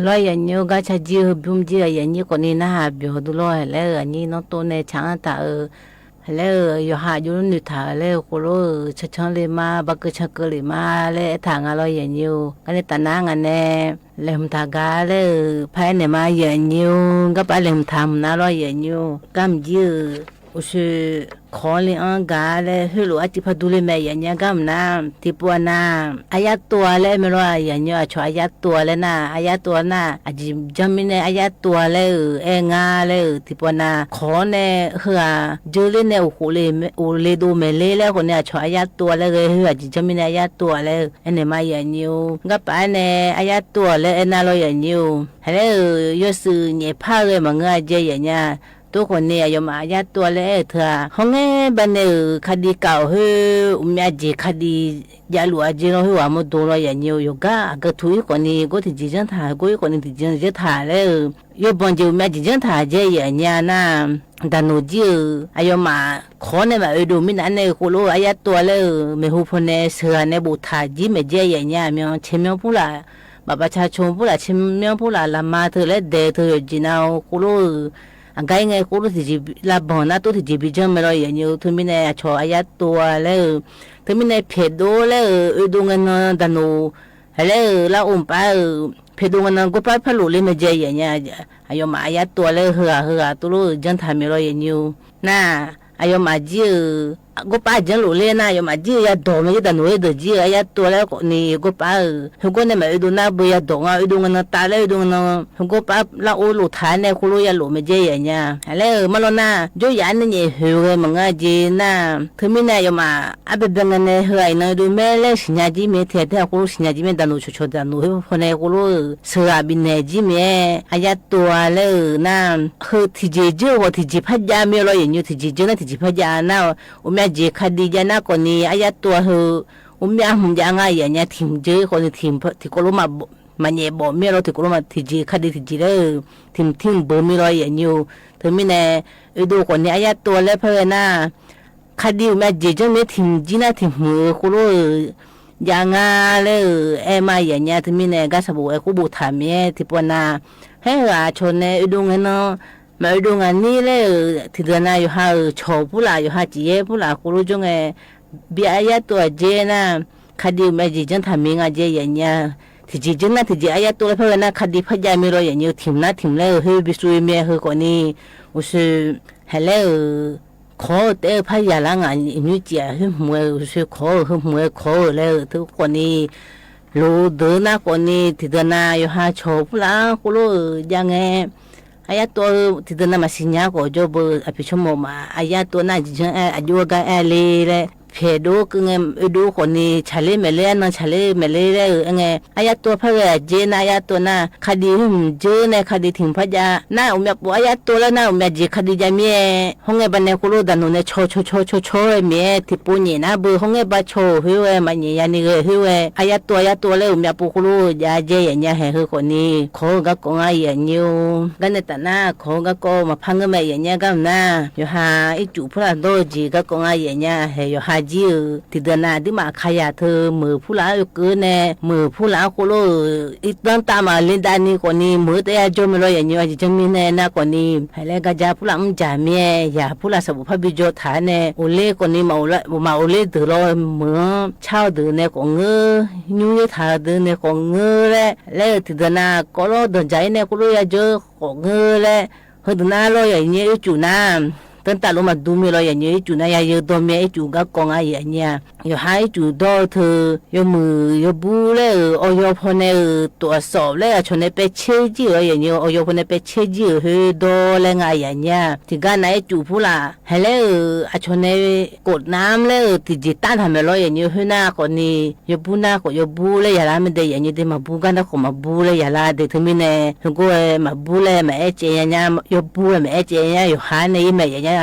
လောရညောကချဂျီဘုံဂျီရညေကိုနေနာပြောဒလောလဲညေနော်တိုနေချန်တာလဲရဟာယုန်နတာလဲကိုလိုချချန်လေမာဘကချကလေမာလဲထာငါလောရညေကနေတနာငနေလဲမတာကလဲဖဲနေမာရညေကပလဲမသမ်နာလောရညေကမ်ဂျီ我是考虑家嘞，后来就怕读了没人家干嘛？提不那，哎呀多嘞，没咯，人家说哎呀多嘞呐，哎呀多呐，啊就证明呢哎呀多嘞，哎伢嘞，提不那，考呢呵啊，就嘞呢我嘞都没嘞嘞，可能说哎呀多嘞个呵啊，就证明呢哎呀多嘞，哎你妈人牛，我爸呢哎呀多嘞，哎那老人牛，还嘞要是你怕个嘛，我这人家。ตัวคนเนี่ยยมาญาตัวเล่เธอห้องบันเนคดีเก่าเฮอุมยาจีคดียาหลวงจีนเฮว่ามันตัวเราอย่างเดียวอยู่ก็ทุยคนนี้ก็ที่จีจังถ่ายก็คนนี้ที่จีจังถ่ายเลยยบบังจีอุมยาจีจังถ่ายเจียอย่างเงี้ยนะแต่หนูจีอายมาขอเนี่ยมาดูมินันเนี่ยกูรู้อายตัวเลยไม่หูพนเนี่ยเสือเนี่ยบุตรจีไม่เจียอย่างเงี้ยมีเชื่อมพูดละแบบประชาชนพูดละเชื่อมพูดละละมาเธอและเดเธอจีน่ากูรู้ไงกูรู้ที่จีลาบอนะตัวที่จีบิจังไม่รออย่างนี้ถึงมีเนี่ยชออายตัวเลยถึงมีเนี่ยเพดเลยดูเงินดันูเลยละไปเพดเงินกูไปพลุเลยไม่เจออย่างเงี้ยอายมาอายตัวเลยเหือตัวรู้จังทำไม่รออย่างนี้น่ะอายมาจีกูป้าจังรู้เลยนะยมาจีอย่าดมอย่าหนูอย่าจีอย่าตัวแล้วนี่กูป้าเขาก็เนี่ยมาดูน่าเบื่อดงอ่ะดูเงินตาเลยดูเงินกูป้าละโอ้ลูกทานเนี่ยกูรู้อย่าหลุดไม่เจียเนี่ยแล้วมาแล้วนะจู่ยันเนี่ยหิวเลยมึงอ่ะจีน่ะถึงมีเนี่ยยมาอาเป็นเงินเนี่ยเฮ้ยนะดูแม่เลยสิญญาจีเมเทียกูรู้สิญญาจีเมดันหนูชัวดันหนูคนเนี่ยกูรู้เสือบินเนี่ยจีเมอายตัวเลยนะคือที่จีว่าที่จีพัดยาไม่รออย่างนี้ที่จีนะที่จีพัดยานะจีคดีจานะคนนี้อายตัวเฮอุมยาหุ่นยางอย่างเงี้ยทีมเจอคนทีมที่กลุ่มมาเนี่ยบอกไม่รู้ที่กลุ่มที่จีคดีที่จีเลยทีมเบอร์ไม่รู้อย่างนี้ถึงมีเนี่ยดูคนนี้อายตัวแล้วเพื่อนน่ะคดีอุมยาจีจงเนี่ยทีมจีน่ะทีมมือกลุ่มยางเลยมาอย่างเงี้ยถึงมีเนี่ยก็สบู่กูบูถามเนี่ยที่ปวน่ะให้ว่าชนเนี่ยดูเงิน มาดูงานนี้เลยที่เดือนหน้าอยู่หาโชว์ผู้หลาอยู่หาจีเอผู้หลาคุรู้จงเบียร์ตัวเจนะคดีแม่จีจังทำมีงานเจอย่างเงี้ยที่จีจังนะที่จีอายตัวเลยเพราะว่านะคดีพยายามมีรอยอย่างเงี้ยทีมนะทีมเลยเฮ้ยบิสุยเมียเฮ้ยคนนี้อุศฮัลโหลขอเตะพยายามงานมีเจ้าเฮ้ยมวยอุศขอเฮ้ยมวยขอเลยทุกคนนี้รู้เดินนะคนนี้ที่เดินนะอยู่หาโชว์ผู้หลาคุรู้ยังไงayat tu tidak nama sinya ko job api chomo ma ayat tu na jeng ajo ga ale le phedo kngem edu ko ni chale mele na chale mele le nge ayat tu pha ga je na ayat tu na khadi je ne khadi thing pha ja na umya po ayat tu la na umya je khadi ja mie honge ba ne ko lo da no ne cho mie ti pu ni na bu honge ba cho hwe ma ni ya ni ge hwe ayat tu le umya po ko lo ja je ya nya he ko ni ko ga ko nga ya nyu ga ne ta na ko ga ko ma phang me ya nya ga na yo ha I chu phla do ji ga ko nga ya nya he yo ha ji ti da na di ma khaya the mu phula yo ke ne mu phula ko lo I dan ta ma lin da ni ko ni mu te ya jo me lo ya nyu ji jang mi ne na ko ni he le ga ja phula ja mie ya phula sa bu pha bi jo tha ne o le ko ni ma o le de lo mu chao de ne ko nge nyu tha de ne ko nge le ti da na ko lo de jai ne ko lo ya jo ko nge le hơi na lo ya nye chủ na tân ta lo mà du mi lo ya nye chủ na ya yo do me chủ ga con a ya nya yo hai chủ do thu yo mu yo bu le o yo phone to so le cho ne pe che ji o ya nye o yo phone pe che ji he do le nga ya nya thì ga na chủ phu la he le a cho ne cột nam le thì ji ta tha me lo ya nye he na ko ni yo bu na ko yo bu le ya la me de ya nye de ma bu ga na ko ma bu le ya la de thu mi ne ko ma bu le ma e che ya nya yo bu ma e che ya yo ha ne me ya nya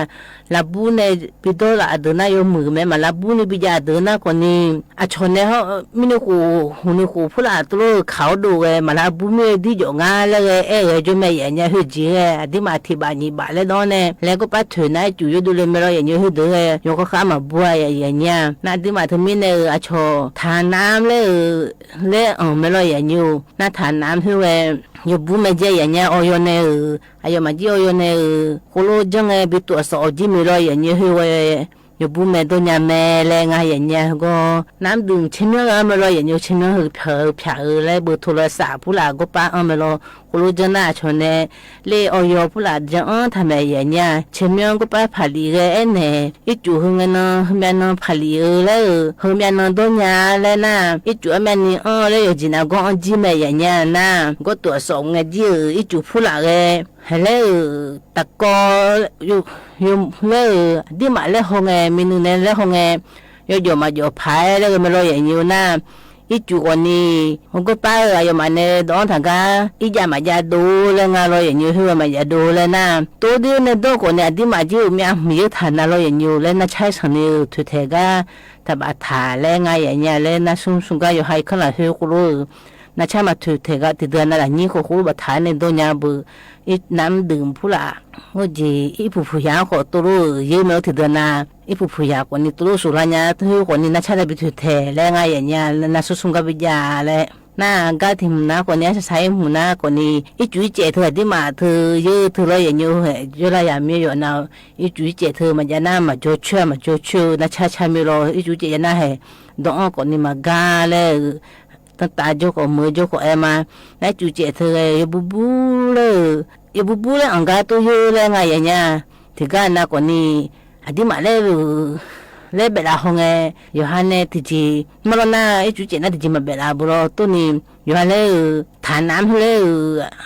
la bu ne pido la aduna yo mu me ma la bu ne bi ja aduna ko ni a chone ho mi ne ko hu ne ko phula to lo khao do ge ma la bu me di jo nga le ge e jo me ya nya hu ji ge di ma thi ba ni ba le do ne le ko pa thu na ju yo do le me lo ya nya hu do ge yo ko kha ma bu ya nya na di ma thu mi ne a cho tha nam le me lo ya nyu na tha nam hu ge yo bu me je ya nya o yo ne ayo ma ji o yo ne ko lo jang e bi to so ji mi lo ya nya hu we yo bu me do nya me le nga ya nya go nam dung chen me me lo ya nya chen me hu phya le bu to lo sa pu la go pa me lo ko lo jang na cho ne le o yo pu la jang tha me ya nya chen me go pa pha li ge ne I chu hu nga na me na pha li le hu me na do nya le na I chu me ni le yo ji na go ji me ya nya na go to so nga ji I chu pu la ge hello ta ko yo le di ma le ho nge mi nu ne le ho nge yo ma yo phai le me lo ya nyu na I chu ko ni ho ko pa yo ma ne do tha ga I ja ma ja do le nga lo ya nyu hu ma ja do le na to di ne do ko ne di ma ji mi mi tha na lo ya nyu le na chai san ni thu the ga ta ba tha le nga ya nya le na sum ga yo hai khala hu ko lo na cha ma thu the ga ti da na la ni ko ko ba tha ne do nya bu I nam đường phu la ho ji I phu ya ko to lo ye me ti da na I phu ya ko ni to lo su la nya thu ko ni na cha le bi thu the le nga ya nya na su sum ga bi ja le na ga thim na ko ni sa sai mu na ko ni I chu che thu di ma thu ye thu lo ye nyu he yo la ya mi yo na I chu che thu ma ja na ma jo chu na cha mi lo I chu che na he do ko ni ma ga le ta jo ko mu jo ko ema na chu che the bu bu le ang ga to yo le nga ya nya thì ga na ko ni adi ma le be la hong e yo ha ne ti ji ma lo na I chu che na ti ji ma be la bu lo to ni yo ha le tha nam le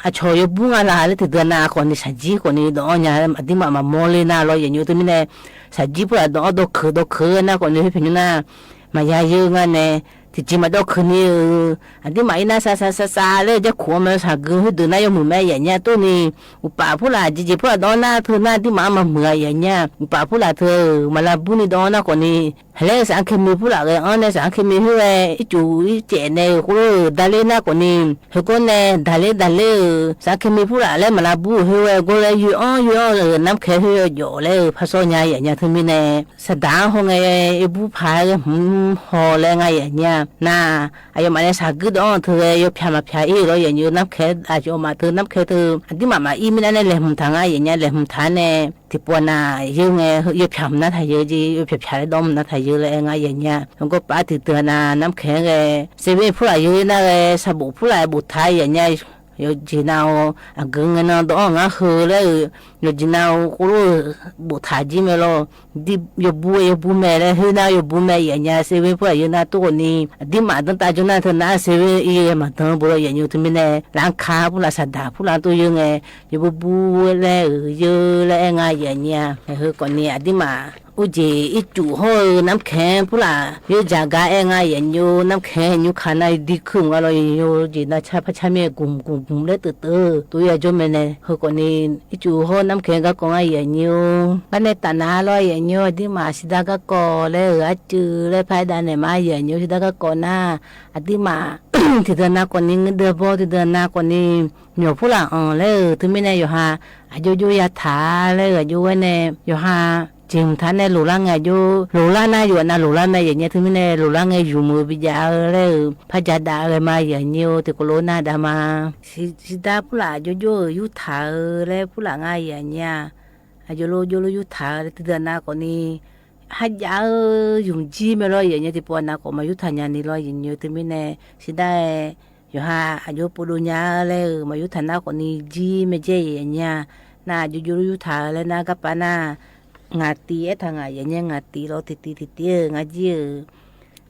a cho yo bu nga la le ti da na ko ni sa ji ko ni do nya adi ma mo le na lo ye nyu to mi ne sa ji pu do khe na ko ni phe ni na ma ya yo nga ne thì chỉ mà đâu khơi nhiều, anh đi máy na sa lên cho khổ mà sao cứ từ nay ông mẹ vậy nha tôi nè, bà phụ là chỉ phụ là đó na thôi na đi mà mười vậy nha, bà phụ là thôi mà là bún đi đó na còn nè, hay sáng khi mình phụ là cái anh này sáng khi mình hiểu cái chú trẻ này cô đào lên na còn nè, hay con này đào lên sáng khi mình phụ là lên mà là bún hiểu cái cô này hiểu năm khi hiểu rõ lên phát số nhà vậy nha thôi mình này, sao đào hôm ngày bún phai họ lên ngay vậy nha. น่าอายมาเนี่ยสักก็ต้องเธอยพยมาพยอีเราอย่างอยู่นับแค่อาจจะมาเธอนับแค่เธออันที่มาอีไม่ได้เลยหุ่นทางอย่างเงี้ยเลยหุ่นทางเนี่ยที่ปวน่ะยังไงยพยนะทายเยอะจียพยได้ดมนะทายเยอะเลยไงอย่างเงี้ยมันก็ป้าติดเตือนนะนับแค่ไงเซเว่นผู้ใหญ่เยอะนะเลยสบู่ผู้ใหญ่บุตรไทยอย่างเงี้ย有จีน่าอ่ะกึ่งนั้นต้องงั้นเหรอเลย有จีน่ากูรู้บุตรจีเมล่ะดิ有不买เลยเฮ้ยน่า有不买อย่างเงี้ยเซเว่นผู้ใหญ่อยู่น่าตัวนี้ดิมาตั้งแต่จนน่าเธอน่าเซเว่นอีมาตั้งบุรุษอย่างอยู่ที่มีเนี่ยร้านค้าผู้ละสัตว์ผู้ละตัวยังไง有不เลยเยอะเลยไงอย่างเงี้ยเฮ้ยก่อนนี้ดิมาอุจอีจู่ห้อน้ำแข็งผู้ละอยู่จากไอ้ไงอย่างอยู่น้ำแข็งอยู่ขนาดดีขึ้นอะไรอยู่จีน่าชาพระชามีกุมเลยตัวอย่างจนมันเนี่ยเฮ้ยก่อนนี้อีจู่ห้อน้ำแข็งก็กงไอ้อย่างอยู่กันในตาหน้าลอยอย่างอยู่ดิมาสิดาก็ก่อเลยจือเลยพายดานเนี่ยมาอย่างอยู่สิดาก็ก่อหน้าดิมาที่เดินหน้าก่อนนี้เดือบอที่เดินหน้าก่อนนี้เหนียวผู้ละเลยถึงไม่แน่อยู่ฮะอายุยาถาเลยอยู่ไว้เนี่ยอยู่ฮะจริงท่านเนี่ยหลูล่างไงอยู่หลูล่างน่าอยู่นะหลูล่างแม่อย่างเงี้ยถึงไม่แน่หลูล่างไงอยู่มือปิจาเลยพระจัดดาเลยมาอย่างเงี้ยติโกโลนาดามาสิดาผู้ละอยู่ถาเลยผู้ละง่ายอย่างเงี้ยอายุอยู่ถาที่เดินหน้าก่อนนี้ฮัจยาอยู่จีไม่รออย่างเงี้ยที่ปวนาก็มาอยู่ทันยานี่รออย่างเงี้ยถึงไม่แน่สิได้อยู่ฮะอายุปุรุญญาเลยมาอยู่ทันหน้าก่อนนี้จีไม่เจอย่างเงี้ยน่าอยู่ถาเลยนะกับปานาngati thanga yenya ngati lo titi ngaji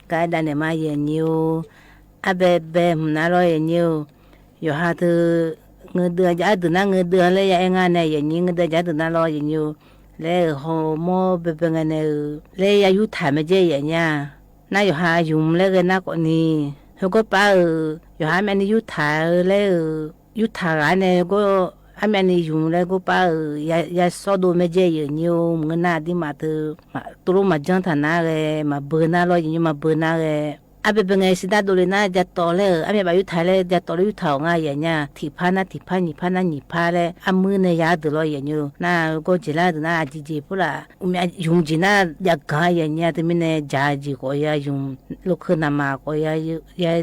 ka dane ma yenyu abebe mnalo yenyu yo ha tu ngde ja du na ngde le ya nga ne yenyu ngde ja du na lo yenyu le ho mo bebe ngane le ya yu tha me je yenya na yo ha yum le ge na ko ni ho ko pa yo ha me ni yu tha le yu tha ga ne ko anh em đi dùng lại có ba ya so đồ mấy cái nhiều người nào đi mà từ mà tôi mà chẳng thà na cái mà bữa na lo nhưng mà bữa na cái anh bây giờ sinh ra đồ lên na giờ to lên anh bây giờ thay lên giờ to lên thảo ngay vậy nha thì phá nhị phá lên anh mưa này ya được rồi vậy nhiều na có chỉ là na chỉ phụ là mình dùng chỉ na giờ cái vậy nha thì mình này giá chỉ có ya dùng lúc khi nào mà có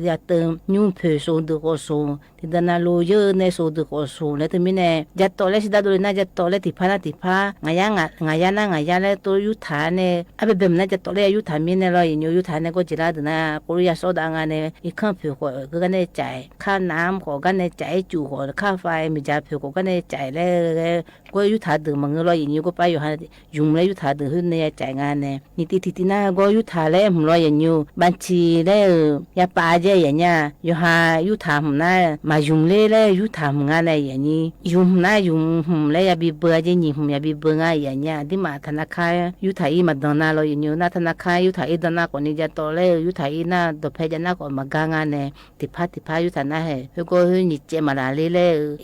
ya từng nhung phơi số được có số thì đợt nào lúa dưa này số được có số này thì mình này giờ to lên sinh ra đồ lên na giờ to lên thì phá ngày ya lên tôi yu thả này anh bây giờ mình giờ to lên yu thả mình này rồi nhiều yu thả này có chỉ là na 우리 야소당안에 이칸 표고 그간에 짜이 칸 남고 간에 짜이 주고 카파에 미자 표고 간에 짜이래 고유 다들 먹으러 이니고 빠요 한 용래 유 다들 흔내 짜이가네 니티티티나 고유 타래 물어 연유 반치래 야 빠제 야냐 요하 유 탐나 마 용래래 유 탐가네 야니 용나 용래 야 비버제 니야 비버가 야냐 디마 타나카 유 타이 마더나로 연유 나타나카 유 타이 더나 거니자 또래 유 타이 na do phe jana ko maganga ne tipa yu thana he ko ni che mara le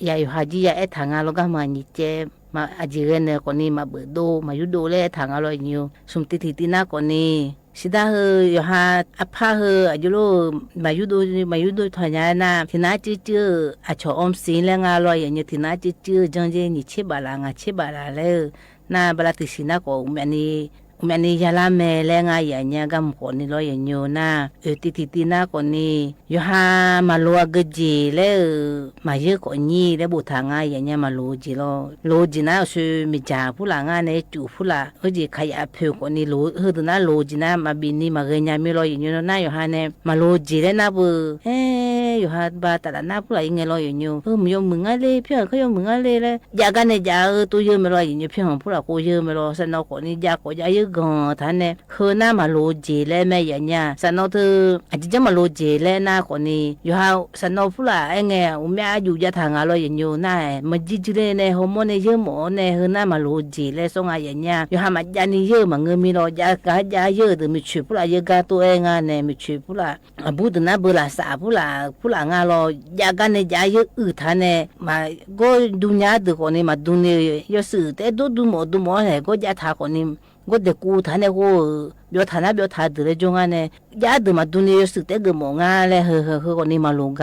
ya yu haji ya e thanga lo ga ma ni che ma ajire ne ko ni ma do ma yu do le thanga lo nyu sum ti na ko ni sida he yo ha apha he ajulo ma yu do thanya na thina chi a cho om sin le nga lo ye ni thina chi jang je ni che ba la nga che ba la le na bala ti sina ko me ni yala me le nga ya nya gam ko ni lo ye nyu na ti na ko ni yo ha ma lo ga ji le ma ye ko ni le bu tha nga ya nya ma lo ji na su mi ja pu la nga ne chu pu la o ji kha ya phe ko ni lo hu na lo ji na ma bi ni ma ga nya mi lo ye nyu na yo ha ne ma lo ji le na bu yo ha ba ta la na pu la nge lo ye nyu mi yo mung a le phya kha yo mung a le ya ga ne ja tu ye me lo ye nyu phya pu la ko ye me lo sa no ko ni ja ko ja ye gòn thằng này khơi na mà lúa dễ lên mấy vậy nha, sao nó thứ chỉ cho mà lúa dễ lên na còn đi, dù sao sao nó phù là anh nghe, mẹ dù cho thằng alo vậy nhiều na, mà chỉ lên này hôm nay giờ mỏ này hơn na mà lúa dễ lên xong vậy nha, dù sao mà gia ni giờ mà người mi lo gia cả gia giờ từ mi chụp phù là giờ cả tôi anh nghe này mi chụp phù là, bữa từ na bữa là sao phù là nghe lo gia cái này gia giờ thằng này mà có dunia từ còn đi mà dunia giờ sự thế đu mỏ này có gia thằng còn đi 我的姑他那个表他那表他的那种啊呢，家的嘛都呢有时得个忙啊嘞，和个你嘛弄个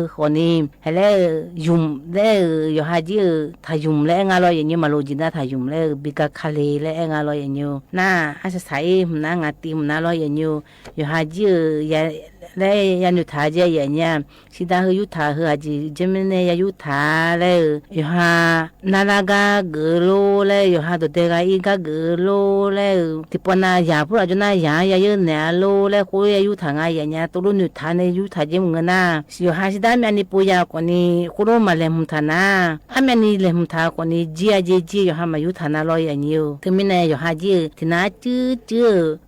和你还嘞用嘞有哈子他用嘞俺老爷娘嘛弄进那他用嘞比较卡嘞嘞俺老爷娘，那还是谁那俺弟那老爷娘有哈子也。嘞呀，女他家爷娘，是但是有他和阿姐这边呢也有他嘞，有哈那个格罗嘞，有哈都这个一个格罗嘞，提不那呀，不然就那呀也有那罗嘞，或也有他啊爷娘，都女他呢有他这么那，有哈是但面你不要过你，或者嘛来木他那，阿面你来木他过你，姐有哈嘛有他那老爷娘，他们呢有哈姐，他那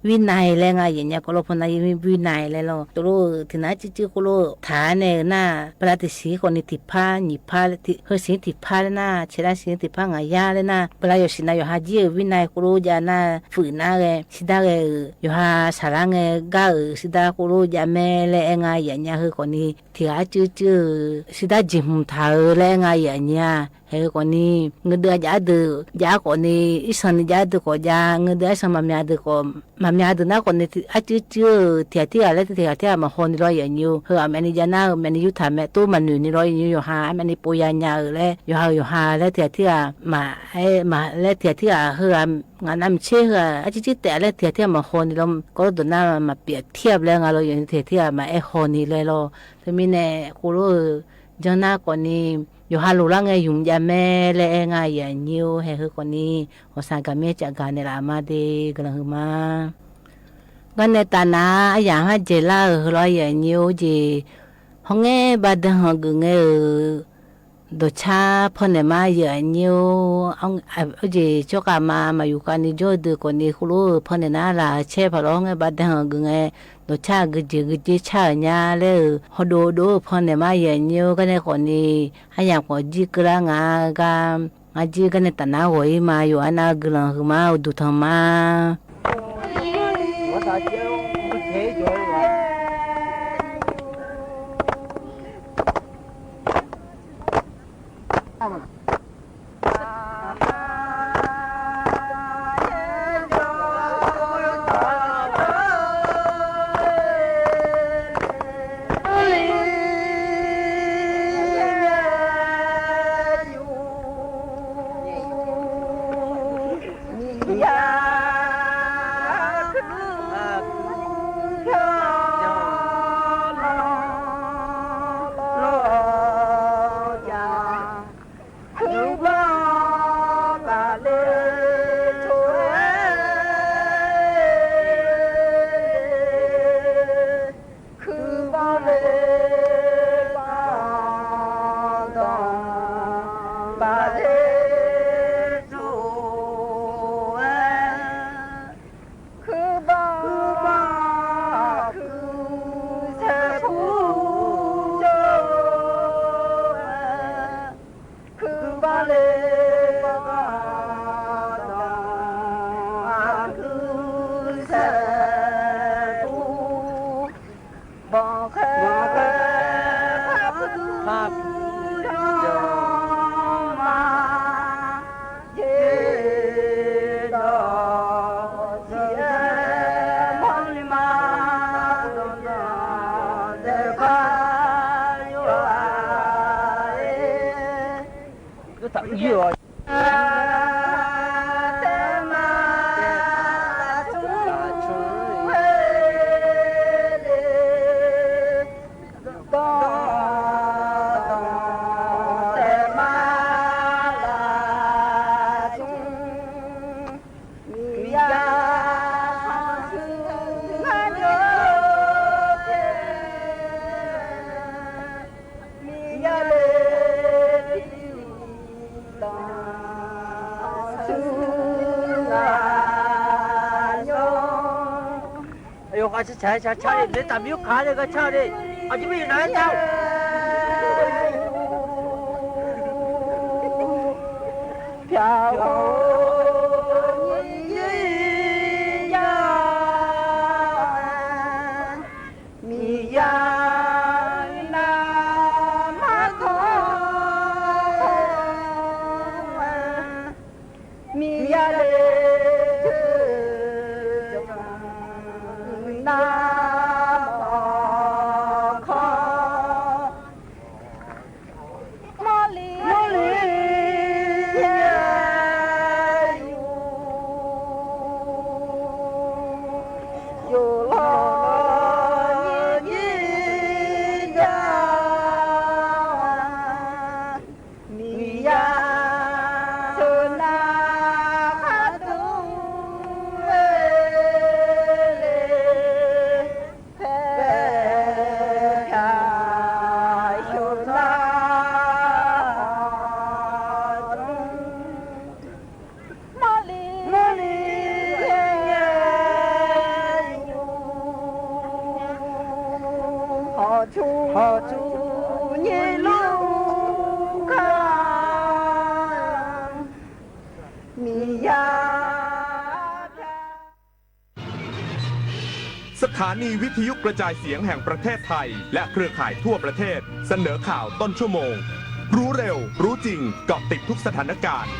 วินัย嘞啊爷娘，过了碰那วินัย嘞咯，都。ทีนั้นจิ๊กๆก็รู้ฐานเนี่ยน่าปราติสีคนนี้ติดผ้าหนีผ้าที่เฮสีติดผ้าเลยน่าเชื่อสีติดผ้างายาเลยน่าปลายอยู่สินะอยู่หาจีวินัยก็รู้จาน่าฝืนน่าเลยสิดาเลยอยู่หาสารังเลยก้าสิดาก็รู้จาแม่เลยงายอย่างเงี้ยคือคนนี้ที่อาจิ๊กๆสิดาจิมท่าเลยงายอย่างเงี้ยเฮ้คนนี้เงินเดือนยาคนนี้อีสันยาดูก็ยาเงินเดือนสมัยดูก็มามีดูน่าคนนี้อาจิ๊กๆที่อะไรที่มาคนนี้ร้อยอย่างนี้เฮ้อแม่นี่จาน่าแม่นี่ยุทธาแม่ตู้มันนี่ร้อยอยู่หาแม่นี่ปุยญาเลยอยู่หาแล้วที่มาแล้วที่เฮ้องานนั้นเชื่ออาจิ๊กๆแต่แล้วที่มาคนนี้เราก็ดูน่ามาเปรียบเทียบแล้วงานเราอย่างที่มาคนนี้เลยเราที่มีเนี่ยกูรู้จังน่าคนนี้อยู่ฮาลูรังไงยุ่งยาแม่และไงอย่างนิวให้คือคนนี้หัวสานกับแม่จากการในรามาดีกันเลยมากันในตาหน้าอย่างฮัจเจล่าร้อยอย่างนิวจีห้องเงี้ยบัดห้องกึ่งเงี้ยดชาพ่อเนี่ยมาอย่างนิวห้องจีเจ้าการมาอยู่กันนี่โจดูคนนี้คุณรู้พ่อเนี่ยน่าละเช่พอร้องเงี้ยบัดห้องกึ่งเงี้ยตัวชากึจีชาญาเลยพอดูพอเนี่ยมาอย่างนี้ก็ในคนนี้ให้อย่างพอจีกระงาจีกันในตาหน้าหอยมาอยู่อันนั้นกระงมาดูทำมา查你代表卡你個查你，我做咩來到？漂你呀，米呀那么高，米呀嘞。สถานีวิทยุกระจายเสียงแห่งประเทศไทยและเครือข่ายทั่วประเทศเสนอข่าวต้นชั่วโมงรู้เร็วรู้จริงเกาะติดทุกสถานการณ์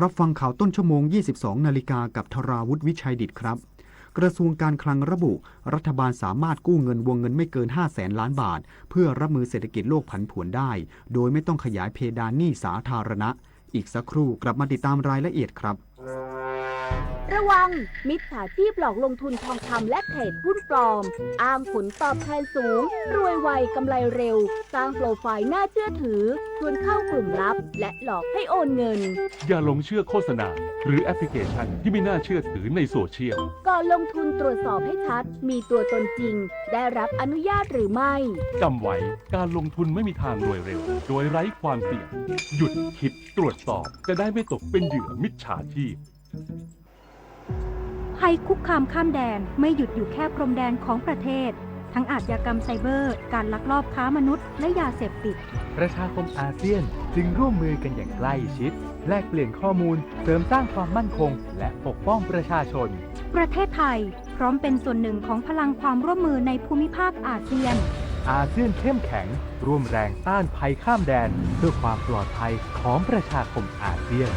รับฟังข่าวต้นชั่วโมง 22 นาฬิกากับธราวุฒิวิชัยดิษฐ์ครับกระทรวงการคลังระบุรัฐบาลสามารถกู้เงินวงเงินไม่เกิน 500,000 ล้านบาทเพื่อรับมือเศรษฐกิจโลกผันผวนได้โดยไม่ต้องขยายเพดานหนี้สาธารณะอีกสักครู่กลับมาติดตามรายละเอียดครับ ระวังมิจฉาชีพหลอกลงทุนทองคำและเทรดหุ้นปลอมอ้างผลตอบแทนสูงรวยไวกำไรเร็วสร้างโปรไฟล์น่าเชื่อถือชวนเข้ากลุ่มลับและหลอกให้โอนเงินอย่าหลงเชื่อโฆษณาหรือแอปพลิเคชันที่ไม่น่าเชื่อถือในโซเชียลก่อนลงทุนตรวจสอบให้ชัดมีตัวตนจริงได้รับอนุญาตหรือไม่จำไว้การลงทุนไม่มีทางรวยเร็วโดยไร้ความเสี่ยงหยุดคิดตรวจสอบจะได้ไม่ตกเป็นเหยื่อมิจฉาชีพภัยคุกคามข้ามแดนไม่หยุดอยู่แค่พรมแดนของประเทศทั้งอาชญากรรมไซเบอร์การลักลอบค้ามนุษย์และยาเสพติดประชาคมอาเซียนจึงร่วมมือกันอย่างใกล้ชิดแลกเปลี่ยนข้อมูลเสริมสร้างความมั่นคงและปกป้องประชาชนประเทศไทยพร้อมเป็นส่วนหนึ่งของพลังความร่วมมือในภูมิภาคอาเซียนอาเซียนเข้มแข็งร่วมแรงต้านภัยข้ามแดนเพื่อความปลอดภัยของประชาคมอาเซียน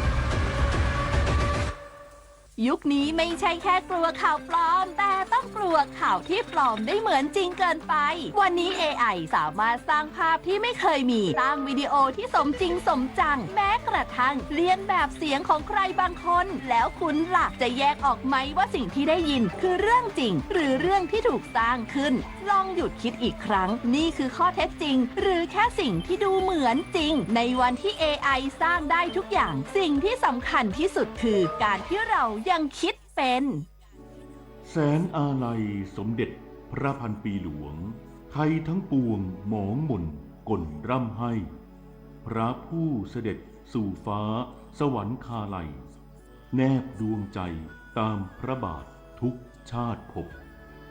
ยุคนี้ไม่ใช่แค่กลัวข่าวปลอมแต่ต้องกลัวข่าวที่ปลอมได้เหมือนจริงเกินไปวันนี้ AI สามารถสร้างภาพที่ไม่เคยมีสร้างวิดีโอที่สมจริงสมจังแม้กระทั่งเลียนแบบเสียงของใครบางคนแล้วคุณล่ะจะแยกออกไหมว่าสิ่งที่ได้ยินคือเรื่องจริงหรือเรื่องที่ถูกสร้างขึ้นลองหยุดคิดอีกครั้งนี่คือข้อเท็จจริงหรือแค่สิ่งที่ดูเหมือนจริงในวันที่ AI สร้างได้ทุกอย่างสิ่งที่สำคัญที่สุดคือการที่เรายังคิดเป็นแสนอาลัยสมเด็จพระพันปีหลวงไทยทั้งปวงหมองหม่นก่นร่ำให้พระผู้เสด็จสู่ฟ้าสวรรคาลัยแนบดวงใจตามพระบาททุกชาติภพ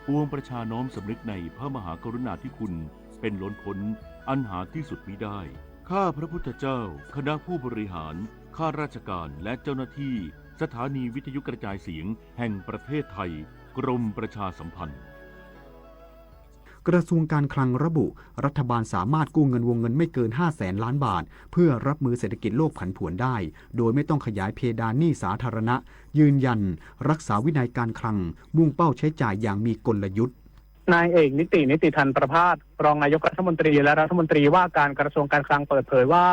ปวงประชาน้อมสำนึกในพระมหากรุณาธิคุณเป็นล้นพ้นอันหาที่สุดมิได้ข้าพระพุทธเจ้าคณะผู้บริหารข้าราชการและเจ้าหน้าที่สถานีวิทยุกระจายเสียงแห่งประเทศไทยกรมประชาสัมพันธ์กระทรวงการคลังระบุรัฐบาลสามารถกู้เงินวงเงินไม่เกิน 500,000 ล้านบาทเพื่อรับมือเศรษฐกิจโลกผันผวนได้โดยไม่ต้องขยายเพดานหนี้สาธารณะยืนยันรักษาวินัยการคลังมุ่งเป้าใช้จ่ายอย่างมีกลยุทธ์นายเอกนิติธันประภาสรองนายกรัฐมนตรีและรัฐมนตรีว่าการกระทรวงการคลังเปิดเผยว่า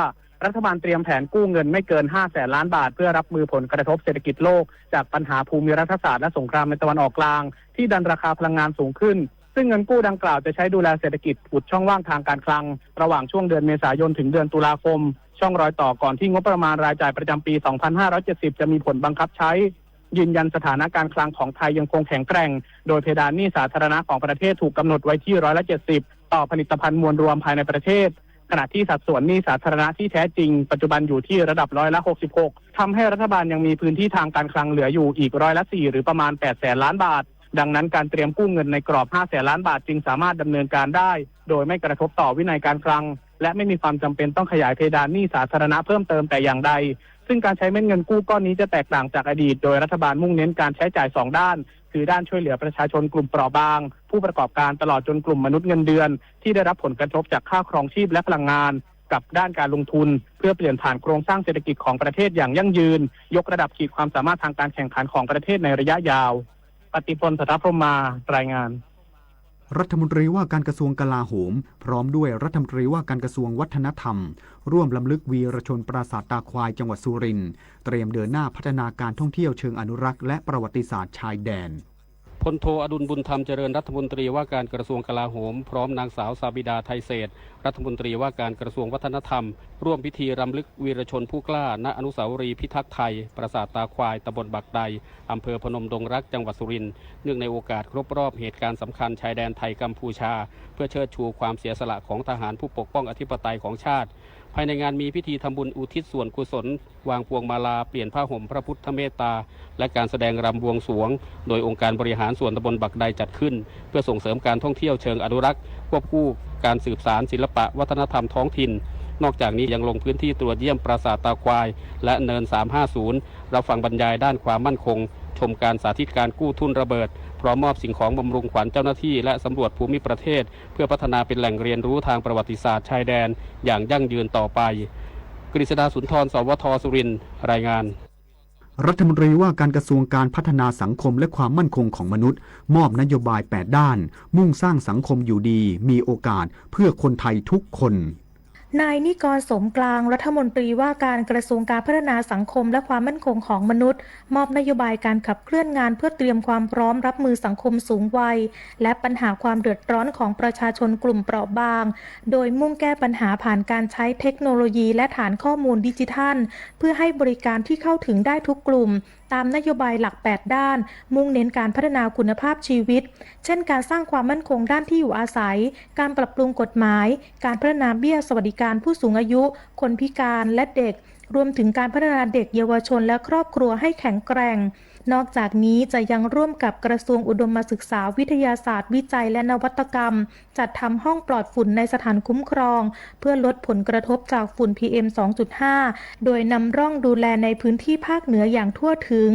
รัฐบาลเตรียมแผนกู้เงินไม่เกิน 500,000 ล้านบาทเพื่อรับมือผลกระทบเศรษฐกิจโลกจากปัญหาภูมิรัฐศาสตร์และสงครามในตะวันออกกลางที่ดันราคาพลังงานสูงขึ้นซึ่งเงินกู้ดังกล่าวจะใช้ดูแลเศรษฐกิจอุดช่องว่างทางการคลังระหว่างช่วงเดือนเมษายนถึงเดือนตุลาคมช่องรอยต่อก่อนที่งบประมาณรายจ่ายประจำปี 2570 จะมีผลบังคับใช้ยืนยันสถานะการคลังของไทยยังคงแข็งแกร่งโดยเพดานหนี้สาธารณะของประเทศถูกกำหนดไว้ที่170%ต่อผลิตภัณฑ์มวลรวมภายในประเทศขณะที่สัดส่วนหนี้สาธารณะที่แท้จริงปัจจุบันอยู่ที่ระดับ66%ทำให้รัฐบาลยังมีพื้นที่ทางการคลังเหลืออยู่อีก4%หรือประมาณ800,000 ล้านบาทดังนั้นการเตรียมกู้เงินในกรอบ500,000 ล้านบาทจึงสามารถดำเนินการได้โดยไม่กระทบต่อวินัยการคลังและไม่มีความจำเป็นต้องขยายเพดานหนี้สาธารณะเพิ่มเติมแต่อย่างใดซึ่งการใช้เม็ดเงินกู้ก้อนนี้จะแตกต่างจากอดีตโดยรัฐบาลมุ่งเน้นการใช้จ่าย2ด้านคือด้านช่วยเหลือประชาชนกลุ่มเปราะบางผู้ประกอบการตลอดจนกลุ่มมนุษย์เงินเดือนที่ได้รับผลกระทบจากค่าครองชีพและพลังงาน กับด้านการลงทุนเพื่อเปลี่ยนผ่านโครงสร้างเศรษฐกิจของประเทศอย่างยั่งยืนยกระดับขีดความสามารถทางการแข่งขันของประเทศในระยะยาวปฏิพล สัทธพรหมารายงานรัฐมนตรีว่าการกระทรวงกลาโหมพร้อมด้วยรัฐมนตรีว่าการกระทรวงวัฒนธรรมร่วมรำลึกวีรชนปราสาทตาควายจังหวัดสุรินทร์เตรียมเดินหน้าพัฒนาการท่องเที่ยวเชิงอนุรักษ์และประวัติศาสตร์ชายแดนพลโทอดุลบุญธรรมเจริญรัฐมนตรีว่าการกระทรวงกลาโหมพร้อมนางสาวซาบิดาไทยเศษรัฐมนตรีว่าการกระทรวงวัฒนธรรมร่วมพิธีรำลึกวีรชนผู้กล้าณอนุสาวรีย์พิทักษ์ไทยปราสาทตาควายตำบลบักใดอำเภอพนมดงรักจังหวัดสุรินทร์เนื่องในโอกาสครบรอบเหตุการณ์สำคัญชายแดนไทยกัมพูชาเพื่อเชิดชูความเสียสละของทหารผู้ปกป้องอธิปไตยของชาติภายในงานมีพิธีทำบุญอุทิศส่วนกุศลวางพวงมาลาเปลี่ยนผ้าห่มพระพุทธเมตตาและการแสดงรำบวงสรวงโดยองค์การบริหารส่วนตำบลบักใดจัดขึ้นเพื่อส่งเสริมการท่องเที่ยวเชิงอนุรักษ์ควบคู่การสืบสานศิลปะวัฒนธรรมท้องถิ่นนอกจากนี้ยังลงพื้นที่ตรวจเยี่ยมปราสาทตาควายและเนิน350รับฟังบรรยายด้านความมั่นคงชมการสาธิตการกู้ทุนระเบิดพร้อมมอบสิ่งของบำรุงขวัญเจ้าหน้าที่และสำรวจภูมิประเทศเพื่อพัฒนาเป็นแหล่งเรียนรู้ทางประวัติศาสตร์ชายแดนอย่างยั่งยืนต่อไปกฤษดาสุนทร สวท สุรินทร์รายงานรัฐมนตรีว่าการกระทรวงการพัฒนาสังคมและความมั่นคงของมนุษย์มอบนโยบาย8ด้านมุ่งสร้างสังคมอยู่ดีมีโอกาสเพื่อคนไทยทุกคนนายนิกร สมกลางรัฐมนตรีว่าการกระทรวงการพัฒนาสังคมและความมั่นคงของมนุษย์มอบนโยบายการขับเคลื่อนงานเพื่อเตรียมความพร้อมรับมือสังคมสูงวัยและปัญหาความเดือดร้อนของประชาชนกลุ่มเปราะบางโดยมุ่งแก้ปัญหาผ่านการใช้เทคโนโลยีและฐานข้อมูลดิจิทัลเพื่อให้บริการที่เข้าถึงได้ทุกกลุ่มตามนโยบายหลัก8ด้านมุ่งเน้นการพัฒนาคุณภาพชีวิตเช่นการสร้างความมั่นคงด้านที่อยู่อาศัยการปรับปรุงกฎหมายการพัฒนาเบี้ยสวัสดิการผู้สูงอายุคนพิการและเด็กรวมถึงการพัฒนาเด็กเยาวชนและครอบครัวให้แข็งแกร่งนอกจากนี้จะยังร่วมกับกระทรวงอุดมศึกษาวิทยาศาสตร์วิจัยและนวัตกรรมจัดทำห้องปลอดฝุ่นในสถานคุ้มครองเพื่อลดผลกระทบจากฝุ่น PM 2.5 โดยนำร่องดูแลในพื้นที่ภาคเหนืออย่างทั่วถึง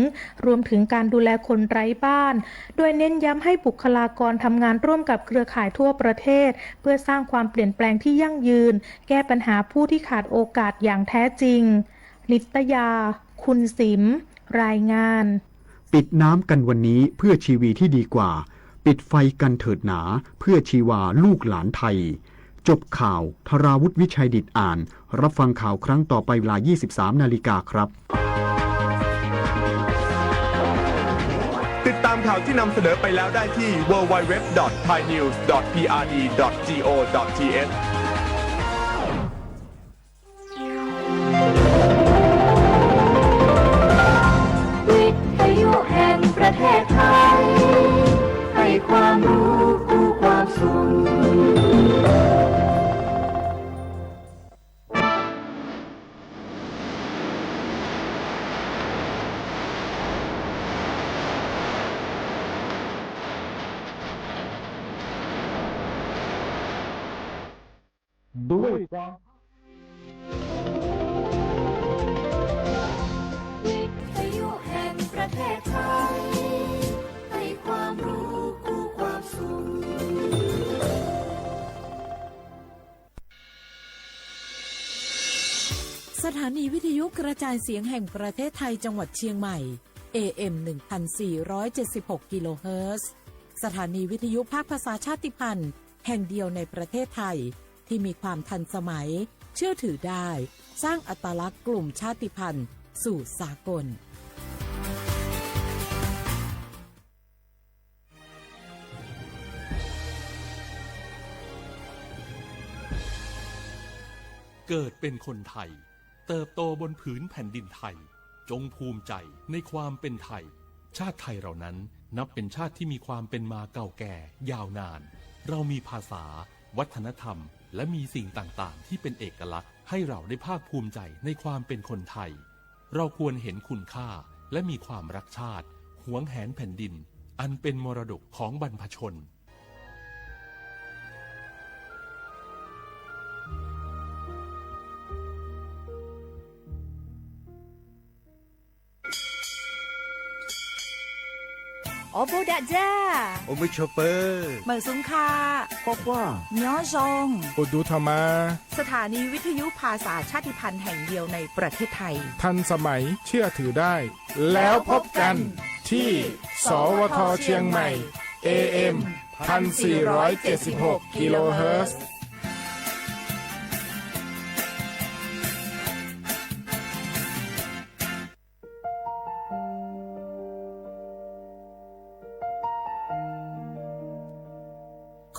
รวมถึงการดูแลคนไร้บ้านโดยเน้นย้ำให้บุคลากรทำงานร่วมกับเครือข่ายทั่วประเทศเพื่อสร้างความเปลี่ยนแปลงที่ยั่งยืนแก้ปัญหาผู้ที่ขาดโอกาสอย่างแท้จริงนิตยาคุณสิมรายงานปิดน้ำกันวันนี้เพื่อชีวีที่ดีกว่าปิดไฟกันเถิดหนาเพื่อชีวาลูกหลานไทยจบข่าวธราวุฒิวิชัยดิษฐ์อ่านรับฟังข่าวครั้งต่อไปเวลา 23 นาฬิกาครับติดตามข่าวที่นำเสนอไปแล้วได้ที่ www.thainews.prd.go.thแห่งประเทศไทยให้ความรู้คู่ความสุขด้วยความ วิทยุแห่งประเทศไทยให้ความรู้คู่ความสุขสถานีวิทยุกระจายเสียงแห่งประเทศไทยจังหวัดเชียงใหม่ AM 1476 กิโลเฮิรตซ์สถานีวิทยุภาคภาษาชาติพันธุ์แห่งเดียวในประเทศไทยที่มีความทันสมัยเชื่อถือได้สร้างอัตลักษณ์กลุ่มชาติพันธุ์สู่สากลเกิดเป็นคนไทยเติบโตบนผืนแผ่นดินไทยจงภูมิใจในความเป็นไทยชาติไทยเรานั้นนับเป็นชาติที่มีความเป็นมาเก่าแก่ยาวนานเรามีภาษาวัฒนธรรมและมีสิ่งต่างๆที่เป็นเอกลักษณ์ให้เราได้ภาคภูมิใจในความเป็นคนไทยเราควรเห็นคุณค่าและมีความรักชาติหวงแหนแผ่นดินอันเป็นมรดกของบรรพชน อ๋อโบดะจ้า โอมิชอปเปอร์ เหมอซุงคา พบว่า ย้อซง โอดูธรรมา สถานีวิทยุภาษาชาติพันธุ์แห่งเดียวในประเทศไทย ทันสมัยเชื่อถือได้ แล้วพบกันที่ สวทเชียงใหม่ AM 1476 กิโลเฮิรตซ์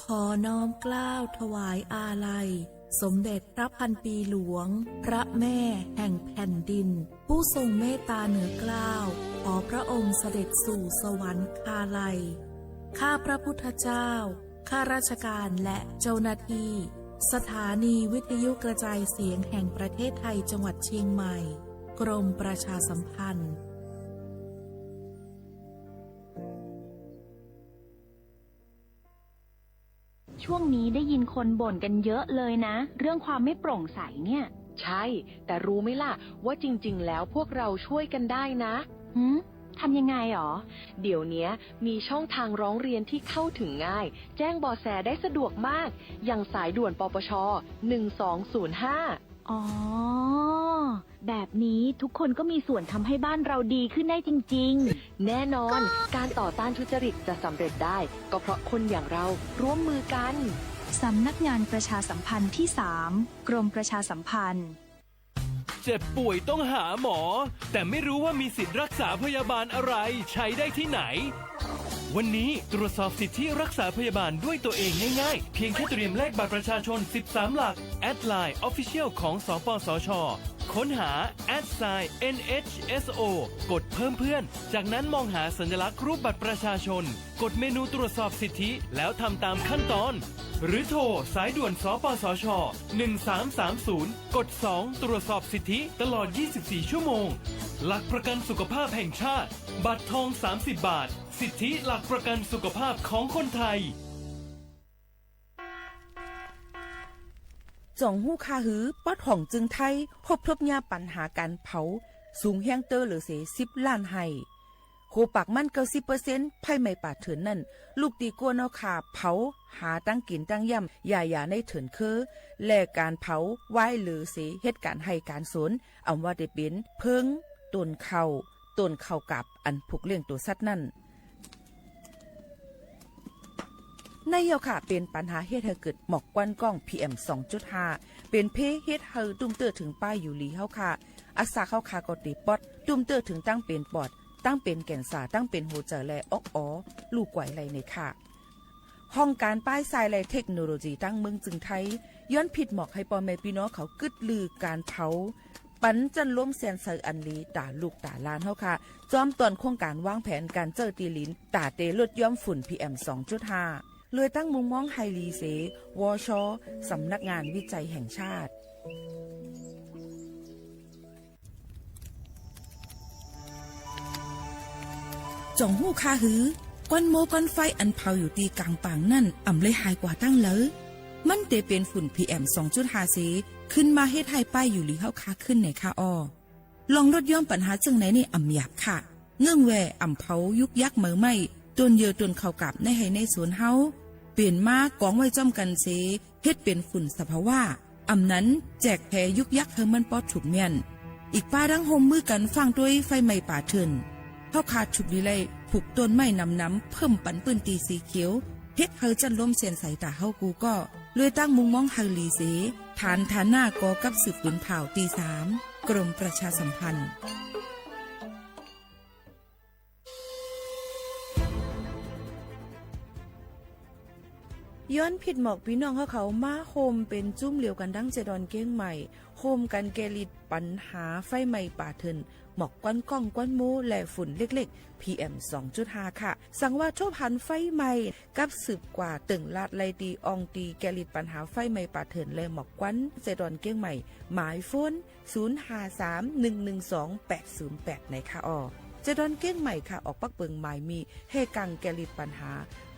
ขอน้อมเกล้าถวายอาลัยสมเด็จพระพันปีหลวงพระแม่แห่งแผ่นดินผู้ทรงเมตตาเหนือเกล้าขอพระองค์เสด็จสู่สวรรคาลัยข้าพระพุทธเจ้าข้าราชการและเจ้าหน้าที่สถานีวิทยุกระจายเสียงแห่งประเทศไทยจังหวัดเชียงใหม่กรมประชาสัมพันธ์ช่วงนี้ได้ยินคนบ่นกันเยอะเลยนะเรื่องความไม่โปร่งใสเนี่ย ใช่แต่รู้ไหมล่ะว่าจริงๆแล้วพวกเราช่วยกันได้นะทำยังไงหรอ เดี๋ยวนี้มีช่องทางร้องเรียนที่เข้าถึงง่ายแจ้งเบาะแสได้สะดวกมากอย่างสายด่วนปปช1205อ๋อแบบนี้ทุกคนก็มีส่วนทำให้บ้านเราดีขึ้นได้จริงๆแน่นอนการต่อต้านทุจริตจะสำเร็จได้ก็เพราะคนอย่างเราร่วมมือกันสำนักงานประชาสัมพันธ์ที่ 3 กรมประชาสัมพันธ์เจ็บป่วยต้องหาหมอแต่ไม่รู้ว่ามีสิทธิ์รักษาพยาบาลอะไรใช้ได้ที่ไหนวันนี้ตรวจสอบสิทธิรักษาพยาบาลด้วยตัวเองง่ายๆเพียงแค่เตรียมเลขบัตรประชาชน13หลักแอดไลน์ Official ของสปสช.ค้นหา @NHSO กดเพิ่มเพื่อนจากนั้นมองหาสัญลักษณ์รูปบัตรประชาชนกดเมนูตรวจสอบสิทธิแล้วทำตามขั้นตอนหรือโทรสายด่วนสปสช1330กด2ตรวจสอบสิทธิตลอด24ชั่วโมงหลักประกันสุขภาพแห่งชาติบัตรทอง30 บาทสิทธิหลักประกันสุขภาพของคนไทยจ่องหู้คาหือป๊อดห่องจึงไทยพบทบยาปัญหาการเผาสูงแห้งเตอร์หรือเส10 ล้านไห้โคปากมั่น90%ไผ่ไม่ป่าเถินนั่นลูกตีกัวนอขาเผาหาตั้งกินตั้งย่ำอย่าในเถินคือแลกการเผาไหว้หรือเสเหตุการณ์ให้การสนอำว่าได้เป็นเพิงต้นเข้ากับอันผูกเลี้ยงตัวสัตว์นั่นในเยาค่ะเป็นปัญหาเฮ็ดให้เกิดหมอกควันกล้อง PM 2.5 เป็นเพเฮ็ดให้ตุ้มเตอถึงป้ายอยู่ลีเฮาค่ะอักษาเข้าคาก็ติปอดตุ้มเตอถึงตั้งเป็นปอดตั้งเป็นแก่นสาตั้งเป็นหัวใจและลูกไหวไหลในค่ะห้องการป้ายทรายและเทคโนโลยีตั้งเมืองจึงไทยย้อนผิดหมอกให้พ่อแม่พี่น้องเขากึดลือการเผาปันจันล้มแสนเซอร์อันลีตาลูกตาลานเฮาค่ะจอมตอนโครงการวางแผนการเจอตีลินตาเตลดย่อมฝุ่น PM 2.5 เลยตั้งมุมมองไฮรีเสวชสำนักงานวิจัยแห่งชาติจ่องหู้คาหือก้อนโมก้อนไฟอันเผาอยู่ตีกลางปางนั่นอ่ำเลยหายกว่าตั้งเลยมันเตเป็นฝุ่น PM 2.5 เสขึ้นมาเฮ็ดให้ป้ายอยู่ลีเฮาคาขึ้นในคาอ้อลองลดย่อมปัญหาจังไหนในอ่ำหยาบค่ะเงื่องแวอ่ำเผายุกยักเหมือไม่ตนเยอตนเข้ากับในให้ในสวนเฮาเปลี่ยนมากองไว้จ้อมกันเสเฮ็ดเป็นฝุ่นสภาวะอำนั้นแจกแพยุกยักเฮมันปอดถูกเมียนอีกป้าดังโฮมมือกันฟังด้วยไฟไหม้ป่าเถินเฮาขาดฉุกดีเลยผูกต้นไม้น้ำเพิ่มปันปืนตีสีเขียวเฮ็ดเฮาจันล้มเสียนใส่ตาเฮากูก็เลยตั้งมุงมองไฮลีเสฐานหน้ากอกับสืบปืนเผาตี3กรมประชาสัมพันธ์ย้อนผิดหมอกพี่น้องเขามาโฮมเป็นจุ้มเหลียวกันดังเจดอนเก้งใหม่โฮมกันแกลิดปัญหาไฟไหม้ป่าเถินหมอกควันก้องควันมูและฝุ่นเล็กๆ PM 2.5 ค่ะสั่งว่าโชพันไฟไหม้กับสืบกว่าตึงลาดไลตีอองตีแกลิดปัญหาไฟไหม้ป่าเถินและหมอกควันเจดอนเก้งใหม่หมายโฟน0531128808ในค่ะเจดอนเก้งใหม่ค่ะออกปักเปิงหมายมีเฮกังแกลิดปัญหา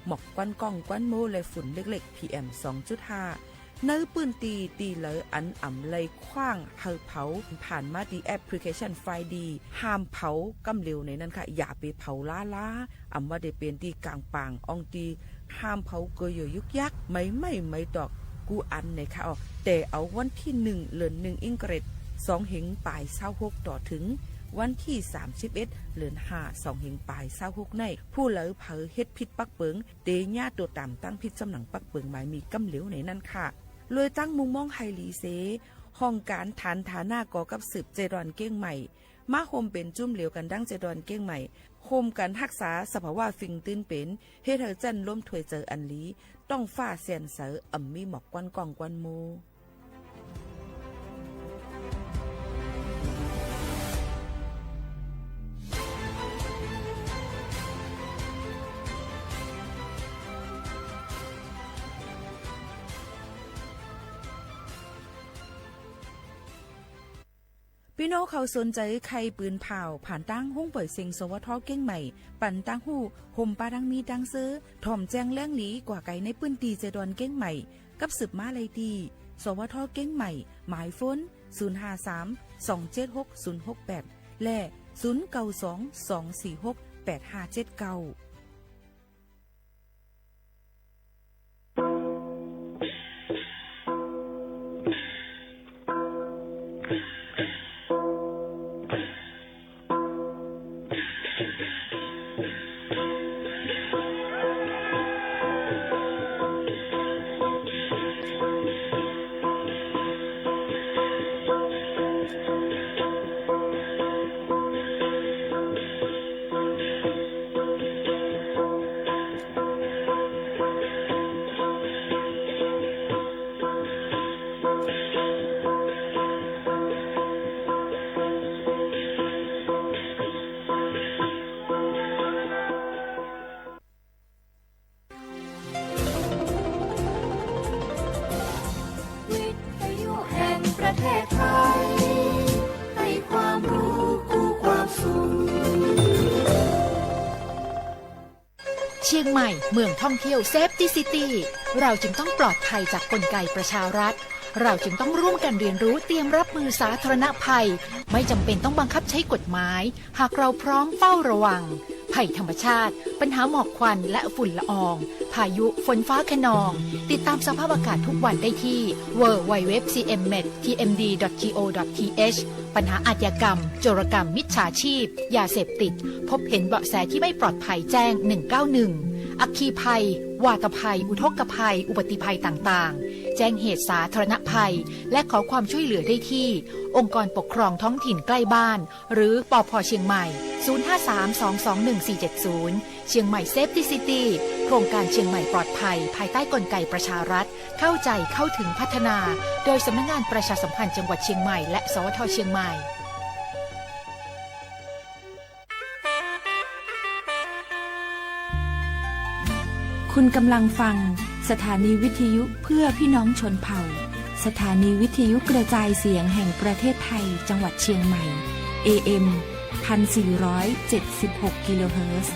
หมอกควันก้องควันมูและฝุ่นเล็กๆ PM 2.5 เนื้อปืนตีเหลออันอ่ำเลยคว้างเฮาเผาผ่านมาดีแอปพลิเคชันไฟดีห้ามเผากำเร็วในนั้นค่ะอย่าไปเผาล้าอ่ำว่าได้เป็นตีกลางปางอองตีห้ามเผาเกยยุกยักไม่ดอกกูอันในค่ะแต่เอาวันที่1 เดือน 1อิงเกรด2เหงปลาย26ต่อถึงวันที่31เดือน5 2เหงปลาย26ในผู้เหลอเผอเฮ็ดผิดปักเปิงเตญาตัวตามตั้งผิดสำนังปักเปิงหมายมีกำเหลวในนั้นค่ะเลยตั้งมุงมองไฮลีเซห้องการฐานฐานาก่อกับสืบเจดอนเก้งใหม่มาโฮมเป็นจุ่มเหลวกันดั้งเจดอนเก้งใหม่โฮมกันรักษาสภาวะฟิงตื้นเป็นเฮ็ดให้จันล้มถวยเจออันลีต้องฟ้าแสนเสออ่ำมีหมอกกวนกองกวนโมพี่น้องเขาสนใจใครปืนเผาผ่านตั้งห้องเปิดเซ็งสวทเก้งใหม่ปั่นตั้งหู้ห่มปลาดังมีดังซื้อถ่อมแจ้งแล้งหลีกว่าไก่ในปืนตีเจดอนเก้งใหม่กับสืบมาเลยดีสวทเก้งใหม่หมายฟ้น053-276-068และ0922468579ประเทศไทยให้ความรู้กู้ความสุขเชียงใหม่เมืองท่องเที่ยวเซฟตี้ซิตี้เราจึงต้องปลอดภัยจากกลไกประชารัฐเราจึงต้องร่วมกันเรียนรู้เตรียมรับมือสาธารณภัยไม่จำเป็นต้องบังคับใช้กฎหมายหากเราพร้อมเฝ้าระวังภัยธรรมชาติปัญหาหมอกควันและฝุ่นละอองพายุฝนฟ้าคะนองติดตามสภาพอากาศทุกวันได้ที่ www.cmmet.tmd.go.th ปัญหาอาชญากรรมโจรกรรมมิจฉาชีพยาเสพติดพบเห็นเบาะแสที่ไม่ปลอดภัยแจ้ง191อัคคีภัยวาตภัยอุทกภัยอุบัติภัยต่างๆแจ้งเหตุสาธารณภัยและขอความช่วยเหลือได้ที่องค์กรปกครองท้องถิ่นใกล้บ้านหรือปภ.เชียงใหม่053-221-470เชียงใหม่เซฟตี้ซิตี้โครงการเชียงใหม่ปลอดภัยภายใต้กลไกประชารัฐเข้าใจเข้าถึงพัฒนาโดยสำนักงานประชาสัมพันธ์จังหวัดเชียงใหม่และสวท.เชียงใหม่คุณกำลังฟังสถานีวิทยุเพื่อพี่น้องชนเผ่าสถานีวิทยุกระจายเสียงแห่งประเทศไทยจังหวัดเชียงใหม่ AM 1476 กิโลเฮิรตซ์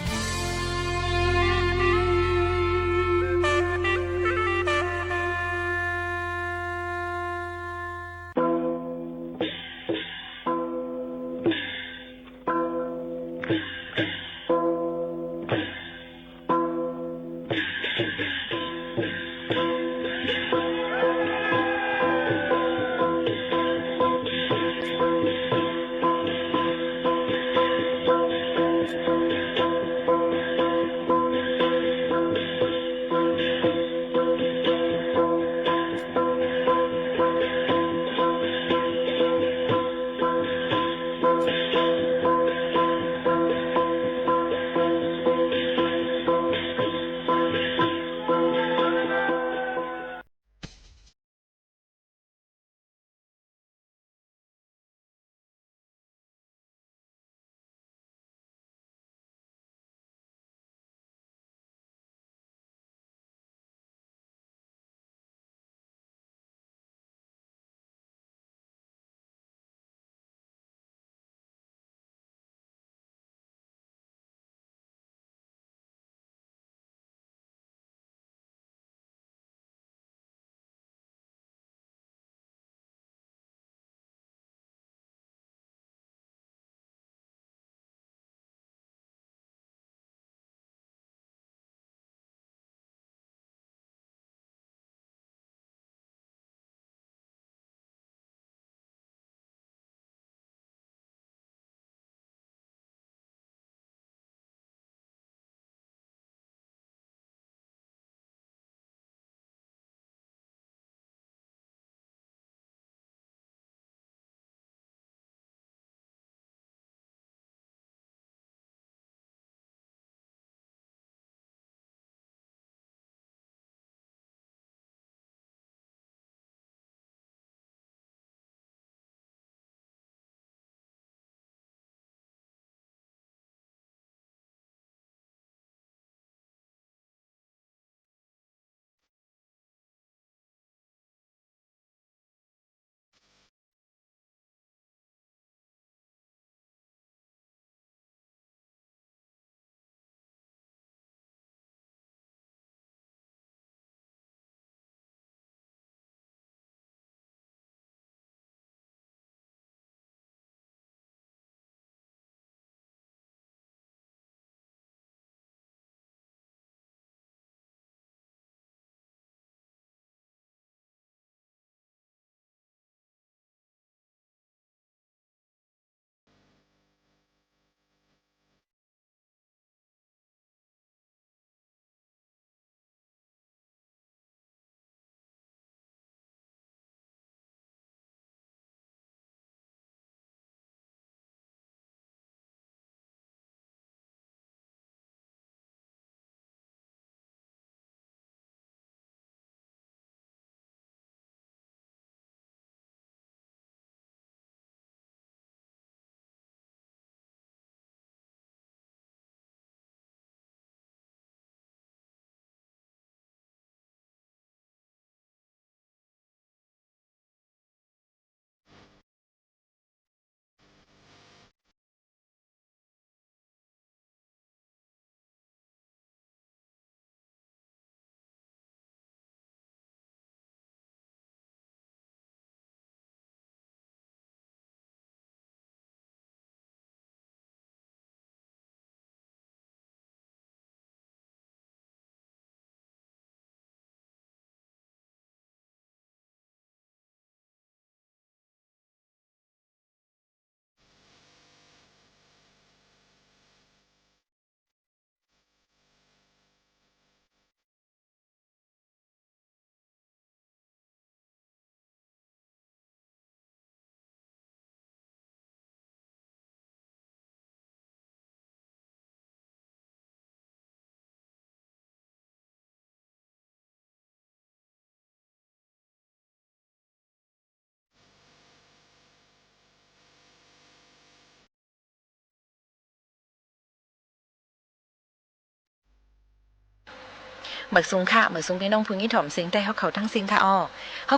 หมักซุงค่ะหมักซุงพี่น้องพึ่งยี่ถ่อมเสียงแต่เขาทั้งซิงค่ะ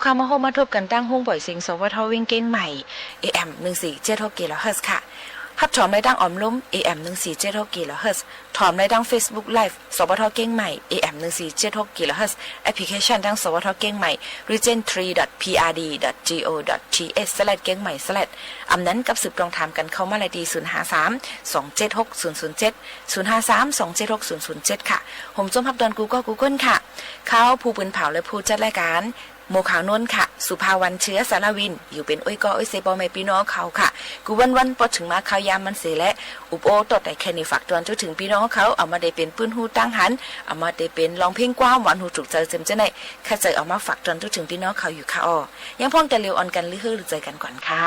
เขามาโฮมาทบกันตั้งห้องบ่อยเสียงสวทวิ่งเก้งใหม่ AM 1476 กิโลเฮิรตซ์ค่ะพับถอมในดังออมลุ้ม AM 1476 กิโลเฮิรตซ์ถอมในดัง Facebook Live สวทเก้งใหม่ AM 1476 กิโลเฮิรตซ์แอปพลิเคชันดังสวทเก้งใหม่ region3.prd.go.th/ เก้งใหม่อำนั้นกับสืบตรงถามกันเข้ามาเลยดี053-276-007 ค่ะผมจมพับดอนGoogle ค่ะเขาผู้ปืนเผาและผู้จัดรายการโมขาวนนค่ะสุภาวันเชื้อสารวินอยู่เป็นอ้อยกออ้อยเซบอไม่พี่น้องเขาค่ะกูวันพอถึงมาข่าวยามมันเสียและอุปโอตดแต่แค่นี้ฝากตอนจนถึงพี่น้องเขาเอามาได้เป็นปืนหูตั้งหันเอามาได้เป็นลองเพลงกว้างหวานหูถูกใจเต็มเจ้าในข้าใจเอามาฝากตอนจนถึงพี่น้องเขาอยู่ค่ะยังพ้องแต่เร็วออนกันหรือใจกันก่อนค่ะ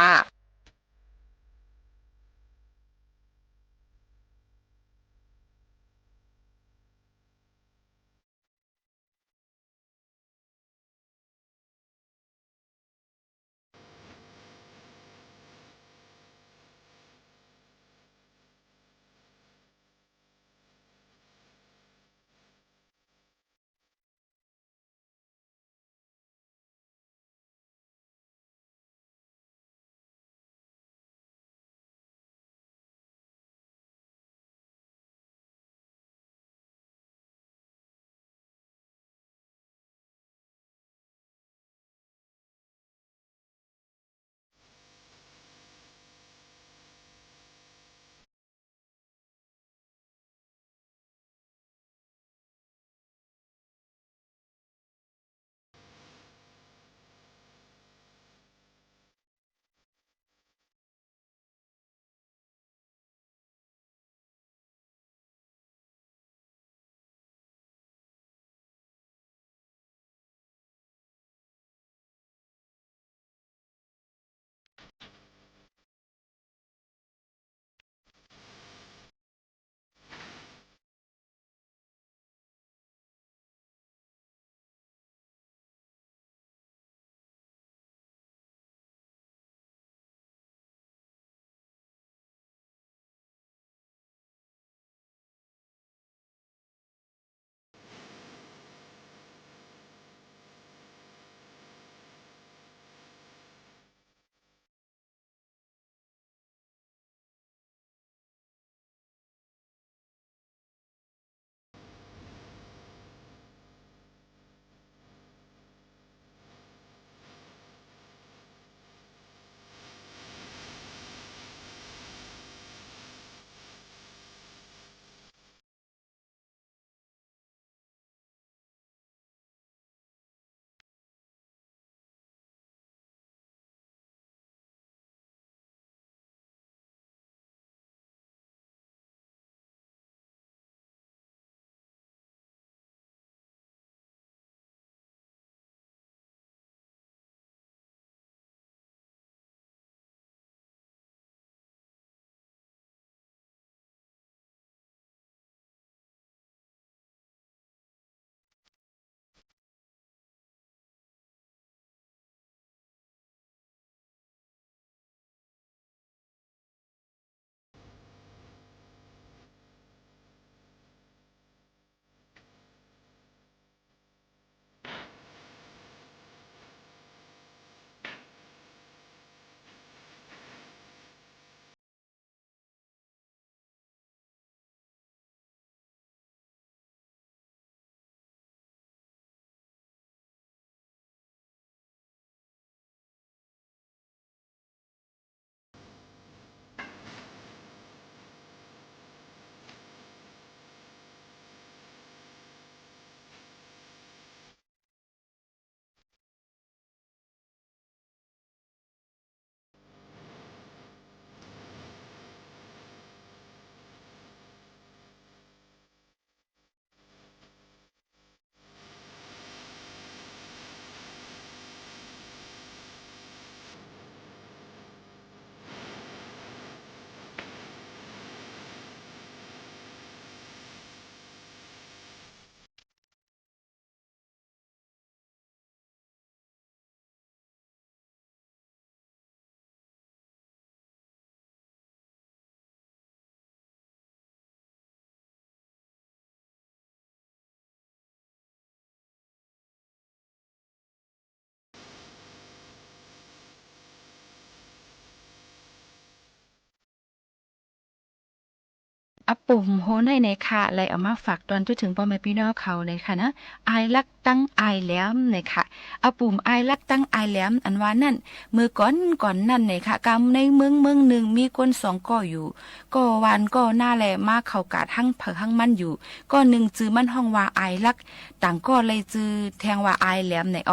อปุ่มโหในค่ะเลยเอามาฝากตอนถึงพ่อแม่พี่น้องเขาเลยค่ะนะอายลักตั้งอายแหลมเนี่ยค่ะอปุ่มอายลักตั้งอายแหลมอันว่านั่นมือก่อนนั่นเนี่ยค่ะกำในเมืองหนึ่งมีคน2ก่ออยู่ก็วานก็หน้าแลมาเข้ากาดหั่งเผอหั่งมันอยู่ก็หนึ่งจื้อมันห้องว่าอายลักต่างก็เลยจื้อแทงว่าอายแหลมเนี่ย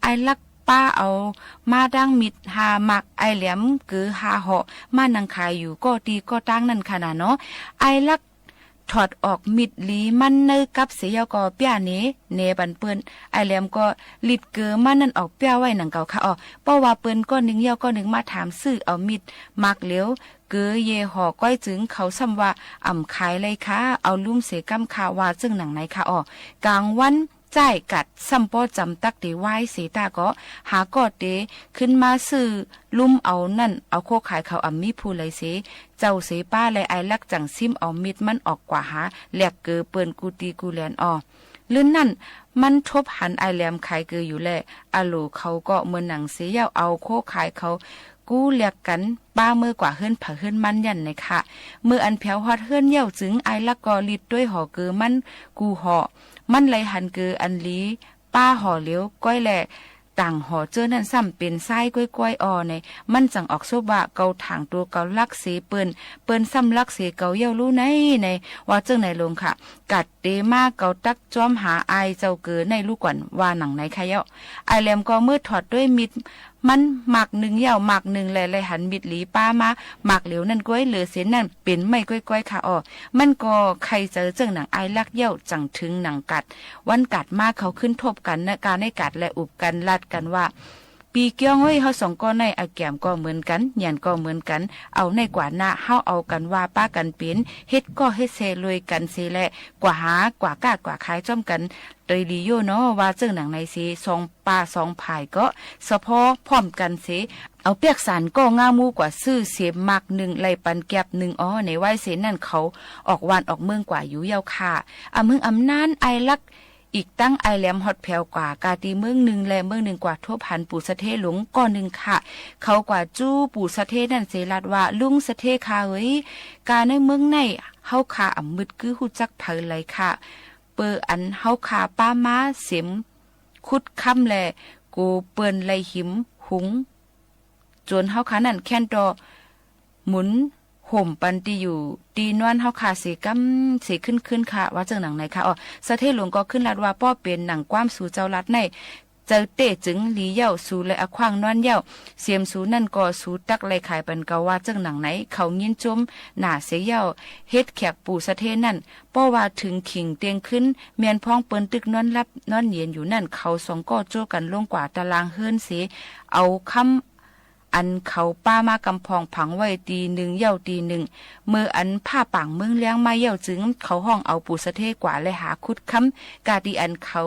อายลักป้าเอามาดังมิดหามักไอแหลมกือหาเหาะมานังขายอยู่ก็ตีก็ตั้งนั่นขนาดเนาะไอลักถอดออกมิดหลีมันเนยกับเสียก็เปียเนบันเปิ้นไอแหลมก็ลิดเกือมันนั่นออกเปียไว้หนังเก่าค่ะเพราะว่าเปิ้นก็นึงเยาก็นึงมาถามซื้อเอามิดมักเหลียวเกือเยห่อก้อยจึงเขาซ้ำว่าอ่ำขายเลยค่ะเอาลุ่มเสกำคาว่าจึงหนังไหนค่ะกลางวันจ่ายกัดซัมปอจำตักเดไว้เสตาก็หากอดเดขึ้นมาซื้อลุ่มเอานั่นเอาโคขายเขาอัมมีผู้เลยเสเจ้าเสป้าเลยไอลักจังซิมเอามิดมันออกกว่าหาแหลกเกอเปิ้นกูตีกูแลนลื่นนั่นมันทบหันไอแหลมขายเกออยู่แลอาโลเขาก็เหมือนหนังเสียเอาโคขายเขากู้เรียกกันป้าเมื่อกว่าเฮิรนผ่าเฮิรนมันยันในค่ะเมื่ออันแผวฮอดเฮิรนเย่าจึงไอลักกอลิดด้วยห่อเกอมันกูห่อมันไหลหันเกืออันลีป้าห่อเลี้ยวก้อยแหล่ต่างห่อเจอนั่นซ้ำเป็นไส้ก้อยในมันจังออกโซบะเกาถางตัวเกาลักเสเปิ้นซ้ำลักเสเกาเย่ารู้ในว่าเจ้าไหนลงค่ะกัดเดมาเกาตักจอมหาไอเจ้าเกือในลูกกวนว่าหนังไหนค่ะเย่าไอแหลมก็มืดถอดด้วยมิดมันหมักหนึ่งเย่าหมักหนึ่งแลหันมิดหลีป้ามาหมักเหลวนั่นก้อยเหลือเสียนั่นเป็นไม่ก้อยค่ะมันก็ใครเจอเจ้าหนังไอลักเย่าจังถึงหนังกัดวันกัดมาเขาขึ้นทบกันนะการให้กัดและอุบกันลัดกันว่าปีเกี้ยวเฮา2ก้อนในอาแก้มก็เหมือนกันหยันก็เหมือนกันเอาในกว่าหน้าเฮาเอากันว่าป้ากันเป็นเฮ็ดก็เฮ็ดเซลวยกันเซแลกว่าหากว่ากากว่าขายจ้อมกันโดยดีโยเนาะว่าเจ้าหนังในสี2ป่า2ภายก็สะพอพร้อมกันเสเอาเปียกสารก็ง่ามูกว่าซื้อเสียมมัก1ไหลปันแก็บ1ในไว้เสนั่นเขาออกวานออกเมืองกว่าอยู่ยาวค่ะเมืองอำนานไอลักอีกตั้งไอแหลมฮอดแผ่วกว่ากาตีเมือง1และเมือง1กว่าทั่วพันปู่สะเทหลงก้อน1ค่ะเขากว่าจู้ปู่สะเทนั่นเสลัดว่าลุงสะเทค่ะเอ้ยกาในเมืองในเฮาขาอ่ำมึดคือฮู้จักเผยเลยค่ะเปิอันเฮาขาป้าม้าเสียมคุดค่ำแลกูเปิ้นไลหิมหุงจนเฮาขานั่นแค่นดอหมุนห่มปันตีอยู่ตีนวนเฮาขาสีกำสีขึ้นค่ะว่าเจังหนังไหนค่ะสะเทหลวงก็ขึ้นลัดว่าป้อเป็นหนังความสู่เจ้าลัดในเจอเตะจึงหลีเย่าสู่เลยอะควางนอนเย่าเสียมสู่นั่นก็สู่ตักเลยขายปันเกาว่าเจังหนังไหนเขายินจมหน้าเสียเย่าเฮ็ดแขกปู่สะเทนั่นป้อว่าถึงขิงเตียงขึ้นเมียนพ้องเปิ้นตึกนอนรับนอนเย็นอยู่นั่นเขา2ก็โจ้กันลงกว่าตารางเฮิรนเสเอาคำอันเขาป้ามากำพองผังไว้ตี1เย่าตี1เมื่ออันผ้าป่างเมืองเลี้ยงมาเย่าจึงเขาห้องเอาปู่สะเทกว่าและหาคุดค้ำกาดีอันเขา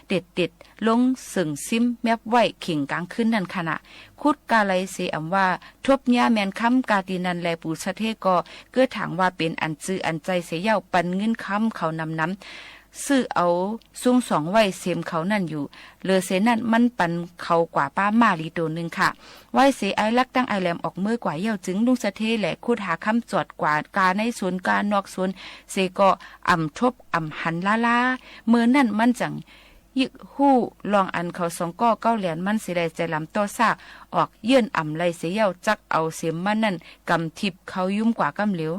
เด็ดลงสึ่งซิมแมบไว้ขิงกลางขึ้นนั่นขณะคุดกาไลเสอำว่าทบญาแมนค้ำกาดีนันแลปู่สะเทก็เกื้อถางว่าเป็นอันจื้ออันใจเสียเย่าปันเงินค้ำเขานำซื้อเอาซุ้ง2ไว้เสมเขานั่นอยู่เลอเสนั่นมันปันเขากว่าป้ามาลีตัว1ค่ะไว้เสไอลักตั้งไอแหลมออกมือกว่าเย่าจึงลุงสะเทแหละคุดหาคำจอดกว่ากาในสวนกานอกสวนเสก็อ่ำทบอ่ำหันลาเมื่อนั่นมันจังยึกหู้ลองอันเขา2ก้อ9เหรียญมันสิได้ใจลำต่อซากออกเยื่อนอ่ำไหลเสเย่าจักเอาเสียมมันนั่นกำทิบเขายุ่มกว่ากำเหลว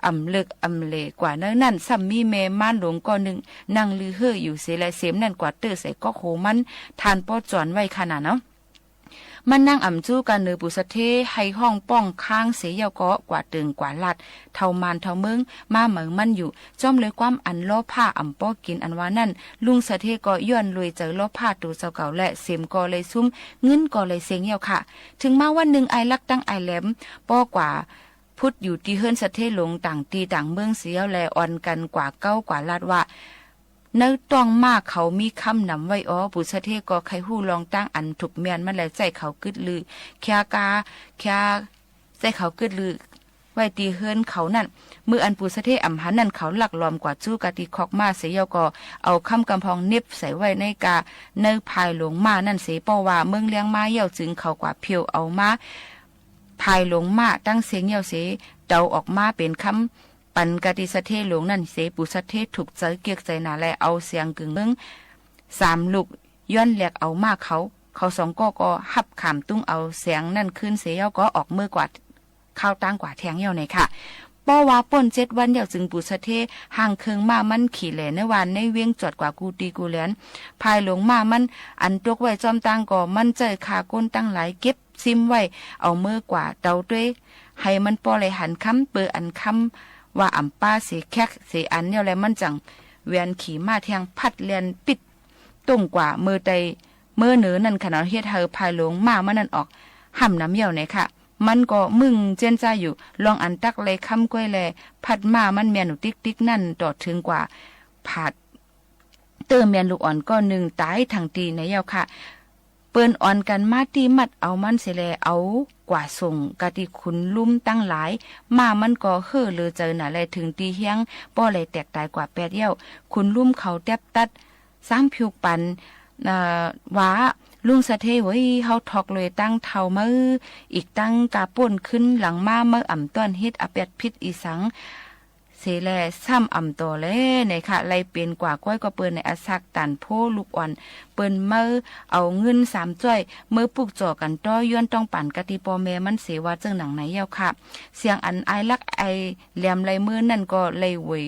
อำเลิกอำเลกว่านั่นซ้ำมีแม่ม่านหลวงก็1นั่งลือเฮ่ออยู่เสและเสมนั่นกว่าเตอใส่ก็โหมันทานป้อจอนไว้ขนาดเนาะมันนั่งอ่ำจู้กันเนือปุสะเทให้ห้องป้องข้างเสียยาก็กว่าตึงกว่าลัดเท่ามานเท่าเมืองมาเหมืองมันอยู่จ้อมเลยความอันล้อผ้าอ่ำป้อกินอันว่านั่นลุงสะเทก็ย้อนรวยเจอล้อผ้าตัวเจ้าเก่าและเสมก็เลยซุ่มเงินก็เลยเสียงเหี่ยวค่ะถึงมาวันหนึ่งไอลักตั้งไอแหลมป้อกว่าพุทธอยู่ที่เฮิรนสะเทหลงต่างตีต่างเมืองเสียวแลอ่อนกันกว่าเก้ากว่าลาดว่าเนื้อต้องมากเขามีคำนำไว้ปุสะเทก็ใครหู้ลองตั้งอันถูกเมียนมันแลใจเขากึดลือแค่ใจเขากึดลือไว้ตีเฮิรนเขานั่นมืออันปุสะเทอำหันนั่นเขาหลักล้อมกว่าจู้กะติคอกมาเสียก็เอาคำกำพองเน็บใส่ไว้ในกาเนื้อภายหลงมานั่นเสปอว่าเมืองเลี้ยงมาเย่าจึงเขากว่าเพียวเอามาภายลงมาตั้งเสียงเหี่ยวเสเดาออกมาเป็นค ปันกะติสะเทหลวงนั่นเสปุสะเทถูกใจเกียกใจนาแลเอาเสียงกึ่งเมือง3ลูกย้อนแหลกเอามากเขาสองก็หับขามตุ้งเอาเสียงนั่นขึ้นเสียก็ออกมือกว่าข้าวตั้งกว่าแทงเหี่ยวในค่ะป้อว่าป่น7วันเดียวจึงปุสะเทห่างเคืองมามันขี่แหลในวันในเวียงจอดกว่ากูตีกูแหลนภายหลงมามันอันตกไว้จอมตังก็มันเจอขาก้นตั้งหลายเก็บซิมไว้เอามือกว่าเตาด้วยให้มันปอเลยหันคำเปิดอันคำว่าอ่ำป้าเสียแคกเสียอันเนี่ยแหละมันจังเวียนขี่มาแทงพัดเลียนปิดตรงกว่ามือใดมือเหนือนั่นขนาดเฮ็ดเฮอภายหลงมามันนั่นออกห่ำน้ำเหี่ยวไหนค่ะมันก็มึงเจนจ้าอยู่ลองอันตักเลยคำก้อยแลพัดมามันเมียนหนูติ๊กนั่นต่อถึงกว่าผาดเติมเมียนลูกอ่อนก็หนึ่งตายทางตีในเยาค่ะเปิ้นอ่อนกันมาตีมัดเอามันเสแลเอากว่าส่งกะติคุณลุ่มตั้งหลายมามันก็เฮ่อเลยเจอหน่ะแลถึงตีเฮียงป้อเลยแตกตายกว่า8เย้าคุณลุ่มเขาแตบตัดซ้ำผิวปันว่าลุงสะเทไว้เฮาทอกเลยตั้งเท่ามืออีกตั้งกาป่นขึ้นหลังมาเมื่ออ่ำต้อนเฮ็ดอเป็ดพิษอีสังเสแลซ้ำอ่ำต่อเลยในค่ะไล่เป็นกว่าก้อยก็เปิ้นในอาซักตันโพลูกอ่อนเปิ้นเมื่อเอาเงิน3จ้อยเมื่อปลูกจ่อกันต้อย้อนต้องปั่นกะติปอแม่มันเสว่าเจิงหนังไหนเย้าค่ะเสียงอันไอลักไอแหลมไหลมือนั่นก็ไหลเวย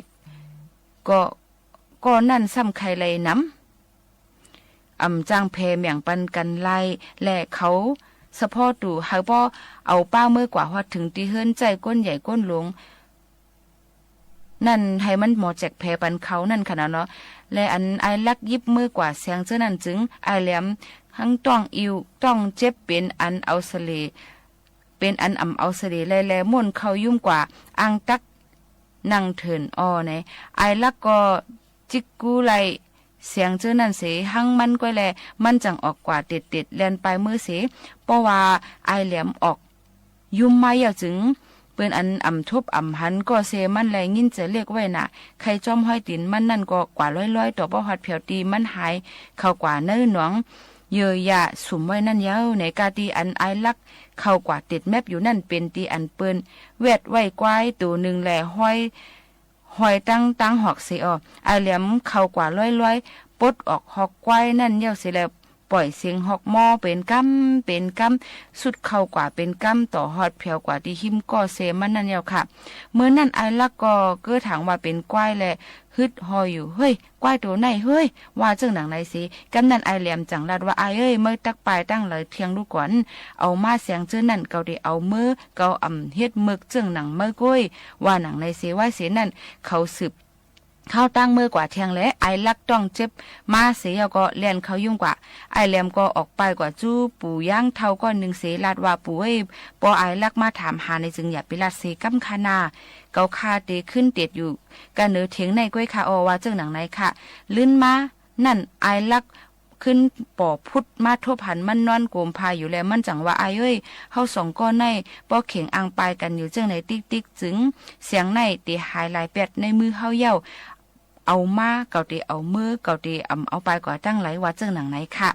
ก็นั่นซ้ำใครไหลน้ำจ้างเพเมียงปันกันไล่และเขาสะพอตู่เฮาบ่เอาป้าเมื่อกว่าฮอดถึงตีเฮิรนใจก้นใหญ่ก้นหลงนั่นให้มันหมอแจกเพปันเขานั่นขนาดเนาะและอันไอลักยิบเมื่อกว่าเสียงเจ้านั่นจึงไอแหลมทั้งต้องอิวต้องเจ็บเป็นอันเอาเสลเป็นอันเอาเสลแลม่วนเขายุ่มกว่าอังตักนั่งเถินอ้อในไอลักก็จิกกูไลเสียงเจ้านั่นเสหังมันก้อยแลมันจังออกกว่าเด็ดแลนไปมือเสเพราะว่าไอแหลมออกยุ่มมาอย่าจึงเปิ้นอันทุบหันก็เสมันแลยินจะเรียกไว้น่ะใครจอมห้อยตินมันนั่นก็กว่าร้อยต่อบ่ฮอดเผียวตีมันหายเข้ากว่าเนื้อหนองเยอะยะสุมไว้นั่นยาวในกาตีอันไอลักเข้ากว่าติดแมบอยู่นั่นเป็นตีอันเปิ้นเวทไว้กวายตัวนึงแลห้อยตั้งหอกเสียไอแหลมเข้ากว่าร้อยปลดออกหอกไว้นั่นเย้าสิแล้วปล่อยเสียงหอกหม้อเป็นกำสุดเข้ากว่าเป็นกำต่อฮอดเพียวกว่าที่หิมก็เซมันนั่นเย้าค่ะเมื่อนั่นไอลักก็เกื้อถางว่าเป็นกวายแลฮึดหอยอยู่เฮ้ยกวายตัวไหนเฮ้ยว่าเจ้าหนังไหนสิกำนันไอแหลมจังลัดว่าไอเอ้ยเมื่อตักปลายตั้งเลยเทียงลูกก่อนเอามาเสียงเจ้านั่นเกาได้เอามือเกาเฮ็ดมึกเจ้าหนังเมื่อก้อยว่าหนังในเสว่าเสนั่นเขาสืบเข้าตั้งมือกว่าเทียงและไอลักต้องเจ็บมาเสียก็เลียนเขายุ่งกว่าไอแหลมก็ออกไปกว่าจู้ปู่ย่างเท่าก็1เสลาดว่าปู่เอ้ยปอไอลักมาถามหาในจึงอย่าไปลาดเสกำคานาเกาคาเตขึ้นเตียดอยู่กันเนือเถียงในก้อยคาอว่าเจ้าหนังไหนค่ะลื่นมานั่นไอลักขึ้นป่อพุดมาทบหันมันนอนโกมพายอยู่แล้วมันจังว่าไอเอ้ยเฮา2ก้อนในป้อเข่งอังปายกันอยู่เจ้าไหนติ๊กจึงเสียงในตีหายหลายแปดในมือเฮาเย้าเอามาเกาตีเอามือเกาตีเอาไปกว่าตั้งไหลว่าเจ้าหนังไหนค่ะ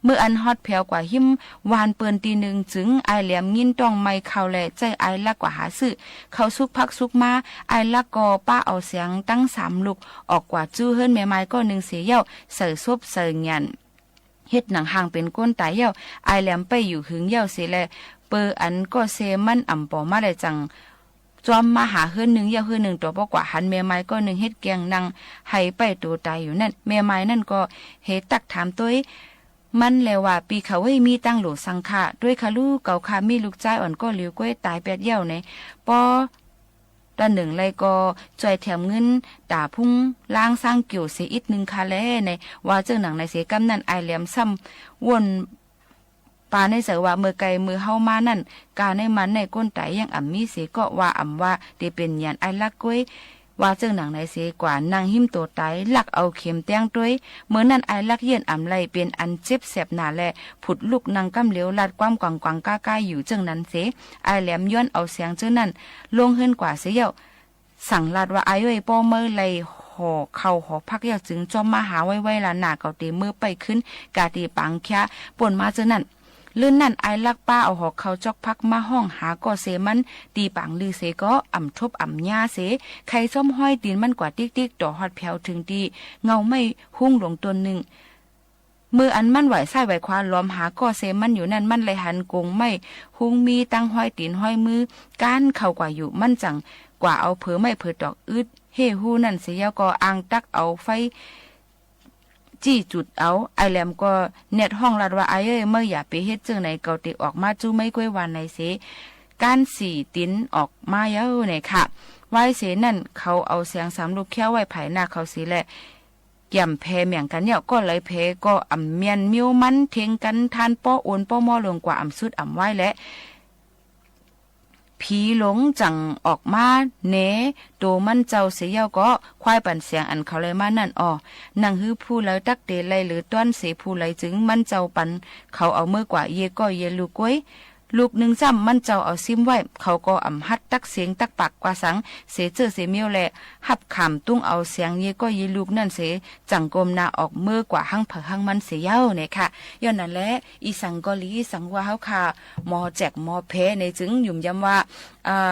เมื่ออันฮอดแผวกว่าหิมวานเปิ้นตีหนึ่งจึงไอแหลมยินต้องไม่เข้าแลใจไอลักกว่าหาซื้อเขาซุกพักซุกมาไอลักก็ป้าเอาเสียงตั้ง3ลูกออกกว่าจู้เฮิรนแม่ไม้ก็1เสียเย้าเสือซบเสือหยันเฮ็ดหนังห่างเป็นก้นตายเย้าไอแหลมไปอยู่หึงเย้าเสียแลเปออันก็เซมันปอมาได้จังจอมมาหาเฮือน1ยาเฮือน1ตัวบ่กว่าหันแม่ไม้ก็1เฮ็ดแกงนางให้ไปตัวตายอยู่นั่นแม่ไม้นั่นก็เฮ็ดตักถามตัวมันแล้วว่าปีเขาไว้มีตั้งโหลสังฆะด้วยค่ะลูกเก่าค่ะมีลูกชายอ่อนก็เหลียวก้อยตาย8เย้าในปอตอนหนึ่งเลยก็จ่อยแถมเงินตาพุ่งล้างสร้างเกี่ยวเสียอีก1ค่ะแลในว่าเจ้าหนังในเสกำนั่นไอแหลมซ้ำวนปาในเสว่ามือไกลมือเฮามานั่นกาในมันในก้นไตยังมีเสก็ว่าว่าได้เป็นยันไอลักก้วยว่าเจ้าหนังในเสกว่านางหิมตัวไตลักเอาเข็มแต้งด้วยเมื่อนั้นไอลักเย็นไลเป็นอันเจ็บแสบหนาแลผุดลูกนางกำเหลียวลาดความกวางก้าอยู่เจ้านั้นเสไอแหลมย้อนเอาเสียงเจ้านั้นลงเฮิรนกว่าเสียเย้าสั่งลาดว่าไอเอ้ยป้อเมื่อไลห่อเข่าห่อพักเย้าจึงจอมมาหาไว้ละหน้าเกาตีมือไปขึ้นกาตีปังแค่ป่นมาเจ้านั้น ลื่นนั่นไอลักป้าเอาหอกเขาจอกพักมาห้องหาก่อเสมันตีปังลือเสก็อ่ำทบอ่ำยาเสใครส้มห้อยตีนมันกว่าติ๊กๆต่อฮอดแผวถึงดีเงาไม่หุ้งลงตัวหนึ่งมืออันมันไหวไส้ไหวควาล้อมหาก่อเซมันอยู่นั่นมันเลยหันกงไม่หุงมีตั้งห้อยตีนห้อยมือก้านเข้ากว่าอยู่มันจังกว่าเอาเผอไม่เผอดอกอึดเฮฮูนั่นเสียก็อ่างตักเอาไฟจี้จุดเอาไอแหลมก็เน็ตห้องลัดว่าไอเอ้ยเมื่ออย่าไปเฮ็ดเจิงไหนเกาติออกมาจู้ไม่กล้วยวันไหนเสการสี่ติ้นออกมาเยอะเนี่ยค่ะไว้เสนั่นเขาเอาเสียงสามลูกแค่ไว้ไผ่หน้าเขาสีแหละย่ำแพเหมียงกันเนี่ยก็เลยเพก็อ่ำเมียนมิ้วมันเทงกันทานป้อโอนป้อมอลงกว่าอ่ำสุดอ่ำไว้และผีหลงจังออกมาเนโตมันเจ้าเสียก็ควายปั่นเสียงอันเขาเลยมานั่นอ้อนังฮื้อผู้เลยตักเตไลหรือต้อนเสผู้เลยจึงมันเจ้าปันเขาเอามือกว่าเยก็เยลูกก้วยลูกหนึ่งซ้ำมันเจ้าเอาซิมไว้เขาก็อ่ำฮัดตักเสียงตักปากกว่าสังเสเจอเสเมียวแหละหับขำตุ้งเอาเสียงเยก็เยลูกนั่นเสจังกลมนาออกมือกว่าหั่งเผอหั่งมันเสียเย้าเนี่ยค่ะย้อนนั่นแหละอีสังกอลีสังว่าเฮาค่ะหมอแจกหมอเพในจึงยุ่มย้ำว่า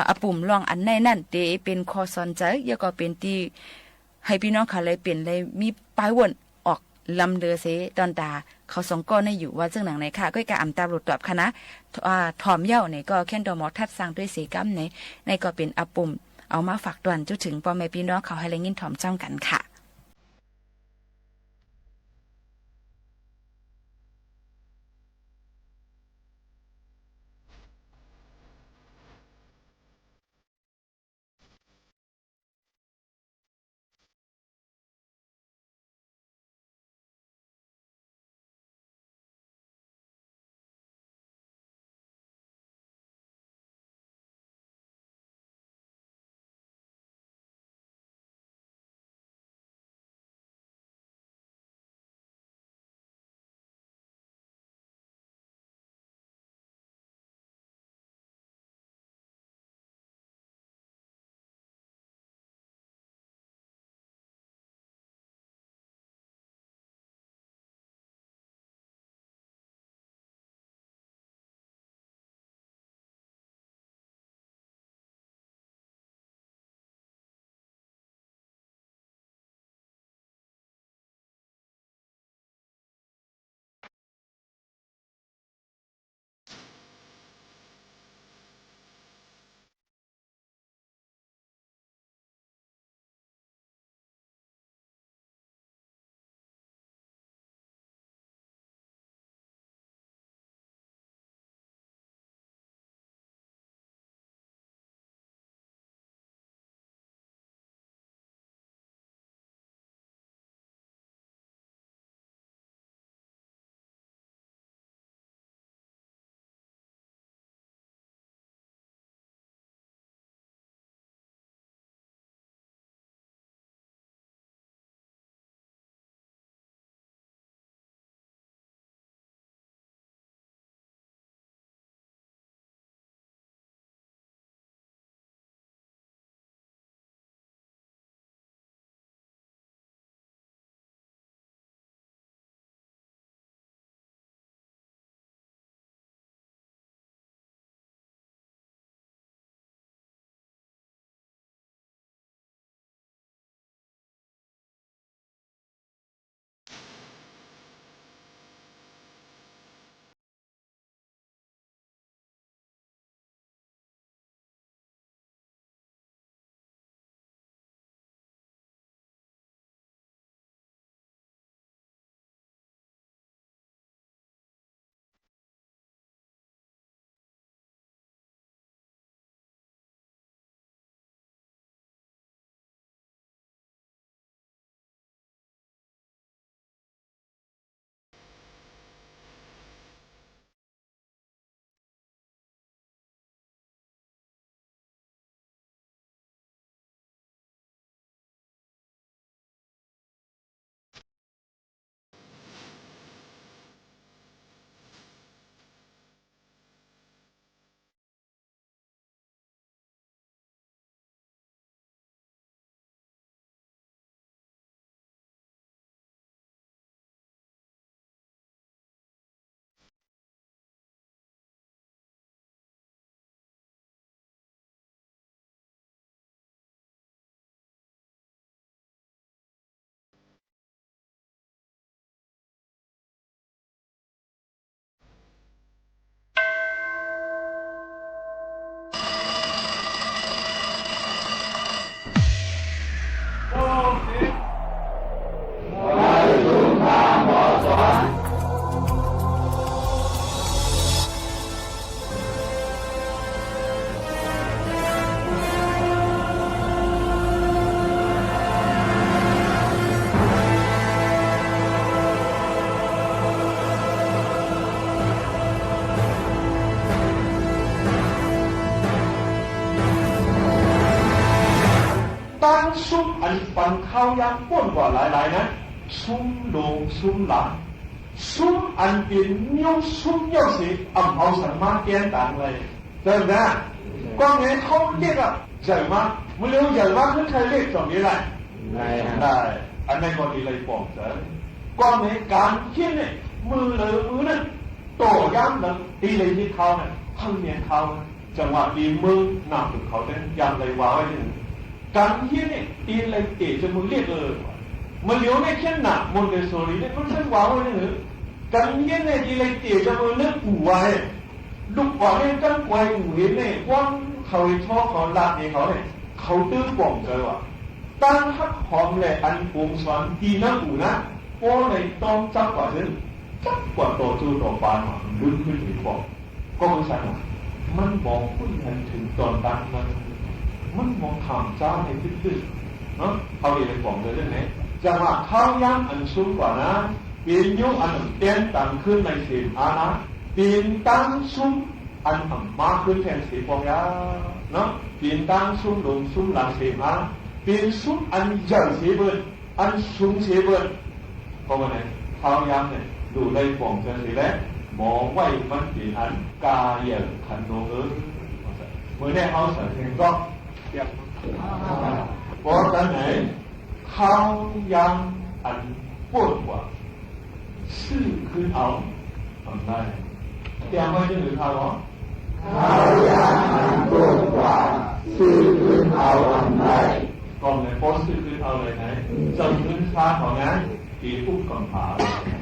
อาปุ่มลองอันในนั่นเตเป็นคอสอนใจยก็เป็นที่ให้พี่น้องค่ะเลยเปลี่ยนเลยมีปลายวนออกลำเดือเสตอนตาเขาสองก้อนในอยู่ว่าเจ้าหนังไหนค่ะก็การอ่ำตาหลุดตอบค่ะนะถอมเย้าเนี่ยก็แค่ดอมอทัดสร้างด้วยเสกัมในก็เป็นอาปุ่มเอามาฝากตวนจุถึงพ่อแม่พี่น้องเขาให้แรงยินถอมจ้ำกันค่ะ นปันข้าวยางป้นกว่าหลายๆนะซุ้มโดงซุ้มหลังซุ้มอันเป็นนิ้วซุ้มเยอะสิอ่ำเอาสังมาแกนต่างเลยเจอไหมก็ไงเขาเรียกอะใหญ่มากไม่รู้ใหญ่มากขึ้นใครเรียกตรงนี้เลยได้อันนั้นก็ดีเลยบอกเจอก็ไงการคิดเนี่ยมือเลยมือนั่นโตย้ำนั่นตีเลยที่เขาเนี่ยทั้งเมียเขาจังหวะดีมือนำถึงเขาเนี่ยย้ำเลยว่าไว้หนึ่งการคิดเนี่ยตีเลยเตะจมูกเรียกมันเลี้ยวในเช่นหนักมันเลยโซลีเนี่ยมันใช่ว่าไว้หนึ่งการคิดเนี่ยตีเลยเตะจมูกเนี่ยกูไว้ลูกบอลเนี่ยกันไว้หูเห็นเนี่ยว่างเขาชอบเขาลาดเนี่ยเขาเนี่ยเขาตื้อป่องเจอว่ะตั้งฮักหอมเลยอันปวงสอนดีนะกูนะโอ้เลยต้องจับกว่านั้นจับกว่าตัวจูตัวปานมาลุ้นขึ้นถึงบอกก็คือสั่งมันมองขึ้นถึงตอนตั้งมันมองถามเจ้าในตื้อเนาะเขาเรียนบอกเลยเรื่องนี้จังหวะข้าวย่างอันสูงกว่านะเปลี่ยนยุอันเต้นต่างขึ้นในเสียงอานะเปลี่ยนตั้งสูงอันทำมากขึ้นแทนเสียงปองยาเนาะเปลี่ยนตั้งสูงลงสูงหลังเสียงอาเปลี่ยนสูงอันใหญ่เสียเบิร์อันสูงเสียเบิร์เพราะว่าไงข้าวย่างเนี่ยดูได้ปองกันสิแล้วมองไว้มันเป็นอันกาเย่ขันโนเมื่อได้เขาใส่เพลงก็เรียกเพราะฉะนั้นข้าวย่างอันปวดกว่าซื่อขึ้นเอาทำได้เตรียมไว้จะหรือข้าวข้าวยางอันปวดกว่าซื่อขึ้นเอาทำได้ก่อนเลยโพสซื่อขึ้นเอาเลยไหนจำพื้นชาของนั้นตีปุ๊บก่อนผ่า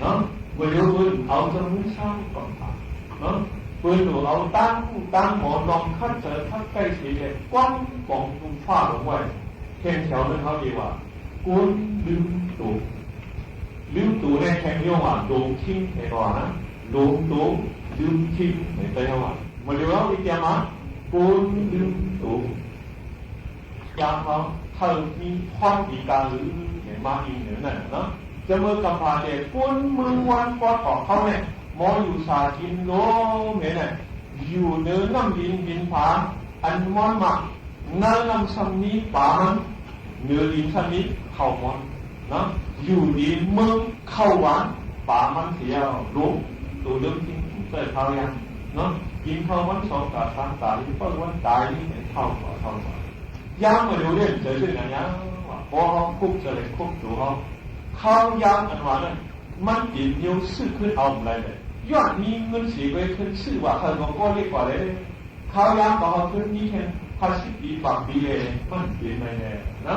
เนาะเมื่อโยนเอาจำพื้นชาก่อนผ่าเนาะปืนหนูเอาตั้งหมอนลองคัดเจอคัดใกล้สีเลยกว้างปองตุ้มฟ้าลงไว้แข่งแถวนั้นเขาดีว่ากุนลืมตู่ในแข่งเรียกว่าโดงทิ้งในก่อนนะโดงลืมทิ้งในใจว่ามาดูแล้ววิจารณ์มากุนลืมตู่ยามเขาเธอมีความดีการหรือเห็นมาอีกหนึ่งนั่นเนาะจะเมื่อกำพาเด็กกุนมือวันปอดของเขาเนี่ยมออยู่สากินโลเนี่ยอยู่เนื้อน้ำบินผาอันมอนมาเนื้อน้ำซ้ำนี้ป่ามันเนื้อดินซ้ำนี้เข้ามอนนะอยู่ดีมึงเข้าหวานป่ามันเสียรู้ตัวเรื่องจริงเกิดเขายังเนาะกินข้าววันสองกับสามตายเพราะวันตายนี่เข้ากว่ายังมาดูเรื่องเจอเรื่องอะไรยังว่าพอเขาคุกจะเลยคุกตัวเขาข้าวยังอันว่านั้นมันติดนิ้วซื้อขึ้นเอาอะไรเลยยอดมีเงินสีไปขึ้นซื้อว่าเขาก็เรียกว่าเลยข้าวยางของเขาขึ้นนี่แค่50 ปี8 ปีเลยมันเปลี่ยนไปเลยนะ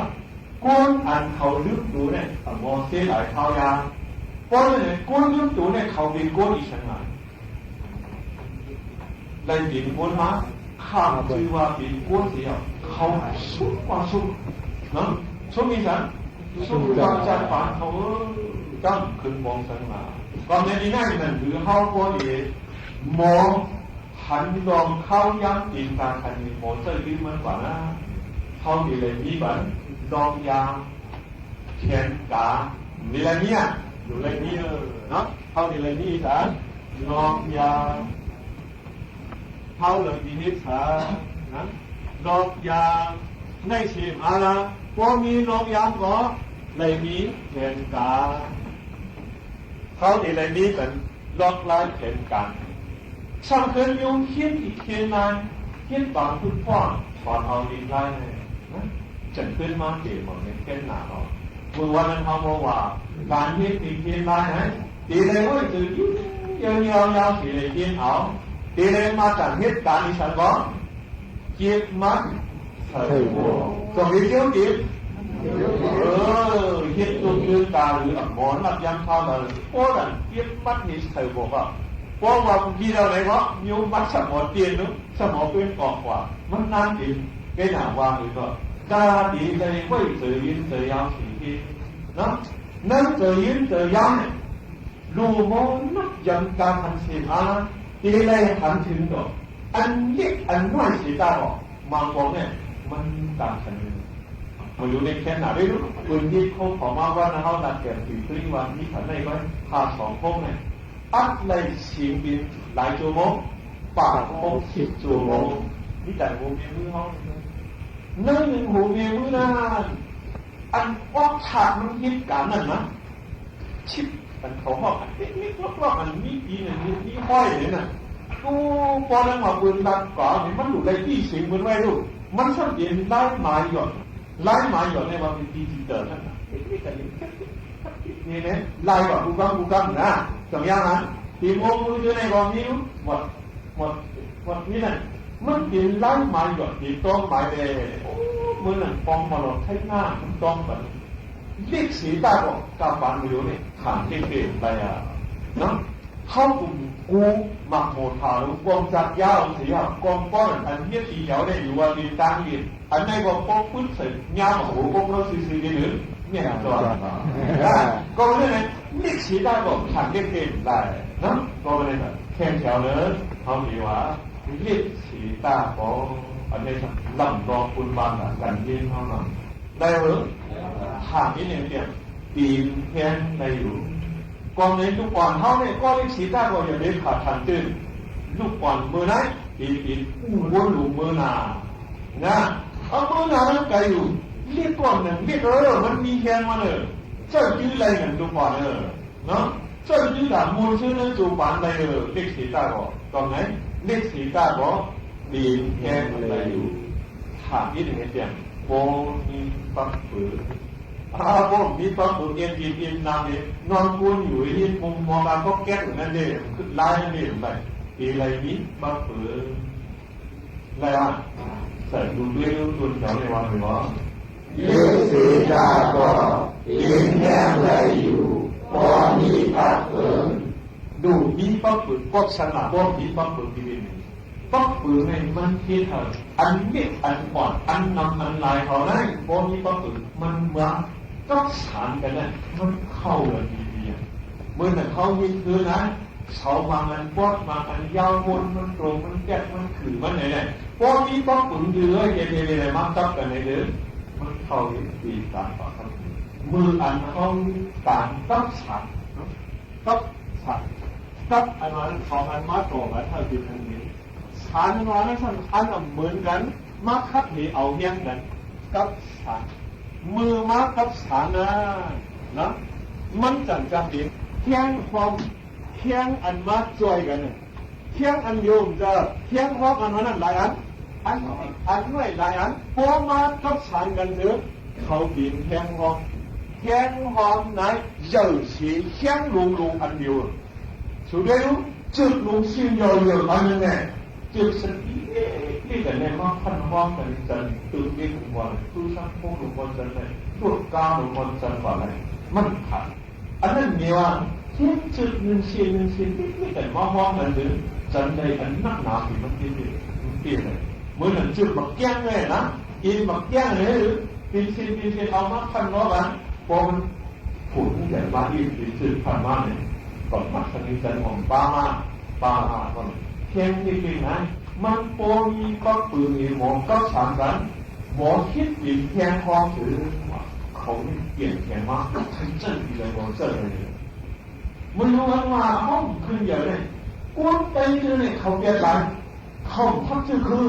ก้นอันเขาลึกดูเนี่ยมองเสียหลายข้าวยางเพราะเนี่ยก้นลึกดูเนี่ยเขาเป็นก้นอีกชั้นหนึ่งเลยดินก้นมาข้ามคือว่าเป็นก้นเดียวเขาสุดกว่าสุดนะสุดมีสันสุดกว่าจัดฝันเขาตั้งขึ้นมองสันมาก่อนในนี้นั่นมันคือเขาก็ดีมองหันลองเข้าย้ำตีนตาคันนี้มองเจอยืมมันกว่านะเขาดีเลยมีบันลองยางแขนกามีอะไรเนี่ยอยู่อะไรนี่เนาะเขาดีเลยนี่สารลองยางเขาเลยดีนิดสารนะลองยางในชีมอะไรพอมีลองยางก็เลยมีแขนกาเขาดีเลยนี้เป็นล็อกไล่แขนกันสำคัญยงเขียนอีกเขียนนานเขียนบางทุกฟ้อนถอนเอาดีไล่เลยนะจัดขึ้นมาเกี่ยวกับเขียนหนาเขาเมื่อวันนั้นเขาบอกว่าการเขียนอีกเขียนไล่นะตีเลยว่าจะยุ่งยาวๆตีเลยเขียนเอาตีเลยมาจากเหตุการณ์ที่ฉันบอกเขียนมันใส่หัวตรงนี้เกี่ยวกับเฮ็ดตัวเรื่องตาหรือหมอนรับยำข้าวเลยโอ้ดันเก็บมัดนี่ใส่บอกว่าเพราะว่ามีเราไหนวะมีมัดสมอเตียนนึกสมอเป็นกอกกว่ามันนานจริงแกหนาว่าหรือก็กาดีใจไว้เจอยินเจอยาวสิ่งที่นะนั่นเจอยินเจอยาวเนี่ยรูมองนักยังการทันเสียอาตีเลยทันถึงก็อันเล็กอันน้อยสีตาบอกมังบอกเนี่ยมันต่างกันมาอยู่ในแค่ไหนไม่รู้ปืนที่เขาขอมาว่านะเขาหนักแก่ถึงครึ่งวันที่ขันได้ไว้พา2 พวกเนี่ยอัดเลยชิงบินหลายชั่วโมงป่า60 ชั่วโมงนี่แต่หูมีมือเขานั่งหนึ่งหูมีมือนะ อันออกฉากมันฮิตกันนั่นนะชิปอันเขาบอกอันนี้รอบๆอันนี้ปีหนึ่งนี้ห้อยเลยนะดูพอแล้วมาปืนดักก่อนนี่มันอยู่ในที่สิงมันไว้ลูกมันสังเกตไล่หมายหยดไล่หมายหยดในวันที่ดิจิตอลนั่นนะนี่เนี่ยไล่ก่อนกูกังนะตรงอย่างนั้นทีมงมือในกองนี้หมดนี่นั่นมันเป็นไล่หมายหยดที่ต้องหมายเลยมือนั่นฟองมาหลอกให้หน้ามันต้องแบบเรียกสีตาบอกกาบานมือเนี่ยถามเก่งๆไปอ่ะนะเข้ากูหมักโมทาแล้วกองจัดยาวเสียกองป้อนอันเนี้ยสีเหลียวได้อยู่ว่ามีตั้งยืนอันไหนก็ป้องพื้นเสร็จยาวโอ้โหป้องเราซีๆหรือเนี่ยจอดก็เลยเนี่ยเรียกสีตาบอกถามเก่งๆได้นะก็เลยแบบแข่งแถวเลยเขาดีว่าเรียกสีตาบอกอันนี้ลำรอคุณบางกันยืนเท่านั้นได้หรือถามนิดนึงเนี่ยปีนแค่ได้อยู่กองนี้ลูกบอลเท่านี้ก็เรียกสีตาก็อย่าได้ขาดทันตื้นลูกบอลมือไหนปีนวนหลุมมือหนานะเอามือหนามันไกลอยู่เรียกก่อนหนึ่งเรียกมันมีแค่มาเลยเจ้ายื้ออะไรกันลูกบอลเนาะเจ้ายื้อด่ามูลชื่อนั้นจูบานได้เรียกสีตาก็ตรงไหนเรียกสีตาก็ปีนแค่ได้อยู่ถามนิดนึงเนี่ยโบมีปักปืนโบมีปักปืนเย็นน้ำเนี่ยนอนกุนอยู่ที่มุมมองการก็แก้อยู่นั่นเองคือลายนั่นเองไปปีอะไรนี้ปักปืนอะไรอ่ะใส่ดูด้วยดูแถวในวันหรือว่าเลือดสีตาก็ยิงแย่อะไรอยู่พอมีปักปืนดูมีปักปืนก็ชนะพอมีปักปืนที่นี่ปักปืนในมันที่เธออันเม็ดอันอ่อนอันนำอันลายเขาได้พอมีปักปืนมันเหมือนก็สานกันนะมันเข้ากันดีๆเมื่อแต่เขายิงคือนะเขามามันปอดมามันยาววนมันตรงมันแก้มันขือมันไหนพอมีปักปืนเยอะเย็นๆมาจับกันในเดือมันเข้าดีการต่อกันมืออันเขาการตับฉันตับฉันตับอันนั้นของอันมาต่อกันเท่าที่ทันนี้ฉันว่านั้นอันเหมือนกันมาคัดให้เอาเฮี้ยงกันกับฉันมือมากับฉันนะมันจังจังดีเฮี้ยงความเฮี้ยงอันมาจ่วยกันเฮี้ยงอันโยมจะเฮี้ยงพอกอันนั้นหลายอันไม่หลายอันพอมากับฉันกันเถอะเขาบินเฮี้ยงหอมเฮี้ยงหอมไหนเยอะสีเฮี้ยงลุงอันเดียวสุดท้ายจุดลุงสิ่งเยอะๆอันนั้นแน่จุดสักที่แต่ในมาพันห้องกันจันตื่นเต้นวันตู้ซักพวกหลวงพ่อจันเลยตรวจกาหลวงพ่อจันว่าอะไรมันขาดอันนั้นมีว่าที่จุดหนึ่งสิ่งที่แต่มาห้องกันเลยจันเลยอันนักหนาที่มันที่เลยเมื่อนั้นจุดบักแก้งเลยนะกินบักแก้งเลยหรือปีนเอามาพันร้อยวันพอมันผุนใหญ่มาอีกปีจุดพันมาเนี่ยก่อนมาสนิทจันของป้ามาก็เพียงที่ปีไหนมันโปมีก็ปืนมีหมอก็สามกันหมอคิดปีนแทงคอถือเขาเปลี่ยนแทงมาถึงเจ้าปีเลยหมอเจ้าเลยมันรู้ว่าห้องขึ้นใหญ่เลยกวนไปเลยเขาเปลี่ยนไรเขาพักชื่อคือ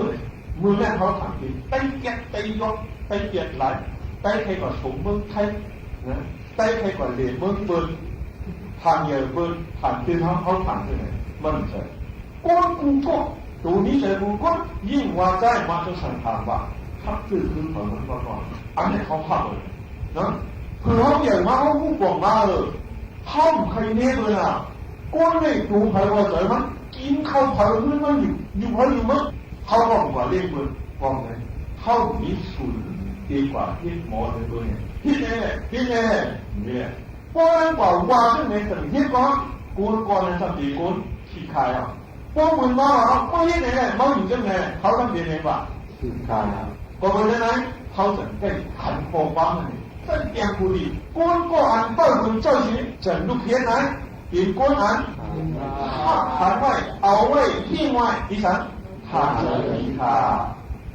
มือแรกเขาถามทีไปเก็บไปยกไปเปลี่ยนไรไปใครก่อนสมเมืองไทยนะไปใครก่อนเรียนเมืองเบิร์นทางใหญ่เบิร์นผ่านที่เขาผ่านที่ไหนมันใช่กวนกูก็ตัวนี้เลยกูก็ยิ่งว่าใจมาจะสั่งทางว่าทักคือเหมือนก่อนอันนี้เขาพักเลยนะคือเขาใหญ่มาเขาผู้บอกมาห้องใครเนี่ยเลยอ่ะก้นเลยดูใครว่าใจมันกินข้าวผัดมันมันอยู่เพราะอยู่มั้งเขาบอกว่าเรียกมันบอกไงเขามีสูตรดีกว่าที่หมอเลยตัวนี้ที่เนี่ยเพราะงั้นบอกว่าที่ไหนถึงที่ก่อนในสัปดาห์ก่อนที่ใครอ่ะพวกมึงมาไม่ใช่ไหนมาอยู่จังไหนเขาทำเองไงวะคือใครก็เป็นยังไงเขาจะได้ขันโคบ้างนี่真变故里，官过安报文教学，整路偏南，因官安，海外、澳外、境外，第三，他这里他，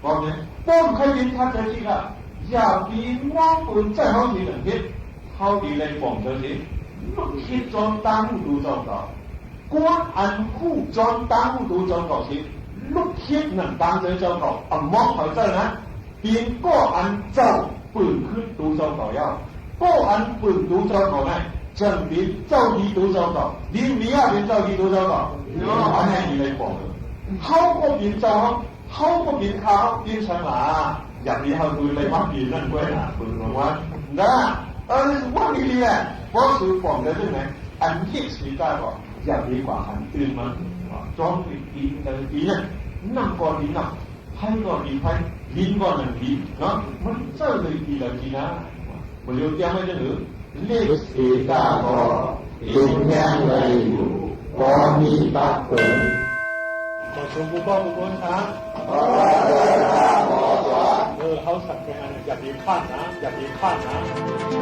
我们帮开bin他这几个，也比我们再好几两天，好比来帮这些，路去装耽误都糟糕，官安护装耽误都糟糕些，路去能当这糟糕，啊，莫好这呢，边过安走。ปืนขึ้นตูเจ้าเก่าเย้าก็อันปืนตูเจ้าเก่านั่น证明เจ้าดีตูเจ้าเก่าดีมีอะเป็นเจ้าดีตูเจ้าเก่าอันนี้มีเลยบอกเขาก็เป็นเจ้าเขาก็เป็นเขาเป็นฉลาอย่างนี้เขาดูเลยว่าปีนั่นก็หนาปืนของว่านะว่าดีแหละเพราะสื่อบอกได้ด้วยไหมอันที่สีได้บอกอย่างดีกว่าอันตื่นมาจ้องปีนั้นนั่งก่อนดีนั่ง拍ก่อนดี拍ลิ้นก่อนนั่งลิ้นเนาะมันเจ้าเลยดีแล้วดีนะมันเรียกยังไม่ได้หรือเลขสีตาก็เป็นยังไงอยู่ก็มีตาเปิดขอชมผู้บ้าผู้คนครับเขาสั่งงานอย่าดีขั้นนะอย่าดีขั้นนะ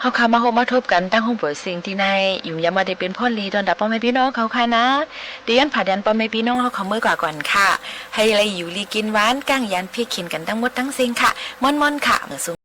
เขาคามาโฮมาทบกันตั้งห้องเปิดสิ่งที่ในอยู่ยังมาได้เป็นพ่อลีตอนดับป้อแม่พี่น้องเขาค่ะนะเดี๋ยวยันผ่าดันป้อแม่พี่น้องเขาเมื่อกว่าก่อนค่ะให้อะไรอยู่ลีกินหวานก้างยันพี่ขินกันตั้งหมดทั้งสิ่งค่ะม่อนๆค่ะเหมือน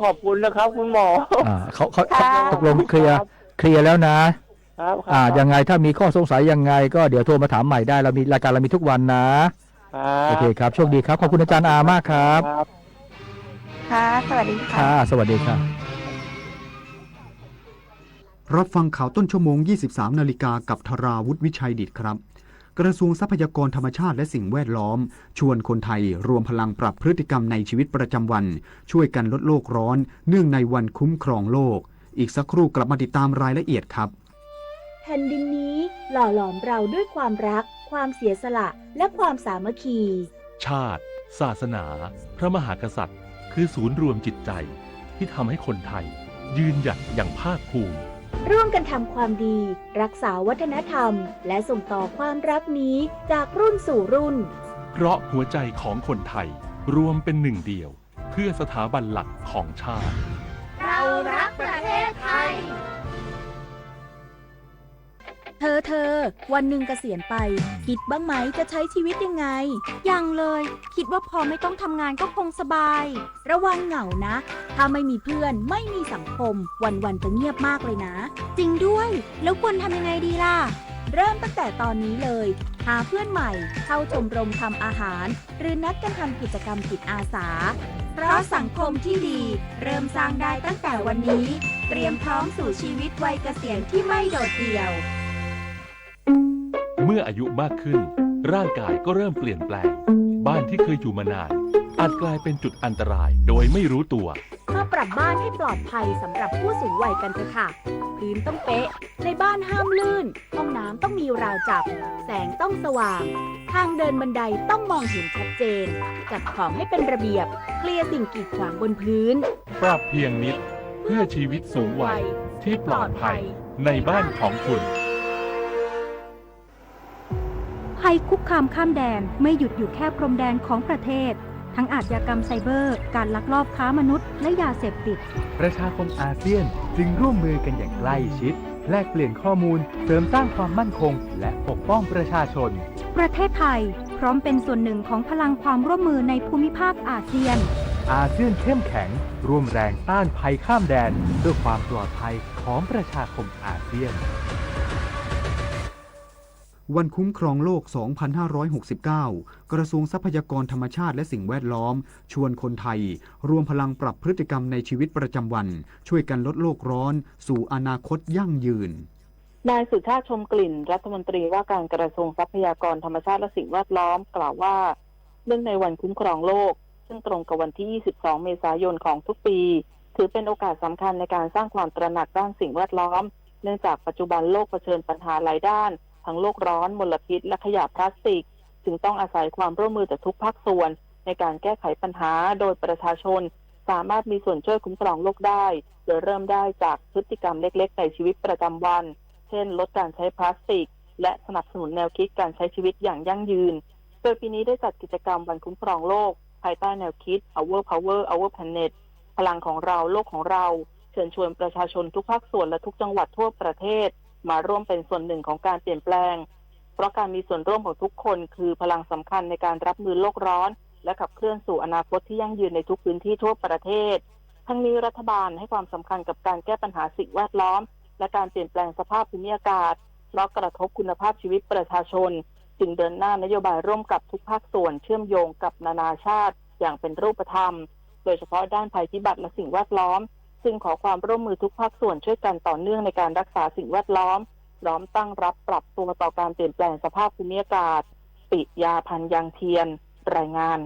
ขอบคุณนะครับคุณหมอเขาตกลงเคลียร์แล้วนะยังไงถ้ามีข้อสงสัยยังไงก็เดี๋ยวโทรมาถามใหม่ได้เรามีรายการเรามีทุกวันนะโอเคครับโชคดีครับขอบคุณอาจารย์อามากครับค่ะสวัสดีค่ะสวัสดีค่ะรับฟังข่าวต้นชั่วโมง 23 นาฬิกากับธราวุฒิวิชัยดิษฐ์ครับกระทรวงทรัพยากรธรรมชาติและสิ่งแวดล้อมชวนคนไทยรวมพลังปรับพฤติกรรมในชีวิตประจำวันช่วยกันลดโลกร้อนเนื่องในวันคุ้มครองโลกอีกสักครู่กลับมาติดตามรายละเอียดครับแผ่นดินนี้หล่อหลอมเราด้วยความรักความเสียสละและความสามัคคีชาติศาสนาพระมหากษัตริย์คือศูนย์รวมจิตใจที่ทำให้คนไทยยืนหยัดอย่างภาคภูมิร่วมกันทำความดีรักษาวัฒนธรรมและส่งต่อความรักนี้จากรุ่นสู่รุ่นเพราะหัวใจของคนไทยรวมเป็นหนึ่งเดียวเพื่อสถาบันหลักของชาติเรารักประเทศไทยเธอวันหนึ่งเกษียณไปคิดบ้างไหมจะใช้ชีวิตยังไงยังเลยคิดว่าพอไม่ต้องทำงานก็คงสบายระวังเหงานะถ้าไม่มีเพื่อนไม่มีสังคมวันจะเงียบมากเลยนะจริงด้วยแล้วควรทำยังไงดีล่ะเริ่มตั้งแต่ตอนนี้เลยหาเพื่อนใหม่เข้าชมรมทำอาหารหรือนัดกันทำกิจกรรมจิตอาสาเพราะสังคมที่ดีเริ่มสร้างได้ตั้งแต่วันนี้เตรียมพร้อมสู่ชีวิตวัยเกษียณที่ไม่โดดเดี่ยวเมื่ออายุมากขึ้นร่างกายก็เริ่มเปลี่ยนแปลงบ้านที่เคยอยู่มานานอาจกลายเป็นจุดอันตรายโดยไม่รู้ตัวมาปรับบ้านให้ปลอดภัยสำหรับผู้สูงวัยกันเถอะค่ะพื้นต้องเป๊ะในบ้านห้ามลื่นห้องน้ำต้องมีราวจับแสงต้องสว่างทางเดินบันไดต้องมองเห็นชัดเจนจัดของให้เป็นระเบียบเคลียร์สิ่งกีดขวางบนพื้นปรับเพียงนิดเพื่อชีวิตสูงวัยที่ปลอดภัยในบ้านของคุณภัยคุกคามข้ามแดนไม่หยุดอยู่แค่พรมแดนของประเทศทั้งอาชญากรรมไซเบอร์การลักลอบค้ามนุษย์และยาเสพติดประชาคมอาเซียนจึงร่วมมือกันอย่างใกล้ชิดแลกเปลี่ยนข้อมูลเสริมสร้างความมั่นคงและปกป้องประชาชนประเทศไทยพร้อมเป็นส่วนหนึ่งของพลังความร่วมมือในภูมิภาคอาเซียนอาเซียนเข้มแข็งร่วมแรงต้านภัยข้ามแดนด้วยความปลอดภัยของประชาคมอาเซียนวันคุ้มครองโลก 2569 กระทรวงทรัพยากรธรรมชาติและสิ่งแวดล้อมชวนคนไทยรวมพลังปรับพฤติกรรมในชีวิตประจำวันช่วยกันลดโลกร้อนสู่อนาคตยั่งยืนนายสุชาติชมกลิ่นรัฐมนตรีว่าการกระทรวงทรัพยากรธรรมชาติและสิ่งแวดล้อมกล่าวว่าเนื่องในวันคุ้มครองโลกซึ่งตรงกับวันที่ 22 เมษายนของทุกปีถือเป็นโอกาสสำคัญในการสร้างความตระหนักด้านสิ่งแวดล้อมเนื่องจากปัจจุบันโลกเผชิญปัญหาหลายด้านทั้งโลกร้อนมลพิษและขยะพลาสติกจึงต้องอาศัยความร่วมมือจากทุกภาคส่วนในการแก้ไขปัญหาโดยประชาชนสามารถมีส่วนช่วยคุ้มครองโลกได้โดยเริ่มได้จากพฤติกรรมเล็กๆในชีวิตประจำวันเช่นลดการใช้พลาสติกและสนับสนุนแนวคิดการใช้ชีวิตอย่างยั่งยืนโดยปีนี้ได้จัดกิจกรรมวันคุ้มครองโลกภายใต้แนวคิด Our Power Our Planet พลังของเราโลกของเราเชิญชวนประชาชนทุกภาคส่วนและทุกจังหวัดทั่วประเทศมาร่วมเป็นส่วนหนึ่งของการเปลี่ยนแปลงเพราะการมีส่วนร่วมของทุกคนคือพลังสำคัญในการรับมือโลกร้อนและขับเคลื่อนสู่อนาคตที่ยั่งยืนในทุกพื้นที่ทั่วประเทศทั้งนี้รัฐบาลให้ความสำคัญกับการแก้ปัญหาสิ่งแวดล้อมและการเปลี่ยนแปลงสภาพภูมิอากาศเพราะกระทบคุณภาพชีวิตประชาชนจึงเดินหน้านโยบายร่วมกับทุกภาคส่วนเชื่อมโยงกับนานาชาติอย่างเป็นรูปธรรมโดยเฉพาะด้านภัยพิบัติและสิ่งแวดล้อมซึ่งขอความร่วมมือทุกภาคส่วนช่วยกันต่อเนื่องในการรักษาสิ่งแวดล้อมพร้อมตั้งรับปรับตัวต่อการเปลี่ยนแปลงสภาพภูมิอากาศปิยาพันธ์ยังเทียนรายงาน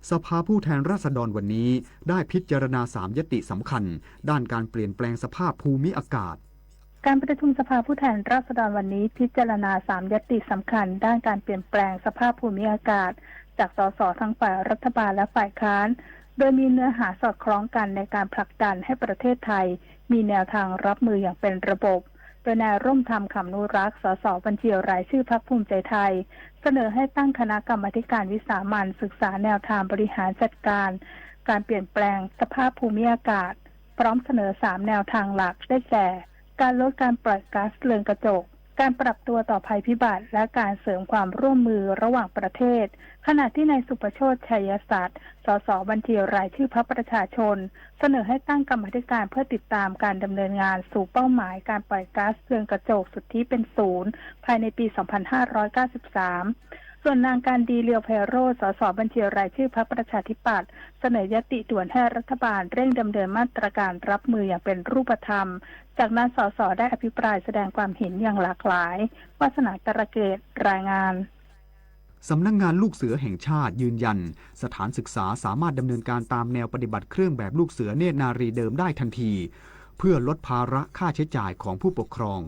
สภาผู้แทนราษฎรวันนี้ได้พิจารณา3ญัตติสำคัญด้านการเปลี่ยนแปลงสภาพภูมิอากาศการประชุมสภาผู้แทนราษฎรวันนี้พิจารณา3ญัตติสำคัญด้านการเปลี่ยนแปลงสภาพภูมิอากาศจากสสทั้งฝ่ายรัฐบาลและฝ่ายค้านโดยมีเนื้อหาสอดคล้องกันในการผลักดันให้ประเทศไทยมีแนวทางรับมืออย่างเป็นระบบโดยนายร่มธรรมขำนุรักษ์ สส บัญชีรายชื่อพรรคภูมิใจไทยเสนอให้ตั้งคณะกรรมาการวิสามัญศึกษาแนวทางบริหารจัดการการเปลี่ยนแปลงสภาพภูมิอากาศพร้อมเสนอ3แนวทางหลักได้แก่การลดการปล่อยก๊าซเรือนกระจก การปรับตัวต่อภัยพิบัติและการเสริมความร่วมมือระหว่างประเทศขณะที่นายสุประโชติชัยศักดิ์สสบัญชีรายชื่อพรรคประชาชนเสนอให้ตั้งกรรมาธิการเพื่อติดตามการดำเนินงานสู่เป้าหมายการปล่อยก๊าซเรือนกระจกสุทธิเป็นศูนย์ภายในปี 2593 ส่วนนางการดีเลียวไพโรจน์ สสบัญชีรายชื่อพรรคประชาธิปัตย์เสนอยติด่วนให้รัฐบาลเร่งดำเนินมาตรการรับมืออย่างเป็นรูปธรรมจากนั้นสสได้อภิปรายแสดงความเห็นอย่างหลากหลายวาสนาตระเกตรายงานสำนักงานลูกเสือแห่งชาติยืนยันสถานศึกษาสามารถดำเนินการตามแนวปฏิบัติเครื่องแบบลูกเสือเนตรนารีเดิมได้ทันทีเพื่อลดภาระค่าใช้จ่ายของผู้ปกครอง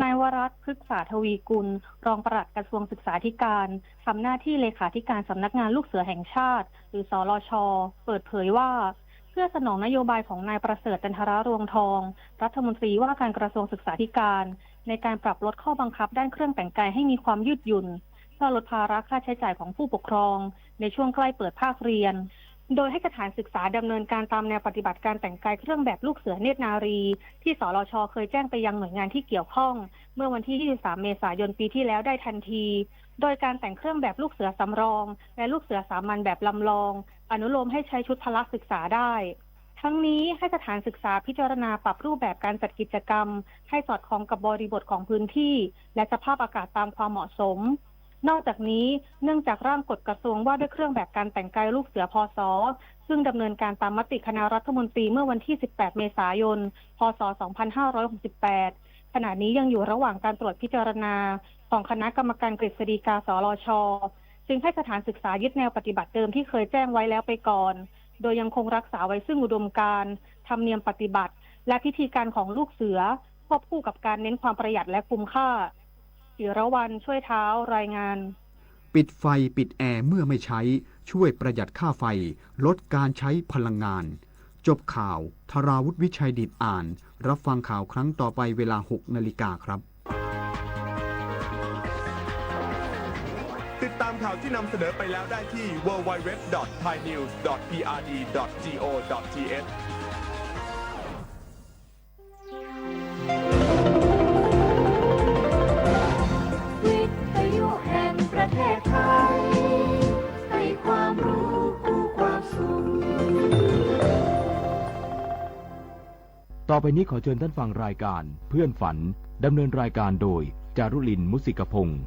นายวรัตน์พฤกษาทวีกุลรองปลัดกระทรวงศึกษาธิการทำหน้าที่เลขาธิการสำนักงานลูกเสือแห่งชาติหรือสลช.เปิดเผยว่าเพื่อสนองนโยบายของนายประเสริฐจันทรรวงทองรัฐมนตรีว่าการกระทรวงศึกษาธิการในการปรับลดข้อบังคับด้านเครื่องแต่งกายให้มีความยืดหยุ่นเพื่อลดภาระค่าใช้จ่ายของผู้ปกครองในช่วงใกล้เปิดภาคเรียนโดยให้สถานศึกษาดำเนินการตามแนวปฏิบัติการแต่งกายเครื่องแบบลูกเสือเนตรนารีที่สลช.เคยแจ้งไปยังหน่วยงานที่เกี่ยวข้องเมื่อวันที่ 23 เมษายนปีที่แล้วได้ทันทีโดยการแต่งเครื่องแบบลูกเสือสำรองและลูกเสือสามัญแบบลำลองอนุโลมให้ใช้ชุดพละศึกษาได้ทั้งนี้ให้สถานศึกษาพิจารณาปรับรูปแบบการจัดกิจกรรมให้สอดคล้องกับบริบทของพื้นที่และสภาพอากาศตามความเหมาะสมนอกจากนี้เนื่องจากร่างกฎกระทรวงว่าด้วยเครื่องแบบการแต่งกายลูกเสือพศ.ซึ่งดำเนินการตามมติคณะรัฐมนตรีเมื่อวันที่ 18 เมษายน พศ. 2568 ขณะนี้ยังอยู่ระหว่างการตรวจพิจารณาของคณะกรรมการกฤษฎีกาสลช.จึงให้สถานศึกษายึดแนวปฏิบัติเดิมที่เคยแจ้งไว้แล้วไปก่อนโดยยังคงรักษาไว้ซึ่งอุดมการณ์ธรรมเนียมปฏิบัติและพิธีการของลูกเสือควบคู่กับการเน้นความประหยัดและคุ้มค่าศิรวรรณช่วยเท้ารายงานปิดไฟปิดแอร์เมื่อไม่ใช้ช่วยประหยัดค่าไฟลดการใช้พลังงานจบข่าวธราวุฒิวิชัยดิษฐ์อ่านรับฟังข่าวครั้งต่อไปเวลา 6 นาฬิกาครับติดตามข่าวที่นำเสนอไปแล้วได้ที่ www.thainews.prd.go.thประเทศไทยให้ความรู้คู่ความสุขต่อไปนี้ขอเชิญท่านฟังรายการเพื่อนฝันดำเนินรายการโดยจารุลินมุสิกพงศ์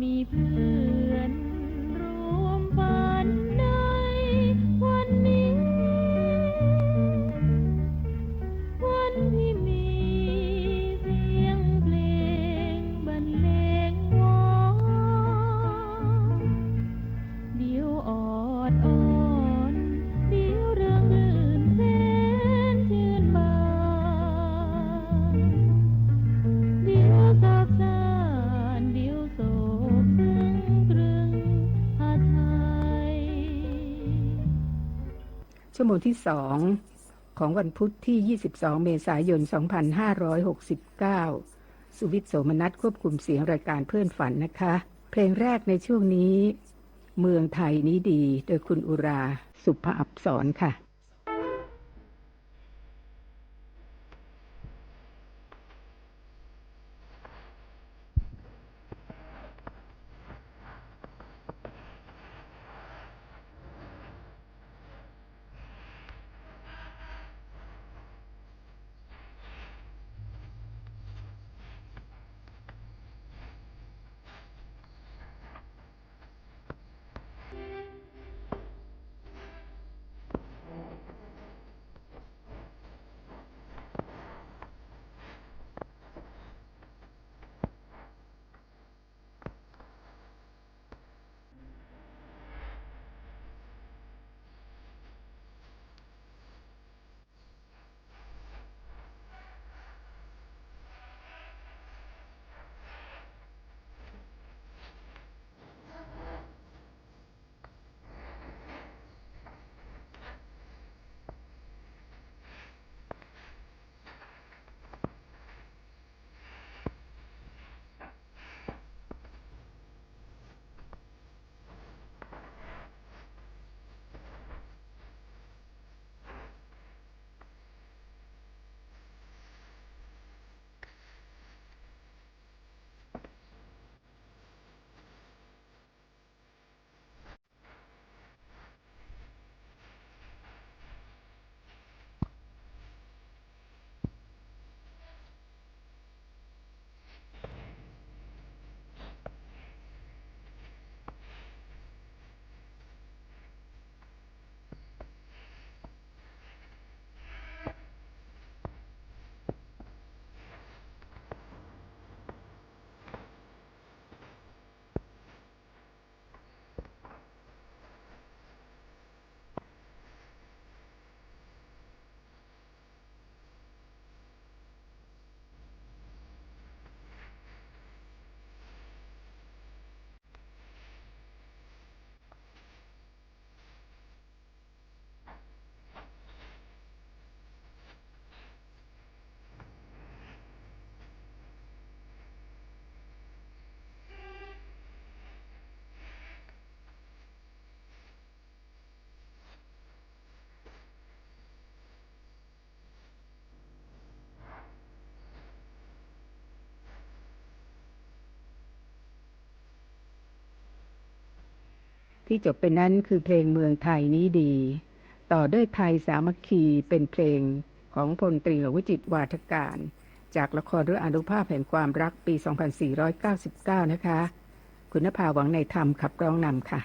มีเพื่อนร่วมฝันในวันนี้วันที่มีเสียงเพลงบรรเลงวอนเดี๋ยวออดอ่อนเดี๋ยวเรื่องลื่นแสนชื่นบานเดี๋ยวสับสานเดี๋ยวโศกชั่วโมงที่2ของวันพุธที่ 22 เมษายน 2569 สุวิทย์ โสมนัสควบคุมเสียงรายการเพื่อนฝันนะคะ เพลงแรกในช่วงนี้เมืองไทยนี้ดีโดยคุณอุราสุภอัปสรค่ะ ที่จบไปนั้นคือเพลงเมืองไทยนี้ดี ต่อด้วยไทยสามัคคีเป็นเพลงของพลตรีวิจิตรวาทการจากละครเรื่องอานุภาพแห่งความรักปี 2499 นะคะคุณนภาหวังในธรรมขับร้องนำค่ะ